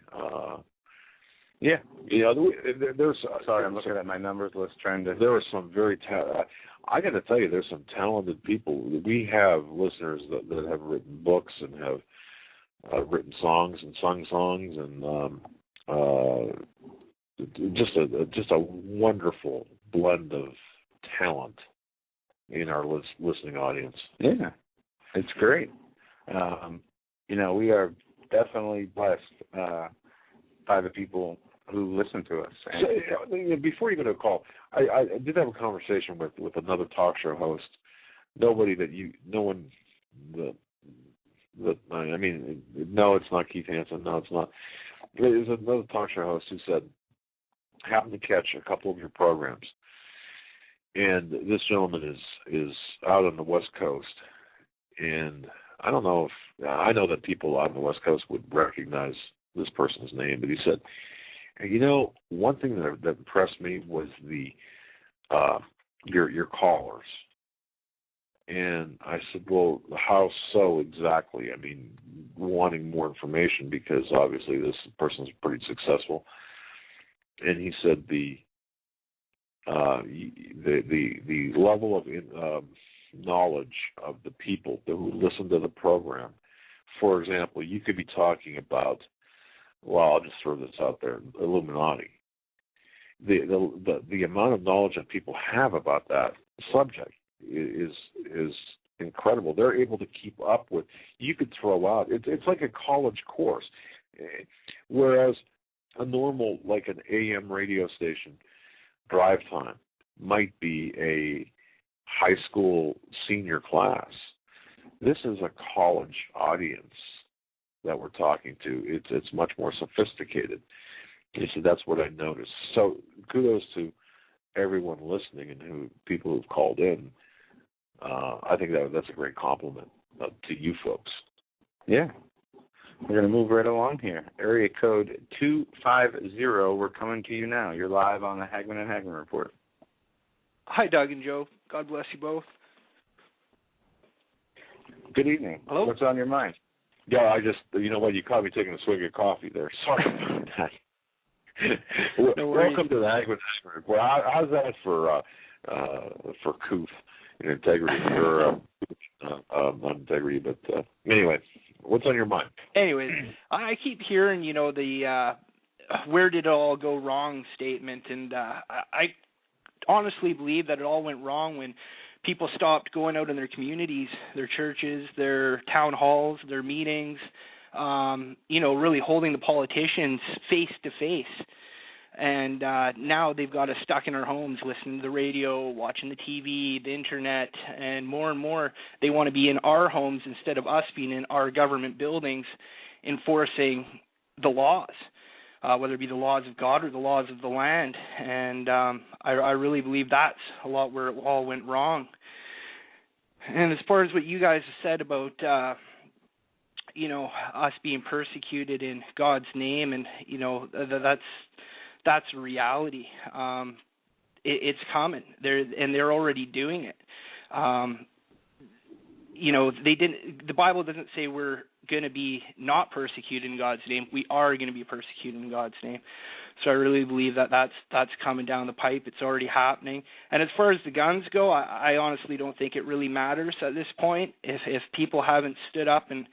Yeah. There's. Sorry, I'm looking at my numbers list trying to. There are some very. I got to tell you, there's some talented people. We have listeners that have written books and have written songs and sung songs and just a wonderful blend of talent in our listening audience. Yeah, it's great. We are definitely blessed by the people who listen to us. So, before you go to a call, I did have a conversation with another talk show host. No, it's not Keith Hansen. No, it's not. There's another talk show host who said, happened to catch a couple of your programs. And this gentleman is out on the West Coast, and I don't know I know that people out on the West Coast would recognize this person's name, but he said And you know, one thing that impressed me was the your callers. And I said, well, how so exactly? I mean, wanting more information because obviously this person's pretty successful. And he said the level of knowledge of the people who listen to the program. For example, you could be talking about, well, I'll just throw this out there, Illuminati. The amount of knowledge that people have about that subject is incredible. They're able to keep up with. You could throw out. It's like a college course, whereas a normal, like an AM radio station drive time might be a high school senior class. This is a college audience that we're talking to. It's much more sophisticated. He said that's what I noticed. So kudos to everyone listening and people who've called in. I think that's a great compliment to you folks. Yeah. We're going to move right along here. Area code 250. We're coming to you now. You're live on the Hagmann and Hagmann Report. Hi, Doug and Joe. God bless you both. Good evening. Hello? What's on your mind? Yeah, you know what, you caught me taking a swig of coffee there. Sorry about that. No worries. Welcome to the Hagmann Report. How's that for couth and integrity, or not integrity, but anyway, what's on your mind? Anyways, I keep hearing, the where did it all go wrong statement, and I honestly believe that it all went wrong when people stopped going out in their communities, their churches, their town halls, their meetings, really holding the politicians face to face. And now they've got us stuck in our homes, listening to the radio, watching the TV, the internet, and more they want to be in our homes instead of us being in our government buildings enforcing the laws, whether it be the laws of God or the laws of the land. And I really believe that's a lot where it all went wrong. And as far as what you guys have said about us being persecuted in God's name, and that's a reality. It's coming. They're already doing it. The Bible doesn't say we're going to be not persecuted in God's name. We are going to be persecuted in God's name. So I really believe that's coming down the pipe. It's already happening. And as far as the guns go, I honestly don't think it really matters at this point. If people haven't stood up and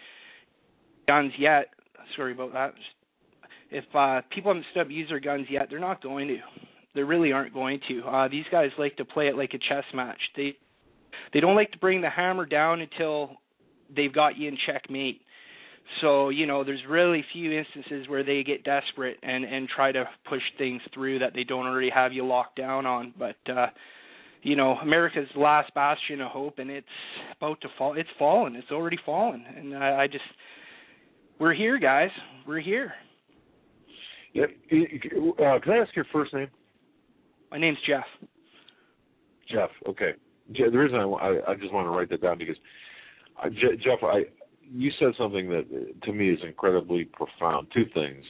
guns yet, sorry about that. If people haven't stood up and used their guns yet, they're not going to. They really aren't going to. These guys like to play it like a chess match. They don't like to bring the hammer down until they've got you in checkmate. So, there's really few instances where they get desperate and try to push things through that they don't already have you locked down on. But, America's last bastion of hope, and it's about to fall. It's fallen. It's already fallen. And we're here, guys. We're here. Yeah. Can I ask your first name? My name's Jeff. Jeff, okay. The reason I just want to write that down because, Jeff, you said something that to me is incredibly profound. Two things.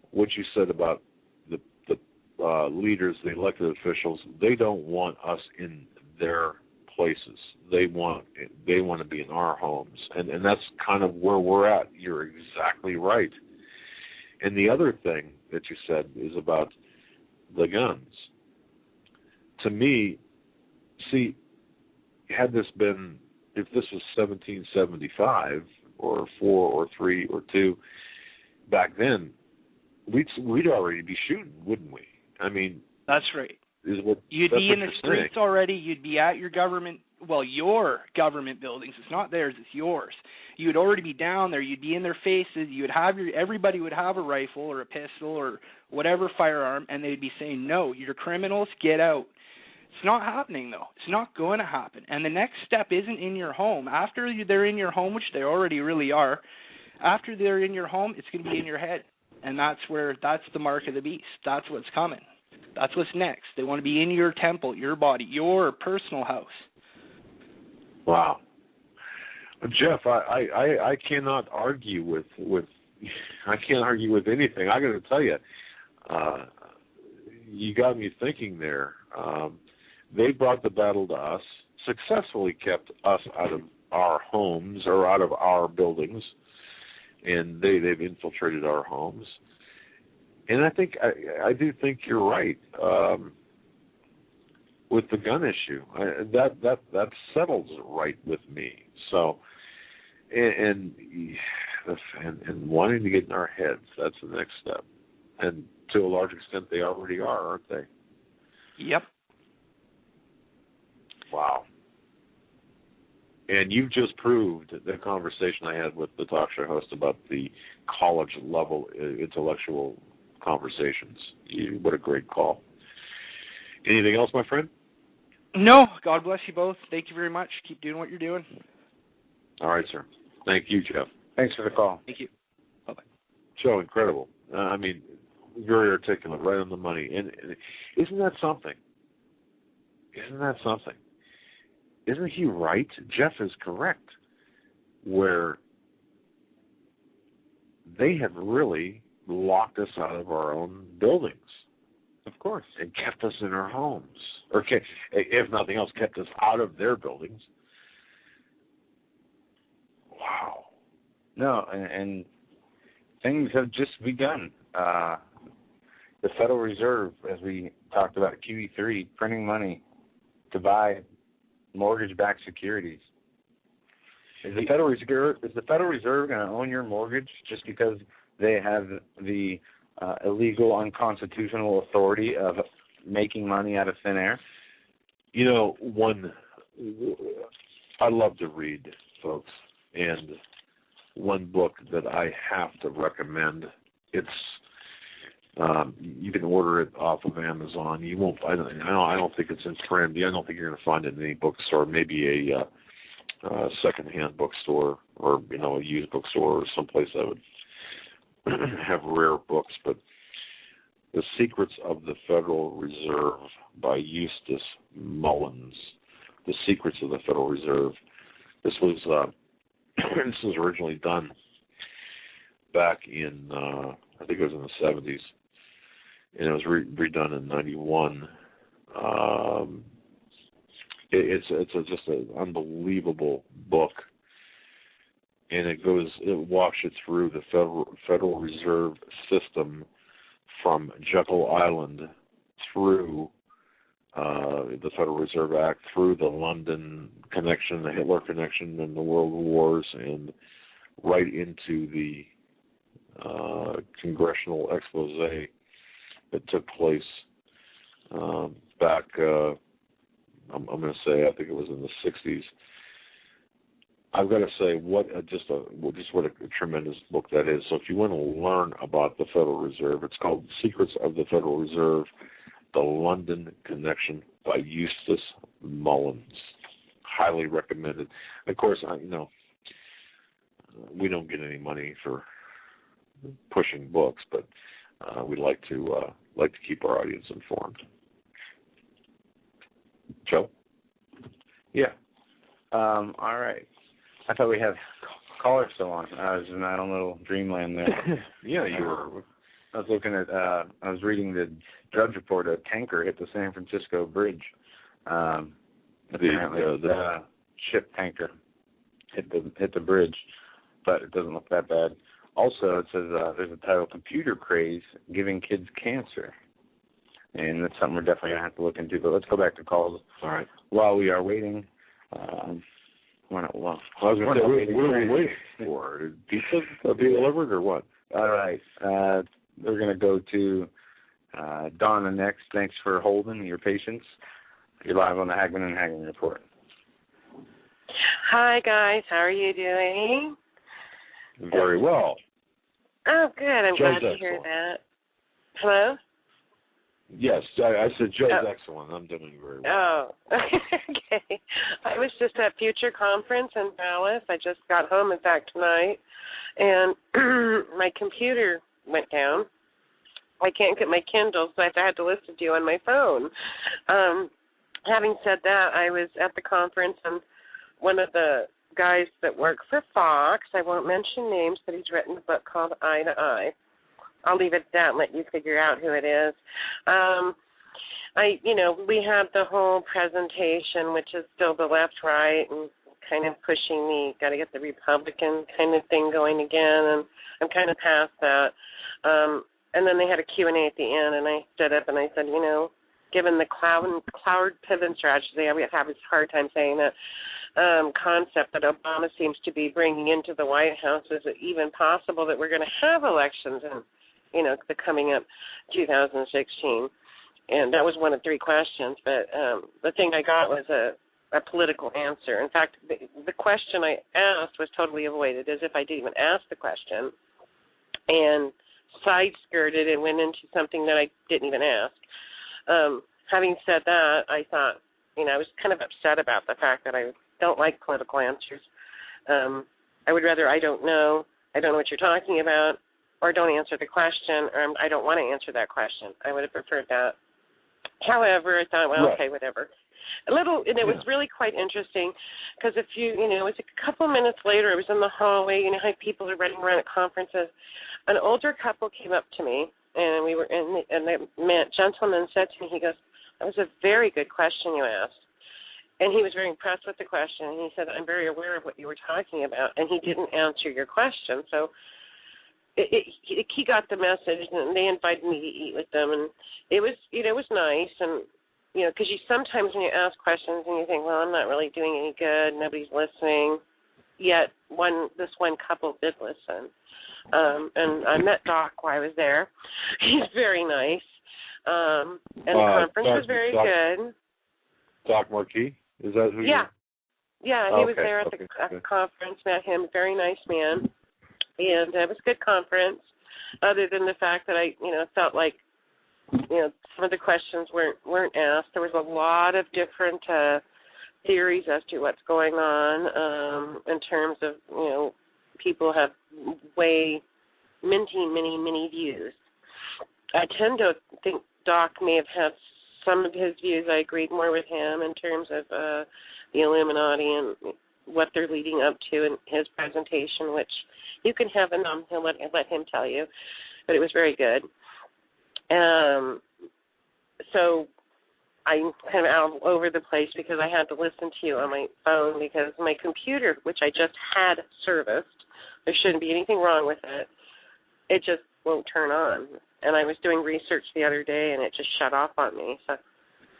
What you said about the leaders, the elected officials, they don't want us in their places. They want to be in our homes, and that's kind of where we're at. You're exactly right. And the other thing that you said is about the guns. To me, see, if this was 1775 or 4 or 3 or 2, back then, we'd already be shooting, wouldn't we? I mean, that's right. You'd be in the streets already. You'd be at your government buildings. It's not theirs, it's yours. You would already be down there. You'd be in their faces. You would have everybody would have a rifle or a pistol or whatever firearm, and they'd be saying, "No, you're criminals. Get out." It's not happening, though. It's not going to happen. And the next step isn't in your home. After they're in your home, which they already really are, after they're in your home, it's going to be in your head. And that's the mark of the beast. That's what's coming. That's what's next. They want to be in your temple, your body, your personal house. Wow. Jeff, I cannot argue with I can't argue with anything. I got to tell you, you got me thinking there. They brought the battle to us, successfully kept us out of our homes or out of our buildings, and they've infiltrated our homes. And I think I do think you're right with the gun issue. That settles it right with me. So, and wanting to get in our heads, that's the next step. And to a large extent, they already are, aren't they? Yep. Wow. And you've just proved the conversation I had with the talk show host about the college-level intellectual conversations. What a great call. Anything else, my friend? No. God bless you both. Thank you very much. Keep doing what you're doing. All right, sir. Thank you, Jeff. Thanks for the call. Thank you. Bye-bye. So incredible. I mean, very articulate, right on the money. And isn't that something? Isn't that something? Isn't he right? Jeff is correct. Where they have really locked us out of our own buildings. Of course. And kept us in our homes. Or, if nothing else, kept us out of their buildings. Wow. No, and things have just begun. The Federal Reserve, as we talked about at QE3, printing money to buy mortgage-backed securities. Is the Federal Reserve going to own your mortgage just because they have the illegal, unconstitutional authority of making money out of thin air? You know, I love to read, folks, and one book that I have to recommend, it's you can order it off of Amazon. You won't. I don't think it's in print. I don't think you're going to find it in any bookstore. Maybe a secondhand bookstore, or a used bookstore, or someplace that would have rare books. But The Secrets of the Federal Reserve by Eustace Mullins. The Secrets of the Federal Reserve. This was originally done back in I think it was in the 70s. And it was redone in 91. It's just an unbelievable book, and it walks you through the Federal Reserve system from Jekyll Island through the Federal Reserve Act, through the London connection, the Hitler connection, and the World Wars, and right into the congressional expose that took place back, I'm going to say, I think it was in the 60s. I've got to say, what a tremendous book that is. So if you want to learn about the Federal Reserve, it's called Secrets of the Federal Reserve, The London Connection by Eustace Mullins. Highly recommended. Of course, we don't get any money for pushing books, but we like to keep our audience informed. Joe? Yeah. All right. I thought we had callers still on. I was in my own little dreamland there. Yeah, you were. I was looking at. I was reading the Drudge Report. A tanker hit the San Francisco Bridge. Apparently, the ship tanker hit the bridge, but it doesn't look that bad. Also, it says there's a title, Computer Craze Giving Kids Cancer. And that's something we're definitely going to have to look into. But let's go back to calls. All right. While we are waiting, what are we waiting for? Pizza be delivered or what? All right. We're going to go to Donna next. Thanks for holding your patience. You're live on the Hagmann and Hagmann Report. Hi, guys. How are you doing? Very well. Oh, good. I'm Joe's glad to hear that. Hello? Yes, I said Joe's excellent. I'm doing very well. Oh, okay. I was just at Future Conference in Dallas. I just got home, in fact, tonight, and my computer went down. I can't get my Kindle, so I had to listen to you on my phone. Having said that, I was at the conference, and one of the guys that work for Fox, I won't mention names, but he's written a book called Eye to Eye. I'll leave it at that and let you figure out who it is. We have the whole presentation, which is still the left-right and kind of pushing the got to get the Republican kind of thing going again, and I'm kind of past that. And then they had a Q&A at the end, and I stood up and I said, given the cloud pivot strategy, I have a hard time saying that, concept that Obama seems to be bringing into the White House, is it even possible that we're going to have elections in, the coming up 2016? And that was one of 3 questions, but the thing I got was a political answer. In fact, the question I asked was totally avoided, as if I didn't even ask the question, and side-skirted and went into something that I didn't even ask. Having said that, I thought, I was kind of upset about the fact that I don't like political answers. I would rather I don't know what you're talking about, or don't answer the question, or I don't want to answer that question. I would have preferred that. However, I thought, well, okay, whatever. And it was really quite interesting, because it was a couple minutes later, I was in the hallway, how people are running around at conferences. An older couple came up to me, and the gentleman said to me, he goes, that was a very good question you asked. And he was very impressed with the question, and he said, I'm very aware of what you were talking about, and he didn't answer your question. So he got the message, and they invited me to eat with them, and it was nice, and because sometimes when you ask questions and you think, well, I'm not really doing any good, nobody's listening, yet this one couple did listen, and I met Doc while I was there. He's very nice, and the conference was very good. Doc Marquis, is that who? Yeah, he was there at the conference. Met him, very nice man. And it was a good conference, other than the fact that I, felt like, some of the questions weren't asked. There was a lot of different theories as to what's going on in terms of, people have many views. I tend to think Doc may have had some of his views. I agreed more with him in terms of the Illuminati and what they're leading up to in his presentation, which you can have a he'll let him tell you, but it was very good. So I'm kind of all over the place because I had to listen to you on my phone because my computer, which I just had serviced, there shouldn't be anything wrong with it, it just won't turn on. And I was doing research the other day, and it just shut off on me. So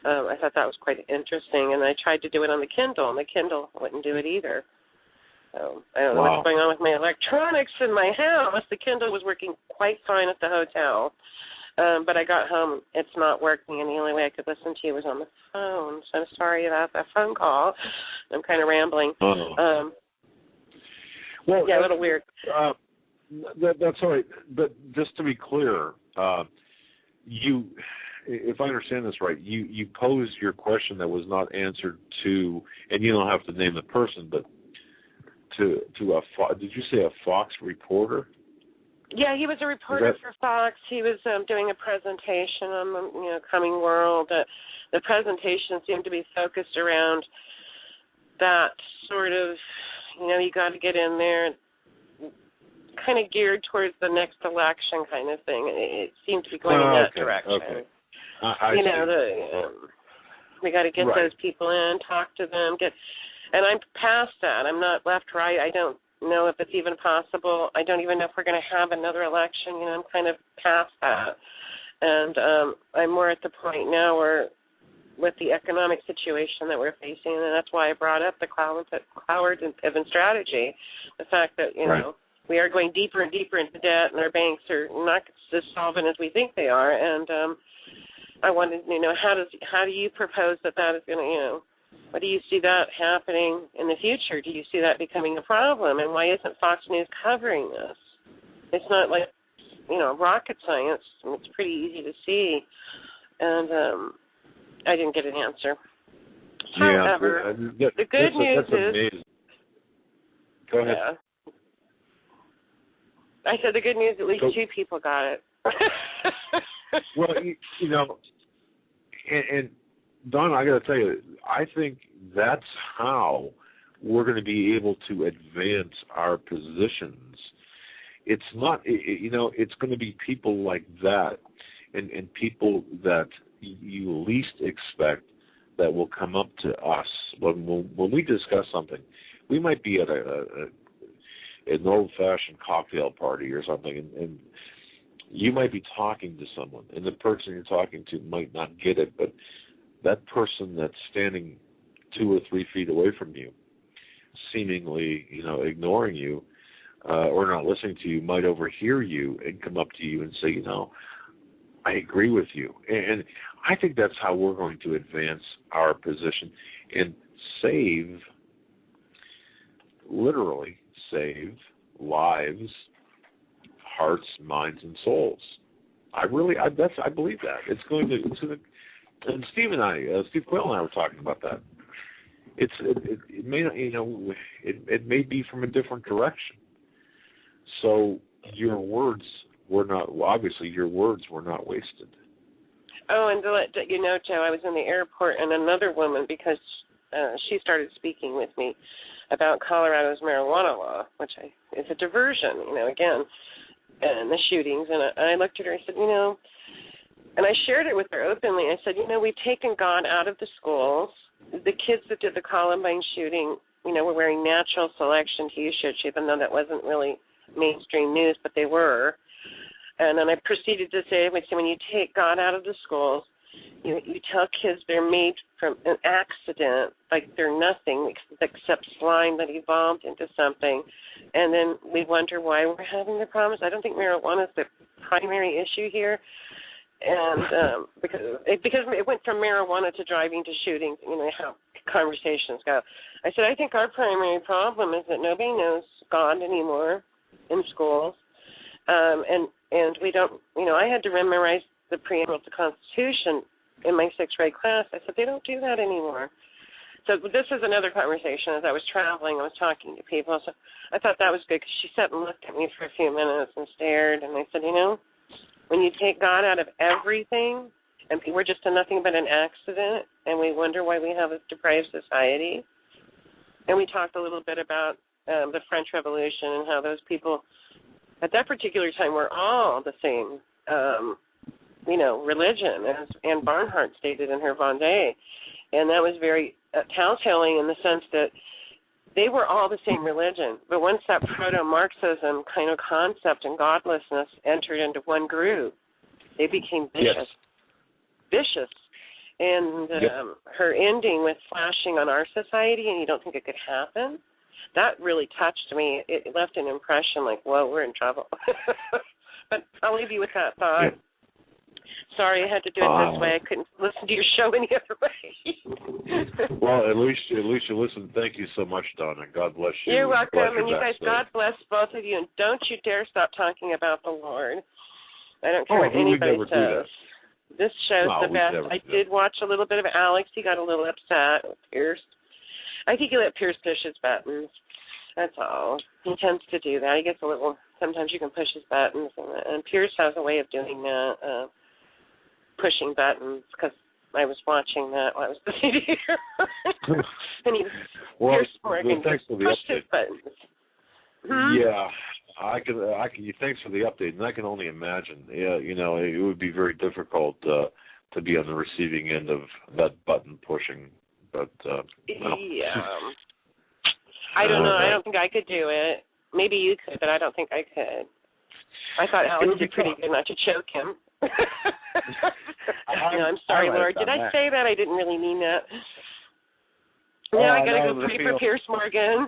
I thought that was quite interesting. And I tried to do it on the Kindle, and the Kindle wouldn't do it either. So I don't know what's going on with my electronics in my house. The Kindle was working quite fine at the hotel. But I got home, it's not working, and the only way I could listen to you was on the phone. So I'm sorry about that phone call. I'm kind of rambling. Well, yeah, a little weird. That's all right. But just to be clear, you, if I understand this right, you posed your question that was not answered to, and you don't have to name the person, but to a, did you say a Fox reporter? Yeah, he was a reporter for Fox. He was doing a presentation on the coming world. The presentation seemed to be focused around that sort of, you got to get in there, kind of geared towards the next election kind of thing. It seemed to be going in that direction. Okay. We got to get those people in, talk to them, and I'm past that. I'm not left, right. I don't know if it's even possible. I don't even know if we're going to have another election. I'm kind of past that. And I'm more at the point now where with the economic situation that we're facing, and that's why I brought up the cloud and pivot strategy, the fact that, we are going deeper and deeper into debt, and our banks are not as solvent as we think they are. And I wanted to know, how do you propose that is going to, what do you see that happening in the future? Do you see that becoming a problem? And why isn't Fox News covering this? It's not like, rocket science. It's pretty easy to see. And I didn't get an answer. However, the good news is... Amazing. Go ahead. Yeah. I said the good news, at least 2 people got it. Well, and Donna, I got to tell you, I think that's how we're going to be able to advance our positions it's not, it's going to be people like that and people that you least expect that will come up to us when we discuss something. We might be at an old-fashioned cocktail party or something, and you might be talking to someone, and the person you're talking to might not get it, but that person that's standing 2 or 3 feet away from you, seemingly, ignoring you or not listening to you, might overhear you and come up to you and say, I agree with you. And I think that's how we're going to advance our position and literally save lives, hearts, minds, and souls. I believe that. It's going to, and Steve Quayle and I were talking about that. It may not, it may be from a different direction. So your words were not wasted. Oh, and to let you know, Joe, I was in the airport, and another woman, because she started speaking with me about Colorado's marijuana law, which is a diversion, again, and the shootings. And I looked at her, I said, and I shared it with her openly. I said, we've taken God out of the schools. The kids that did the Columbine shooting, were wearing natural selection T-shirts, even though that wasn't really mainstream news, but they were. And then I proceeded to say, when you take God out of the schools, you tell kids they're made from an accident, like they're nothing except slime that evolved into something. And then we wonder why we're having the problems. I don't think marijuana is the primary issue here. And because it went from marijuana to driving to shooting, how conversations go. I said, I think our primary problem is that nobody knows God anymore in schools. And we don't, I had to memorize the preamble to the Constitution in my 6th grade class. I said, they don't do that anymore. So this is another conversation. As I was traveling, I was talking to people. So I thought that was good because she sat and looked at me for a few minutes and stared. And I said, when you take God out of everything and we're just nothing but an accident and we wonder why we have a depraved society. And we talked a little bit about the French Revolution and how those people at that particular time were all the same, religion, as Anne Barnhart stated in her Vendée. And that was very telltale in the sense that they were all the same religion. But once that proto-Marxism kind of concept and godlessness entered into one group, they became vicious. Yes. Vicious. And her ending with flashing on our society, and you don't think it could happen, that really touched me. It left an impression like, whoa, we're in trouble. But I'll leave you with that thought. Yeah. Sorry, I had to do it this way. I couldn't listen to your show any other way. Well, at least you listened. Thank you so much, Donna. God bless you. You're welcome. And you guys, God bless both of you. And don't you dare stop talking about the Lord. I don't care what anybody says. This show's the best. I did watch a little bit of Alex. He got a little upset with Pierce. I think he let Pierce push his buttons. That's all. He tends to do that. He gets a little, sometimes you can push his buttons. And Pierce has a way of doing that, pushing buttons, because I was watching that while I was listening to you. And Pierce Morgan pushed his buttons. Yeah. I can. Thanks for the update, and I can only imagine. Yeah, it would be very difficult to be on the receiving end of that button pushing. But yeah, I don't know. I don't think I could do it. Maybe you could, but I don't think I could. I thought Alex did pretty good not to choke him. I'm sorry, Lord. Did I say that? I didn't really mean that. Now I gotta go pray for Pierce Morgan.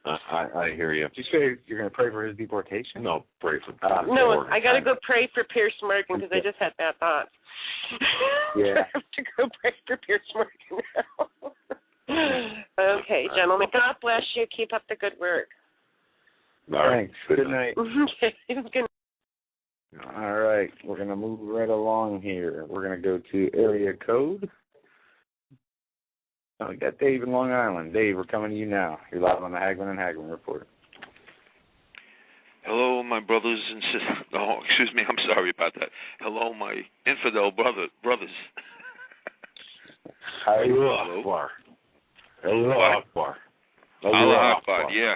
I hear you. Did you say you're going to pray for his deportation? No, pray for no, I got to go pray for Pierce Morgan because I just had that thought. Yeah. I have to go pray for Pierce Morgan now. Okay, gentlemen. God bless you. Keep up the good work. All right. Good night. Okay. Good night. All right. We're going to move right along here. We're going to go to area code. Oh, we got Dave in Long Island. Dave, we're coming to you now. You're live on the Hagmann and Hagmann Report. Hello, my brothers and sisters. Oh, excuse me. I'm sorry about that. Hello, my infidel brothers. Allah Akbar. Allah Akbar. Allah Akbar, yeah.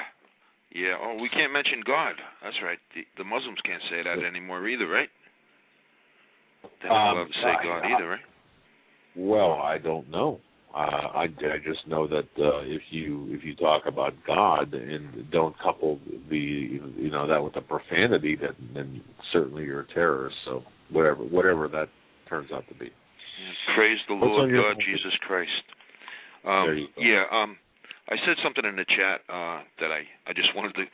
Yeah. Oh, we can't mention God. That's right. The Muslims can't say that anymore either, right? They're not allowed to say God either, right? Well, I don't know. I just know that if you talk about God and don't couple that with the profanity, then certainly you're a terrorist. So whatever that turns out to be. Yeah, praise the Lord God Jesus Christ. I said something in the chat that I just wanted to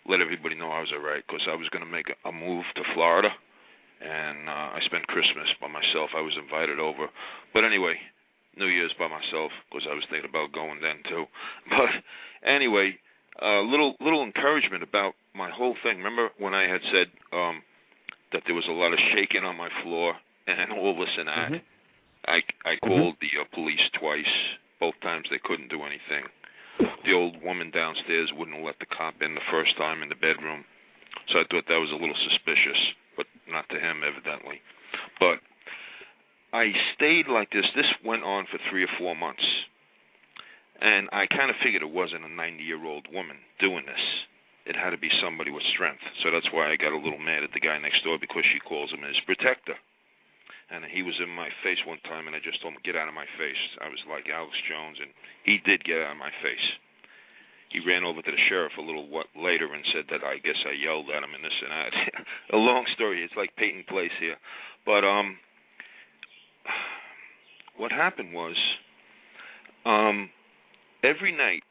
let everybody know I was all right, because I was going to make a move to Florida, and I spent Christmas by myself. I was invited over, but anyway, New Year's by myself, because I was thinking about going then too. But anyway, little encouragement about my whole thing. Remember when I had said that there was a lot of shaking on my floor and all this and that? I called the police twice. Both times they couldn't do anything. The old woman downstairs wouldn't let the cop in the first time in the bedroom, so I thought that was a little suspicious, but not to him, evidently. But I stayed like this. This went on for 3 or 4 months, and I kind of figured it wasn't a 90-year-old woman doing this. It had to be somebody with strength, so that's why I got a little mad at the guy next door, because she calls him his protector. And he was in my face one time, and I just told him, get out of my face. I was like Alex+Jones, and he did get out of my face. He ran over to the sheriff a little later and said that I guess I yelled at him and this and that. A long story. It's like Peyton Place here. But what happened was every night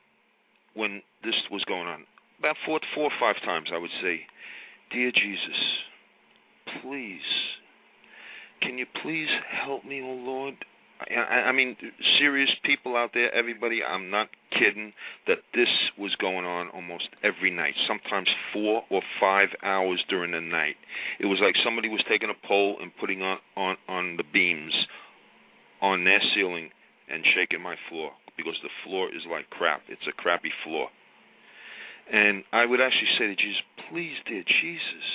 when this was going on, about 4 or 5 times I would say, Dear Jesus, please, can you please help me, oh Lord? I mean, serious people out there, everybody, I'm not kidding, that this was going on almost every night, sometimes 4 or 5 hours during the night. It was like somebody was taking a pole and putting on the beams on their ceiling and shaking my floor, because the floor is like crap. It's a crappy floor. And I would actually say to Jesus, please, dear Jesus,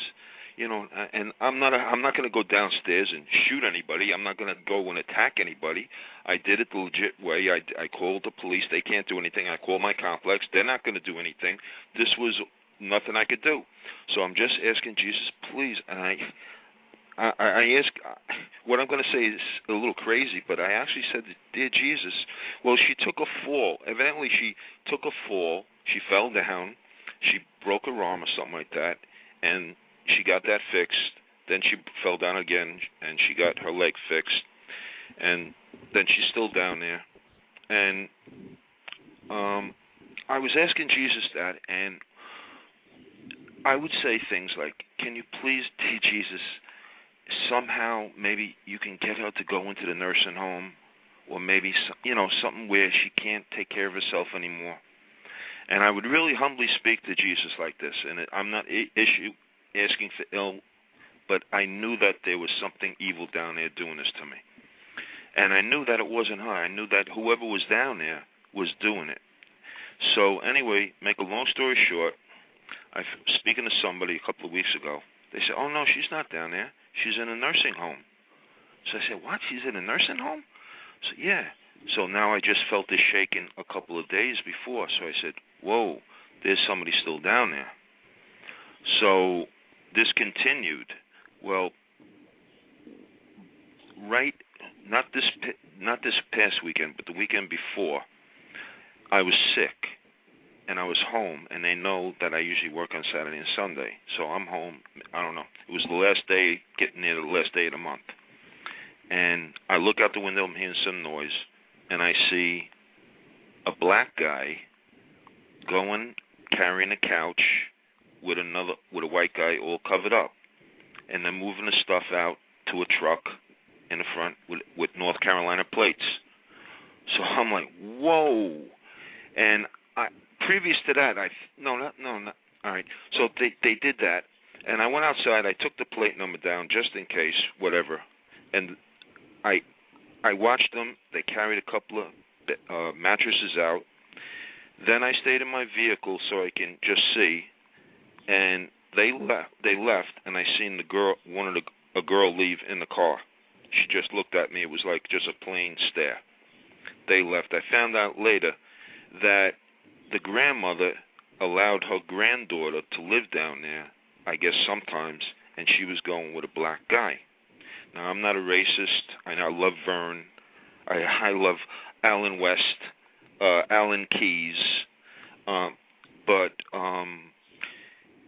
and I'm not going to go downstairs and shoot anybody. I'm not going to go and attack anybody. I did it the legit way. I called the police. They can't do anything. I called my complex. They're not going to do anything. This was nothing I could do. So I'm just asking Jesus, please. And I ask, what I'm going to say is a little crazy, but I actually said, dear Jesus, well, she took a fall. Evidently, she took a fall. She fell down. She broke her arm or something like that, and she got that fixed. Then she fell down again, and she got her leg fixed. And then she's still down there. And I was asking Jesus that, and I would say things like, can you please, dear Jesus, somehow maybe you can get her to go into the nursing home, or maybe something where she can't take care of herself anymore. And I would really humbly speak to Jesus like this, and I'm not asking for ill, but I knew that there was something evil down there doing this to me. And I knew that it wasn't her. I knew that whoever was down there was doing it. So anyway, make a long story short, I was speaking to somebody a couple of weeks ago. They said, oh, no, she's not down there. She's in a nursing home. So I said, what? She's in a nursing home? So, yeah. So now I just felt this shaking a couple of days before. So I said, whoa, there's somebody still down there. So this continued. Well, not this past weekend, but the weekend before, I was sick, and I was home, and they know that I usually work on Saturday and Sunday. So I'm home. I don't know. It was the last day, getting near the last day of the month. And I look out the window, I'm hearing some noise, and I see a black guy carrying a couch with a white guy all covered up, and they're moving the stuff out to a truck in the front with North Carolina plates. So I'm like, whoa. And previous to that, all right. So they did that, and I went outside. I took the plate number down just in case, whatever. And I watched them. They carried a couple of mattresses out. Then I stayed in my vehicle so I can just see. And they left, and I seen a girl leave in the car. She just looked at me. It was like just a plain stare. They left. I found out later that the grandmother allowed her granddaughter to live down there, I guess sometimes, and she was going with a black guy. Now, I'm not a racist. I love Vern. I love Alan West, Alan Keyes. But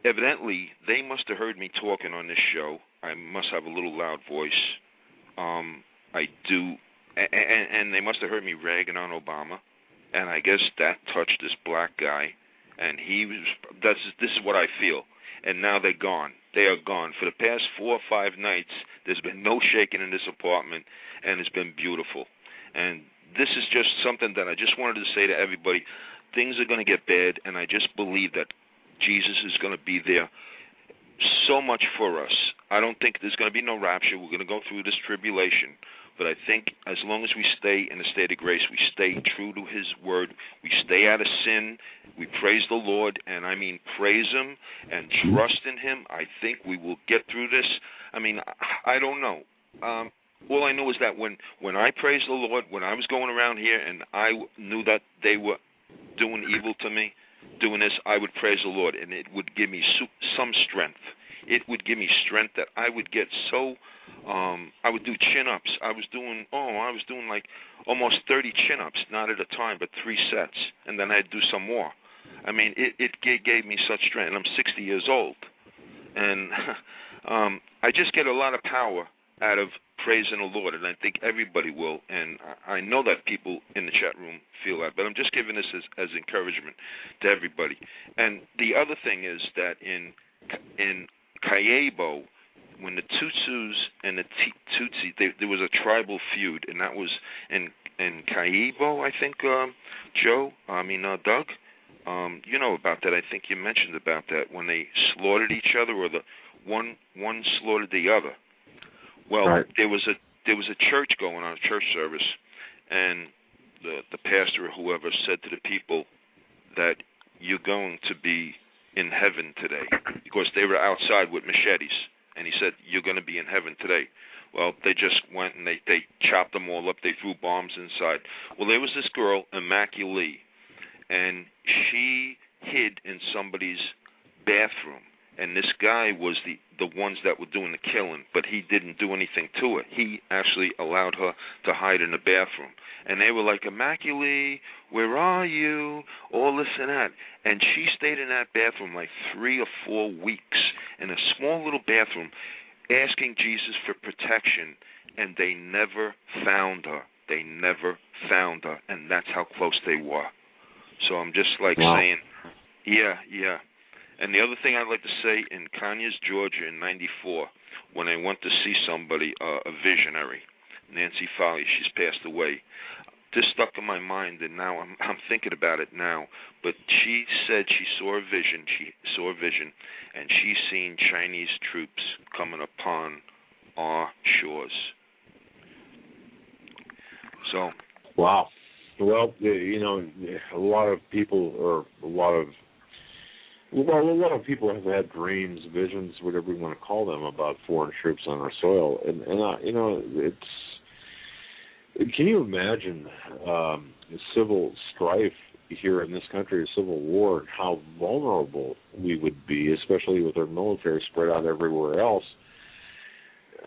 evidently, they must have heard me talking on this show. I must have a little loud voice. I do. And they must have heard me ragging on Obama. And I guess that touched this black guy. And this is what I feel. And now they're gone. They are gone. For the past 4 or 5 nights, there's been no shaking in this apartment, and it's been beautiful. And this is just something that I just wanted to say to everybody. Things are going to get bad, and I just believe that Jesus is going to be there so much for us. I don't think there's going to be no rapture. We're going to go through this tribulation. But I think as long as we stay in a state of grace, we stay true to His Word, we stay out of sin, we praise the Lord, and I mean praise Him and trust in Him, I think we will get through this. I mean, I don't know. All I know is that when I praised the Lord, when I was going around here and I knew that they were doing evil to me, doing this, I would praise the Lord, and it would give me some strength. It would give me strength that I would get so... I would do chin-ups. I was doing like almost 30 chin-ups, not at a time, but 3 sets, and then I'd do some more. I mean, it gave me such strength. And I'm 60 years old, and I just get a lot of power out of praising the Lord, and I think everybody will. And I know that people in the chat room feel that, but I'm just giving this as encouragement to everybody. And the other thing is that in Cayebo, when the Tutsis and the Tutsi, there was a tribal feud, and that was in Cayebo, I think, Doug, you know about that. I think you mentioned about that, when they slaughtered each other, or the one slaughtered the other. Well, right. there was a church going on, a church service, and the pastor or whoever said to the people that you're going to be in heaven today, because they were outside with machetes. And he said, you're going to be in heaven today. Well, they just went and they chopped them all up. They threw bombs inside. Well, there was this girl, Immaculée, and she hid in somebody's bathroom. And this guy was the ones that were doing the killing, but he didn't do anything to her. He actually allowed her to hide in the bathroom. And they were like, Immaculée, where are you? All this and that. And she stayed in that bathroom like 3 or 4 weeks in a small little bathroom asking Jesus for protection, and they never found her. They never found her, and that's how close they were. So I'm just saying, yeah. And the other thing I'd like to say, in Conyers, Georgia, in '94, when I went to see somebody, a visionary, Nancy Foley, she's passed away. This stuck in my mind, and now I'm thinking about it now. But she said she saw a vision. She saw a vision, and she seen Chinese troops coming upon our shores. So. Wow. Well, a lot of people have had dreams, visions, whatever you want to call them, about foreign troops on our soil, and it's. Can you imagine civil strife here in this country, a civil war, and how vulnerable we would be, especially with our military spread out everywhere else?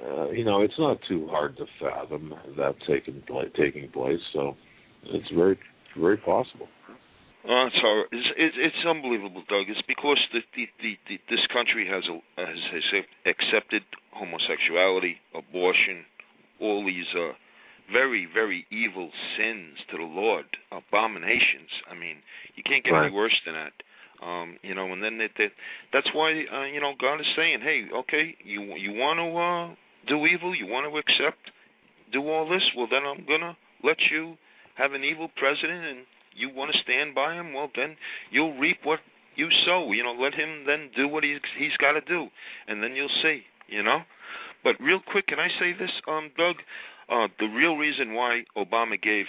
It's not too hard to fathom that taking place. So it's very, very possible. It's unbelievable, Doug. It's because this country has accepted homosexuality, abortion, all these very, very evil sins to the Lord, abominations. I mean, you can't get any worse than that. And then that's why God is saying, hey, okay, you want to do evil, you want to do all this, well, then I'm gonna let you have an evil president, and you want to stand by him, well, then you'll reap what you sow. Let him then do what he's got to do, and then you'll see. But real quick, can I say this, Doug? The real reason why Obama gave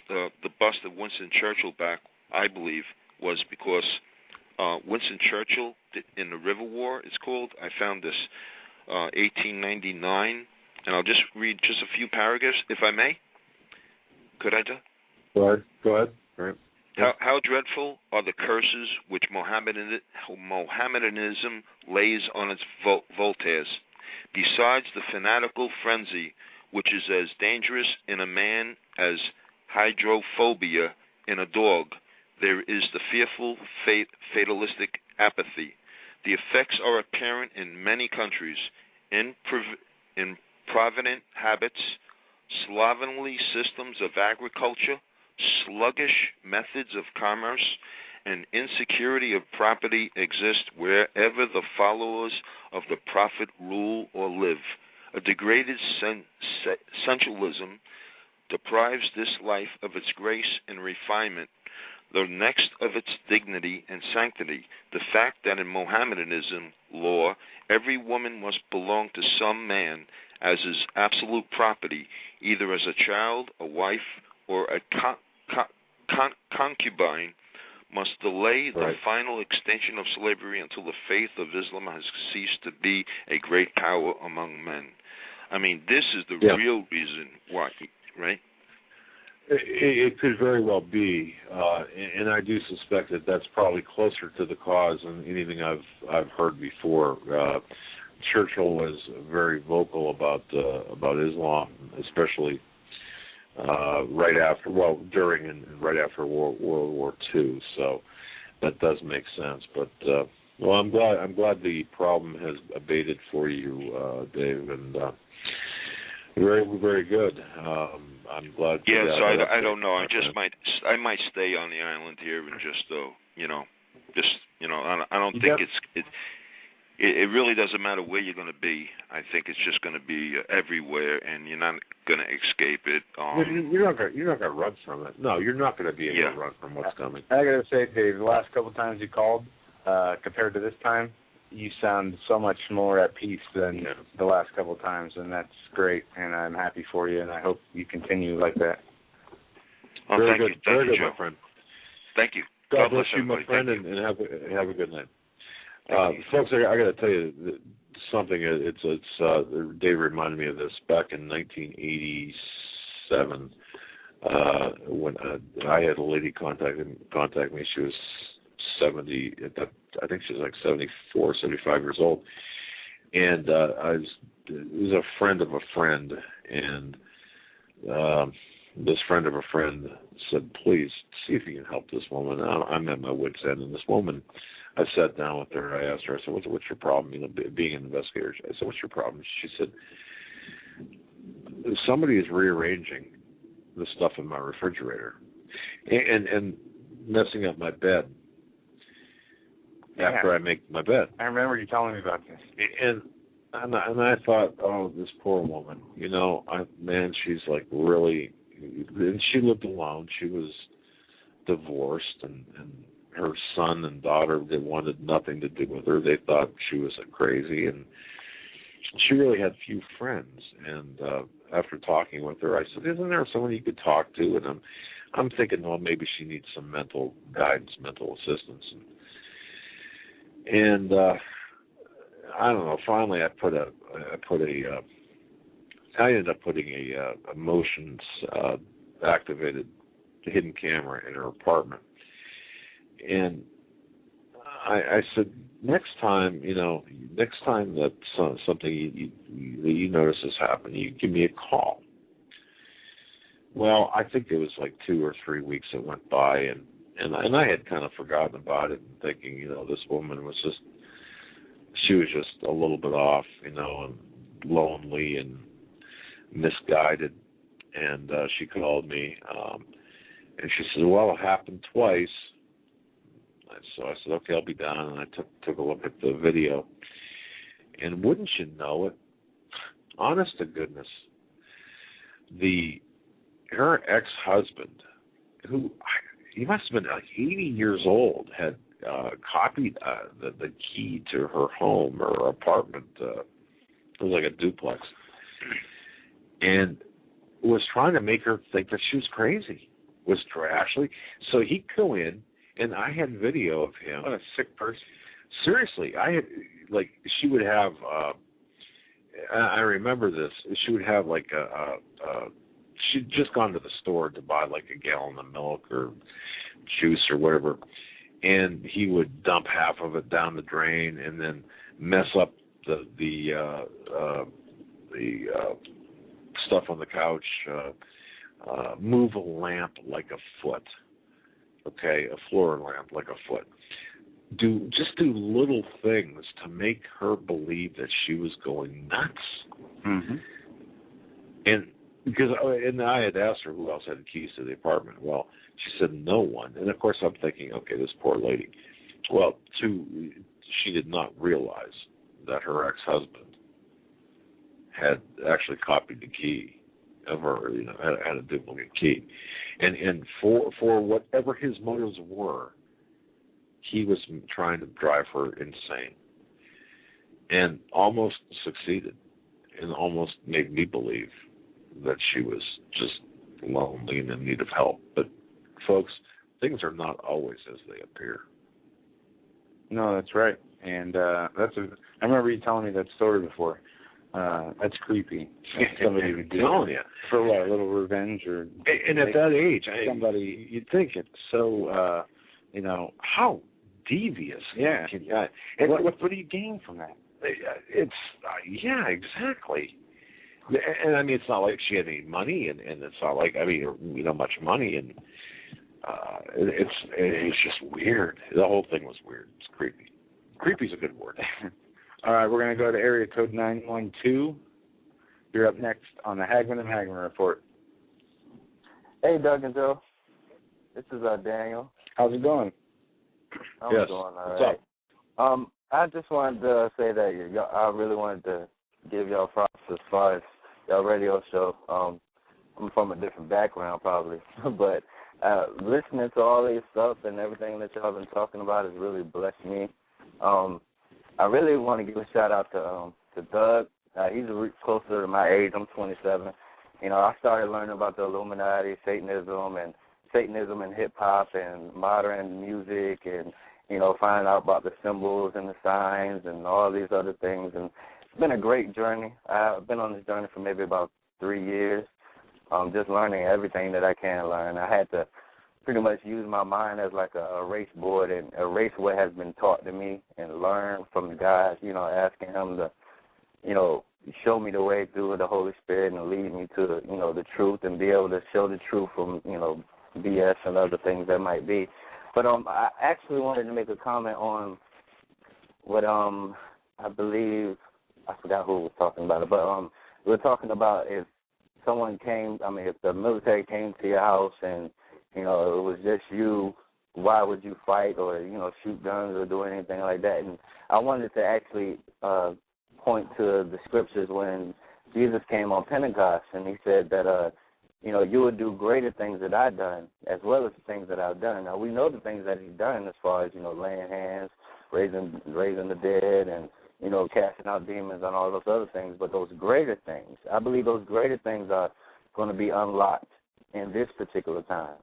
the bust of Winston Churchill back, I believe, was because Winston Churchill, in the River War, it's called, I found this, 1899, and I'll just read just a few paragraphs, if I may. Could I, Doug? Go ahead. All right. How dreadful are the curses which Mohammedanism lays on its votaries, besides the fanatical frenzy which is as dangerous in a man as hydrophobia in a dog. There is the fearful fatalistic apathy. The effects are apparent in many countries, improvident habits, slovenly systems of agriculture, sluggish methods of commerce, and insecurity of property exist wherever the followers of the prophet rule or live. A degraded sensualism deprives this life of its grace and refinement, the next of its dignity and sanctity. The fact that in Mohammedanism law, every woman must belong to some man as his absolute property, either as a child, a wife, or a concubine, must delay the final extinction of slavery until the faith of Islam has ceased to be a great power among men. I mean, this is the real reason why, right? It could very well be, and I do suspect that that's probably closer to the cause than anything I've heard before. Churchill was very vocal about Islam, especially during and right after World War II. So that does make sense. But I'm glad the problem has abated for you, Dave, and very, very good. I'm glad. Yeah, so I don't know. I might stay on the island here and I don't think it really doesn't matter where you're going to be. I think it's just going to be everywhere, and you're not going to escape it. You're not going to run from it. No, you're not going to be able to run from what's coming. I got to say, Dave, the last couple of times you called, compared to this time, you sound so much more at peace than the last couple of times, and that's great, and I'm happy for you, and I hope you continue like that. Oh, very thank good. you. Very good, Joe. my friend. Thank you. God bless you, everybody. my friend, and have a good night. Folks, I got to tell you something. Dave reminded me of this back in 1987 when I had a lady contact me. She was 70. I think she was like 74, 75 years old, and it was a friend of a friend, and this friend of a friend said, "Please see if you can help this woman." I'm at my wit's end, and this woman. I sat down with her. I asked her. I said, "What's your problem?" Being an investigator, I said, "What's your problem?" She said, "Somebody is rearranging the stuff in my refrigerator and messing up my bed after I make my bed." I remember you telling me about this. And I thought, oh, this poor woman. She's like really. And she lived alone. She was divorced, and her son and daughter, they wanted nothing to do with her. They thought she was crazy, and she really had few friends. And after talking with her, I said, "Isn't there someone you could talk to?" And I'm thinking, well, maybe she needs some mental guidance, mental assistance. And I don't know. Finally, I ended up putting a motions activated hidden camera in her apartment. And I said, next time that something you notice has happened, you give me a call. Well, I think it was like 2 or 3 weeks that went by, and I had kind of forgotten about it and thinking, this woman was just a little bit off, and lonely and misguided. And she called me, and she said, "Well, it happened twice." So I said, "Okay, I'll be down," and I took a look at the video. And wouldn't you know it, honest to goodness, her ex-husband, who he must have been like 80 years old, had copied the key to her home or apartment. It was like a duplex, and was trying to make her think that she was crazy. So he'd go in. And I had video of him. What a sick person. Seriously, I had, she would have, I remember this, she would have she'd just gone to the store to buy a gallon of milk or juice or whatever, and he would dump half of it down the drain and then mess up the stuff on the couch, move a lamp like a foot, okay, a floor lamp like a foot. Do little things to make her believe that she was going nuts. Mm-hmm. And I had asked her who else had the keys to the apartment. Well, she said no one. And of course I'm thinking, okay, this poor lady. Well, she did not realize that her ex-husband had actually copied the key of her, had a duplicate key. And for whatever his motives were, he was trying to drive her insane, and almost succeeded, and almost made me believe that she was just lonely and in need of help. But, folks, things are not always as they appear. No, that's right. And I remember you telling me that story before. That's creepy. Somebody would do you. For what, a little revenge or... And at that age, you'd think it's so, how devious. Yeah. And what do you gain from that? It's, exactly. And I mean, it's not like she had any money, and it's not like, much money, and it's just weird. The whole thing was weird. It's creepy. Creepy's a good word. All right, we're going to go to area code 912. You're up next on the Hagmann and Hagmann Report. Hey, Doug and Joe. This is Daniel. How's it going? I'm doing all right. What's up? I just wanted to say that I really wanted to give y'all props as far as y'all radio show. I'm from a different background probably, but listening to all these stuff and everything that y'all been talking about has really blessed me. I really want to give a shout out to Doug. He's closer to my age. I'm 27. I started learning about the Illuminati, Satanism and hip hop and modern music, and finding out about the symbols and the signs and all these other things. And it's been a great journey. I've been on this journey for maybe about 3 years, just learning everything that I can learn. I had to pretty much use my mind as like a erase board and erase what has been taught to me and learn from the guys, asking him to, show me the way through the Holy Spirit and lead me to, the truth, and be able to show the truth from, BS and other things that might be. But I actually wanted to make a comment on what I believe, I forgot who was talking about it, but we were talking about if the military came to your house and, it was just you, why would you fight or, shoot guns or do anything like that? And I wanted to actually point to the scriptures when Jesus came on Pentecost, and he said that, you would do greater things that I've done as well as the things that I've done. Now, we know the things that he's done as far as, laying hands, raising the dead, and, casting out demons and all those other things. But those greater things, I believe those greater things are going to be unlocked in this particular time.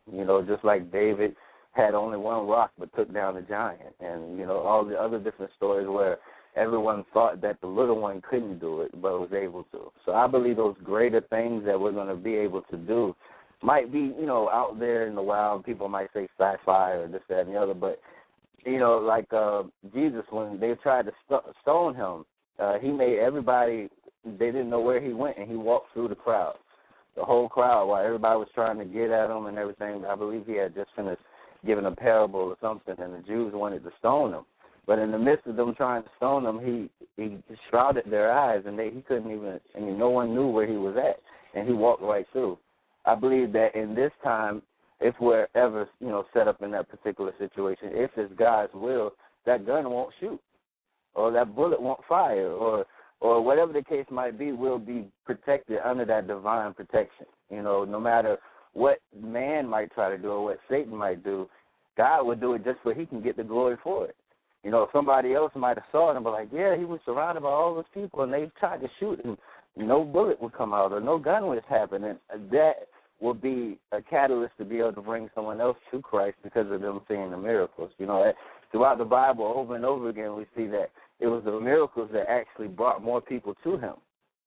Just like David had only one rock but took down a giant, and, all the other different stories where everyone thought that the little one couldn't do it but was able to. So I believe those greater things that we're going to be able to do might be, out there in the wild. People might say sci-fi or this, that, and the other, but, like Jesus, when they tried to stone him, he made everybody, they didn't know where he went, and he walked through the crowd. The whole crowd, while everybody was trying to get at him and everything. I believe he had just finished giving a parable or something, and the Jews wanted to stone him. But in the midst of them trying to stone him, he shrouded their eyes, and he couldn't even, no one knew where he was at, and he walked right through. I believe that in this time, if we're ever, set up in that particular situation, if it's God's will, that gun won't shoot, or that bullet won't fire, or whatever the case might be, we'll be protected under that divine protection. No matter what man might try to do or what Satan might do, God would do it just so he can get the glory for it. Somebody else might have saw it and be like, yeah, he was surrounded by all those people, and they tried to shoot him. No bullet would come out or no gun would happen, and that will be a catalyst to be able to bring someone else to Christ because of them seeing the miracles. Throughout the Bible, over and over again, we see that it was the miracles that actually brought more people to him.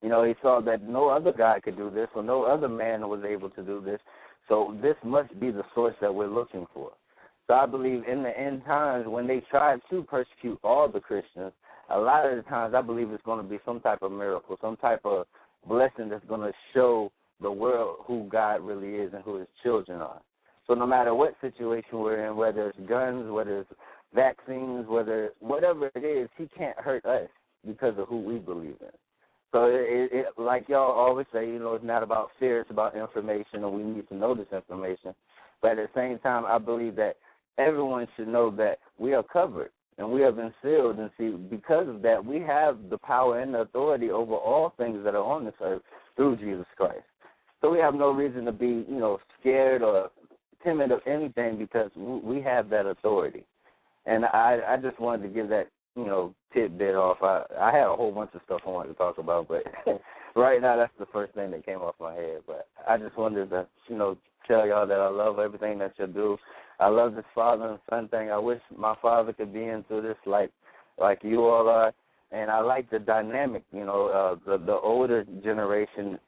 He saw that no other God could do this, or no other man was able to do this. So this must be the source that we're looking for. So I believe in the end times, when they try to persecute all the Christians, a lot of the times I believe it's going to be some type of miracle, some type of blessing that's going to show the world who God really is and who his children are. So no matter what situation we're in, whether it's guns, whether it's vaccines, whatever it is, he can't hurt us because of who we believe in. So it like y'all always say, it's not about fear, it's about information, and we need to know this information. But at the same time, I believe that everyone should know that we are covered and we have been sealed. And see, because of that, we have the power and the authority over all things that are on this earth through Jesus Christ. So we have no reason to be, scared or timid of anything because we have that authority. And I just wanted to give that, tidbit off. I had a whole bunch of stuff I wanted to talk about, but right now that's the first thing that came off my head. But I just wanted to, tell y'all that I love everything that you do. I love this father and son thing. I wish my father could be into this like you all are. And I like the dynamic, the older generation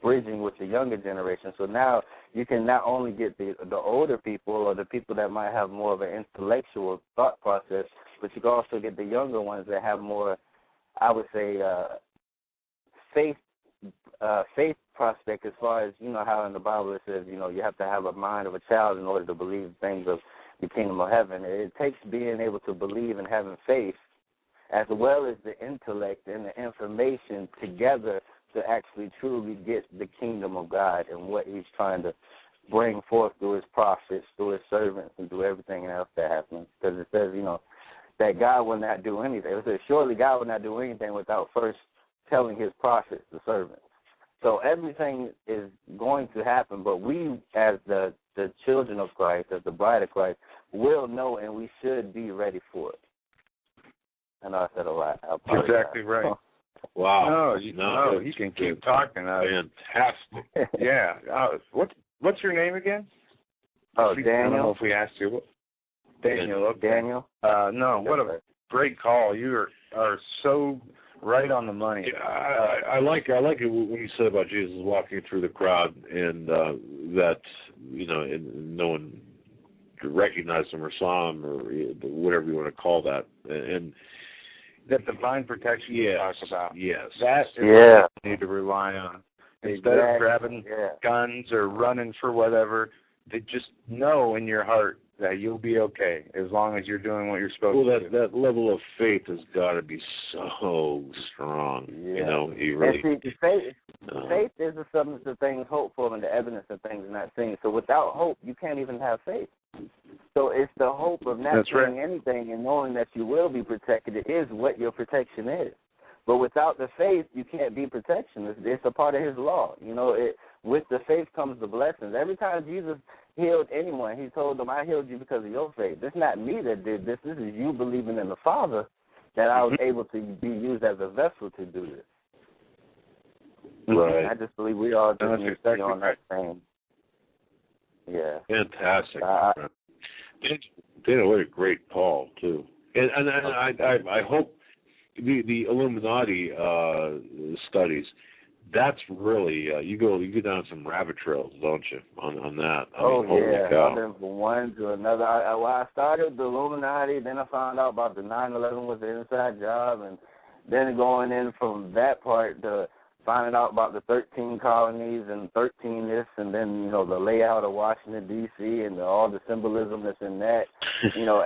bridging with the younger generation. So now you can not only get the older people or the people that might have more of an intellectual thought process, but you can also get the younger ones that have more, I would say, faith prospect as far as, how in the Bible it says, you have to have a mind of a child in order to believe things of the kingdom of heaven. It takes being able to believe and having faith as well as the intellect and the information together to actually truly get the kingdom of God and what he's trying to bring forth through his prophets, through his servants, and through everything else that happens. Because it says, that God will not do anything. It says, surely God will not do anything without first telling his prophets, the servants. So everything is going to happen, but we as the children of Christ, as the bride of Christ, will know and we should be ready for it. I know I said a lot. Exactly right. Wow. No, you can keep talking. Fantastic. Yeah. What's your name again? Oh, Daniel. I don't know if we asked you. Daniel. Okay. Daniel? No, what a great call. You are so right on the money. Yeah, I like it when you said about Jesus walking through the crowd and that, and no one recognized him or saw him or whatever you want to call that. And that divine protection you talk about. Yes. That is what you need to rely on. Instead of grabbing guns or running for whatever, they just know in your heart that you'll be okay as long as you're doing what you're supposed to do. That level of faith has got to be so strong. Yeah. You really. And see, faith is the substance of things hoped for and the evidence of things not seen. So without hope, you can't even have faith. So it's the hope of not seeing anything and knowing that you will be protected. It is what your protection is. But without the faith, you can't be protection. It's a part of his law. With the faith comes the blessings. Every time Jesus healed anyone, he told them, I healed you because of your faith. It's not me that did this. This is you believing in the Father that I was able to be used as a vessel to do this. Right. I just believe we all just need to be on that same. Yeah. Fantastic. Dana, what a great call, too. And I hope the Illuminati studies, that's really you go down some rabbit trails, don't you, on that? I've been from one to another. I started the Illuminati, then I found out about the 9/11 was the inside job, and then going in from that part to finding out about the 13 colonies and 13 this, and then the layout of Washington D.C. and all the symbolism that's in that.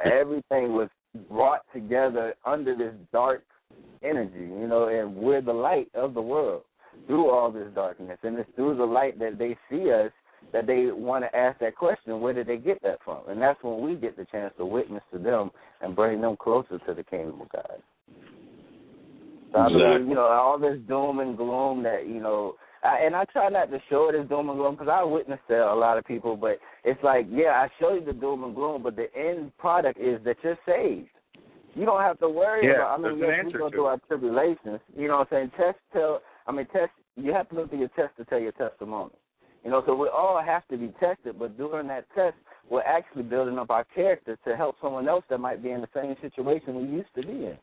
Everything was brought together under this dark energy, and we're the light of the world through all this darkness. And it's through the light that they see us that they want to ask that question, where did they get that from? And that's when we get the chance to witness to them and bring them closer to the kingdom of God. So I believe, all this doom and gloom that, and I try not to show it as doom and gloom because I witnessed to a lot of people, but it's like, I show you the doom and gloom, but the end product is that you're saved. You don't have to worry about, we go through our tribulations, you know what I'm saying? You have to look through your test to tell your testimony. So we all have to be tested, but during that test, we're actually building up our character to help someone else that might be in the same situation we used to be in.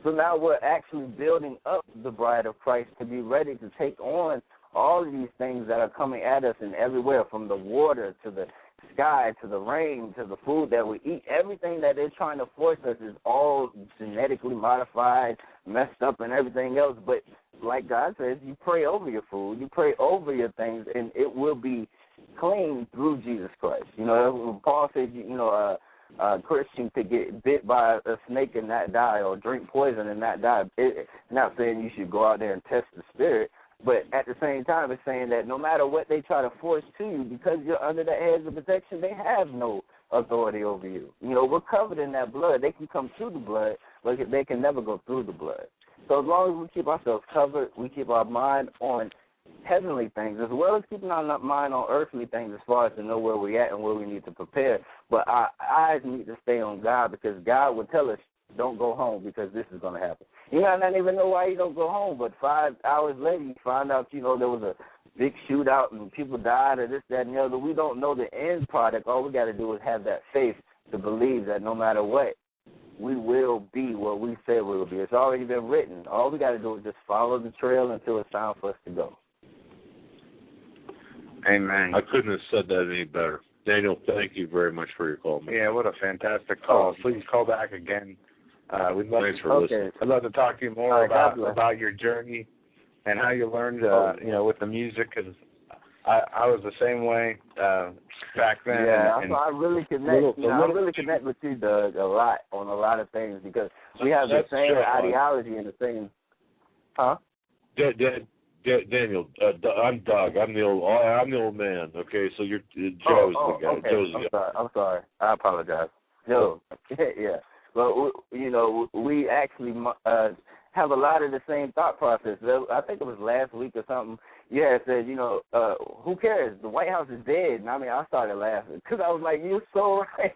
So now we're actually building up the bride of Christ to be ready to take on all of these things that are coming at us and everywhere, from the water to the sky to the rain to the food that we eat. Everything that they're trying to force us is all genetically modified, messed up, and everything else. But like God says, you pray over your food, you pray over your things, and it will be clean through Jesus Christ. You know, Paul said, a Christian could get bit by a snake and not die, or drink poison and not die. Not saying you should go out there and test the spirit, but at the same time, it's saying that no matter what they try to force to you, because you're under the edge of protection, they have no authority over you. You know, we're covered in that blood. They can come through the blood, but they can never go through the blood. So as long as we keep ourselves covered, we keep our mind on heavenly things, as well as keeping our mind on earthly things, as far as to know where we're at and where we need to prepare. But our eyes need to stay on God, because God will tell us, don't go home because this is going to happen. You might not even know why you don't go home, but 5 hours later you find out, there was a big shootout and people died or this, that, and the other. We don't know the end product. All we got to do is have that faith to believe that no matter what, we will be what we said we will be. It's already been written. All we got to do is just follow the trail until it's time for us to go. Amen. I couldn't have said that any better. Daniel, thank you very much for your call, man. Yeah, what a fantastic call. Please call back again. We'd love Thanks for listening. I'd love to talk to you more about your journey and how you learned, with the music, because I was the same way back then. Yeah, I really connect. I really connect with you, Doug, a lot on a lot of things, because we have the same ideology and the same. Huh? Daniel, I'm Doug. I'm the old man. Okay, so you're Joe's the guy. Okay. Joe's the guy. I'm sorry. I apologize. Joe. Yeah. Well, we actually have a lot of the same thought process. I think it was last week or something. You had said, who cares? The White House is dead. And I started laughing, because I was like, you're so right.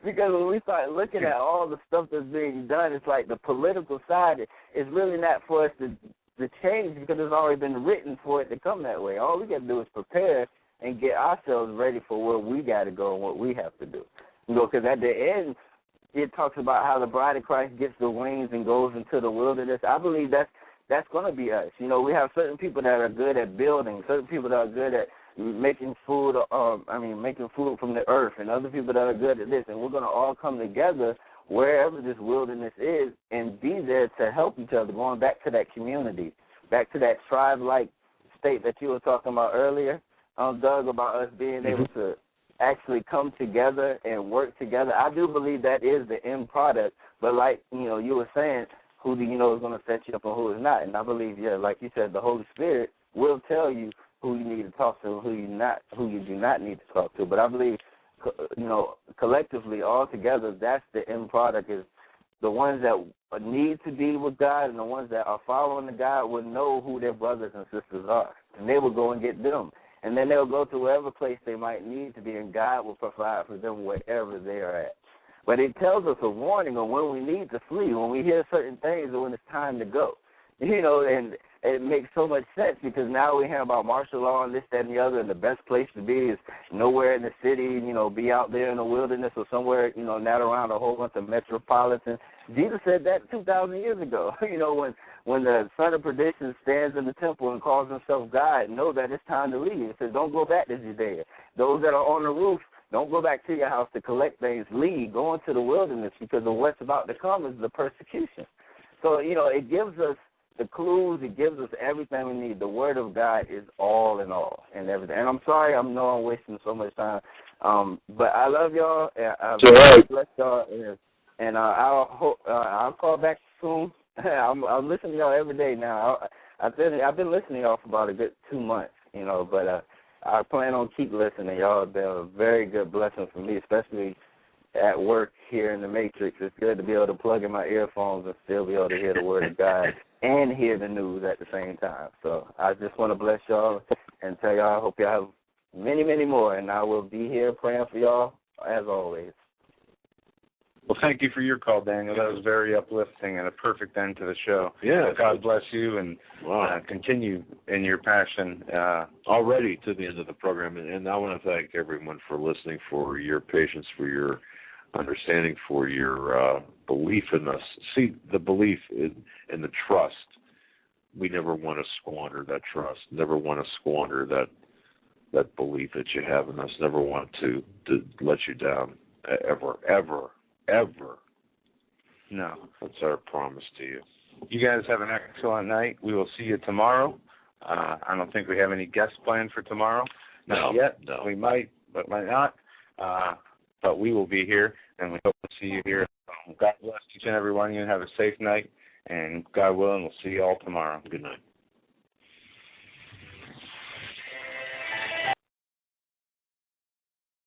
Because when we started looking at all the stuff that's being done, it's like the political side is really not for us to change, because it's already been written for it to come that way. All we got to do is prepare and get ourselves ready for where we got to go and what we have to do. Because at the end, it talks about how the bride of Christ gets the wings and goes into the wilderness. I believe that's going to be us. We have certain people that are good at building, certain people that are good at making food, making food from the earth, and other people that are good at this. And we're going to all come together wherever this wilderness is and be there to help each other, going back to that community, back to that tribe-like state that you were talking about earlier, Doug, about us being able to actually come together and work together. I do believe that is the end product, but like, you were saying, who do you know is going to set you up and who is not? And I believe, like you said, the Holy Spirit will tell you who you need to talk to and who you do not need to talk to. But I believe, collectively, all together, that's the end product, is the ones that need to be with God and the ones that are following the God will know who their brothers and sisters are, and they will go and get them. And then they'll go to whatever place they might need to be, and God will provide for them wherever they are at. But it tells us a warning on when we need to flee, when we hear certain things, and when it's time to go. And it makes so much sense, because now we hear about martial law and this, that, and the other, and the best place to be is nowhere in the city, be out there in the wilderness or somewhere, not around a whole bunch of metropolitans. Jesus said that 2,000 years ago. When the son of perdition stands in the temple and calls himself God, know that it's time to leave. He says, don't go back to Judea. Those that are on the roof, don't go back to your house to collect things. Leave. Go into the wilderness, because of what's about to come is the persecution. So, it gives us the clues. It gives us everything we need. The Word of God is all in all and everything. And I'm sorry, I'm wasting so much time. But I love y'all. Bless y'all. And I'll call back soon. I'm listening to y'all every day now. I've been listening to y'all for about a good 2 months, but I plan on keep listening. Y'all have been a very good blessing for me, especially at work here in the Matrix. It's good to be able to plug in my earphones and still be able to hear the Word of God and hear the news at the same time. So I just want to bless y'all and tell y'all I hope y'all have many, many more, and I will be here praying for y'all as always. Well, thank you for your call, Daniel. That was very uplifting and a perfect end to the show. Yeah. God bless you, and continue in your passion. Already to the end of the program, and I want to thank everyone for listening, for your patience, for your understanding, for your belief in us. See, the belief in the trust, we never want to squander that trust, never want to squander that belief that you have in us. Never want to let you down, ever. No. That's our promise to you. You guys have an excellent night. We will see you tomorrow. I don't think we have any guests planned for tomorrow. Not yet. No. We might, but might not. But we will be here, and we hope to see you here. God bless each and every one of you, and have a safe night. And God willing, we'll see you all tomorrow. Good night.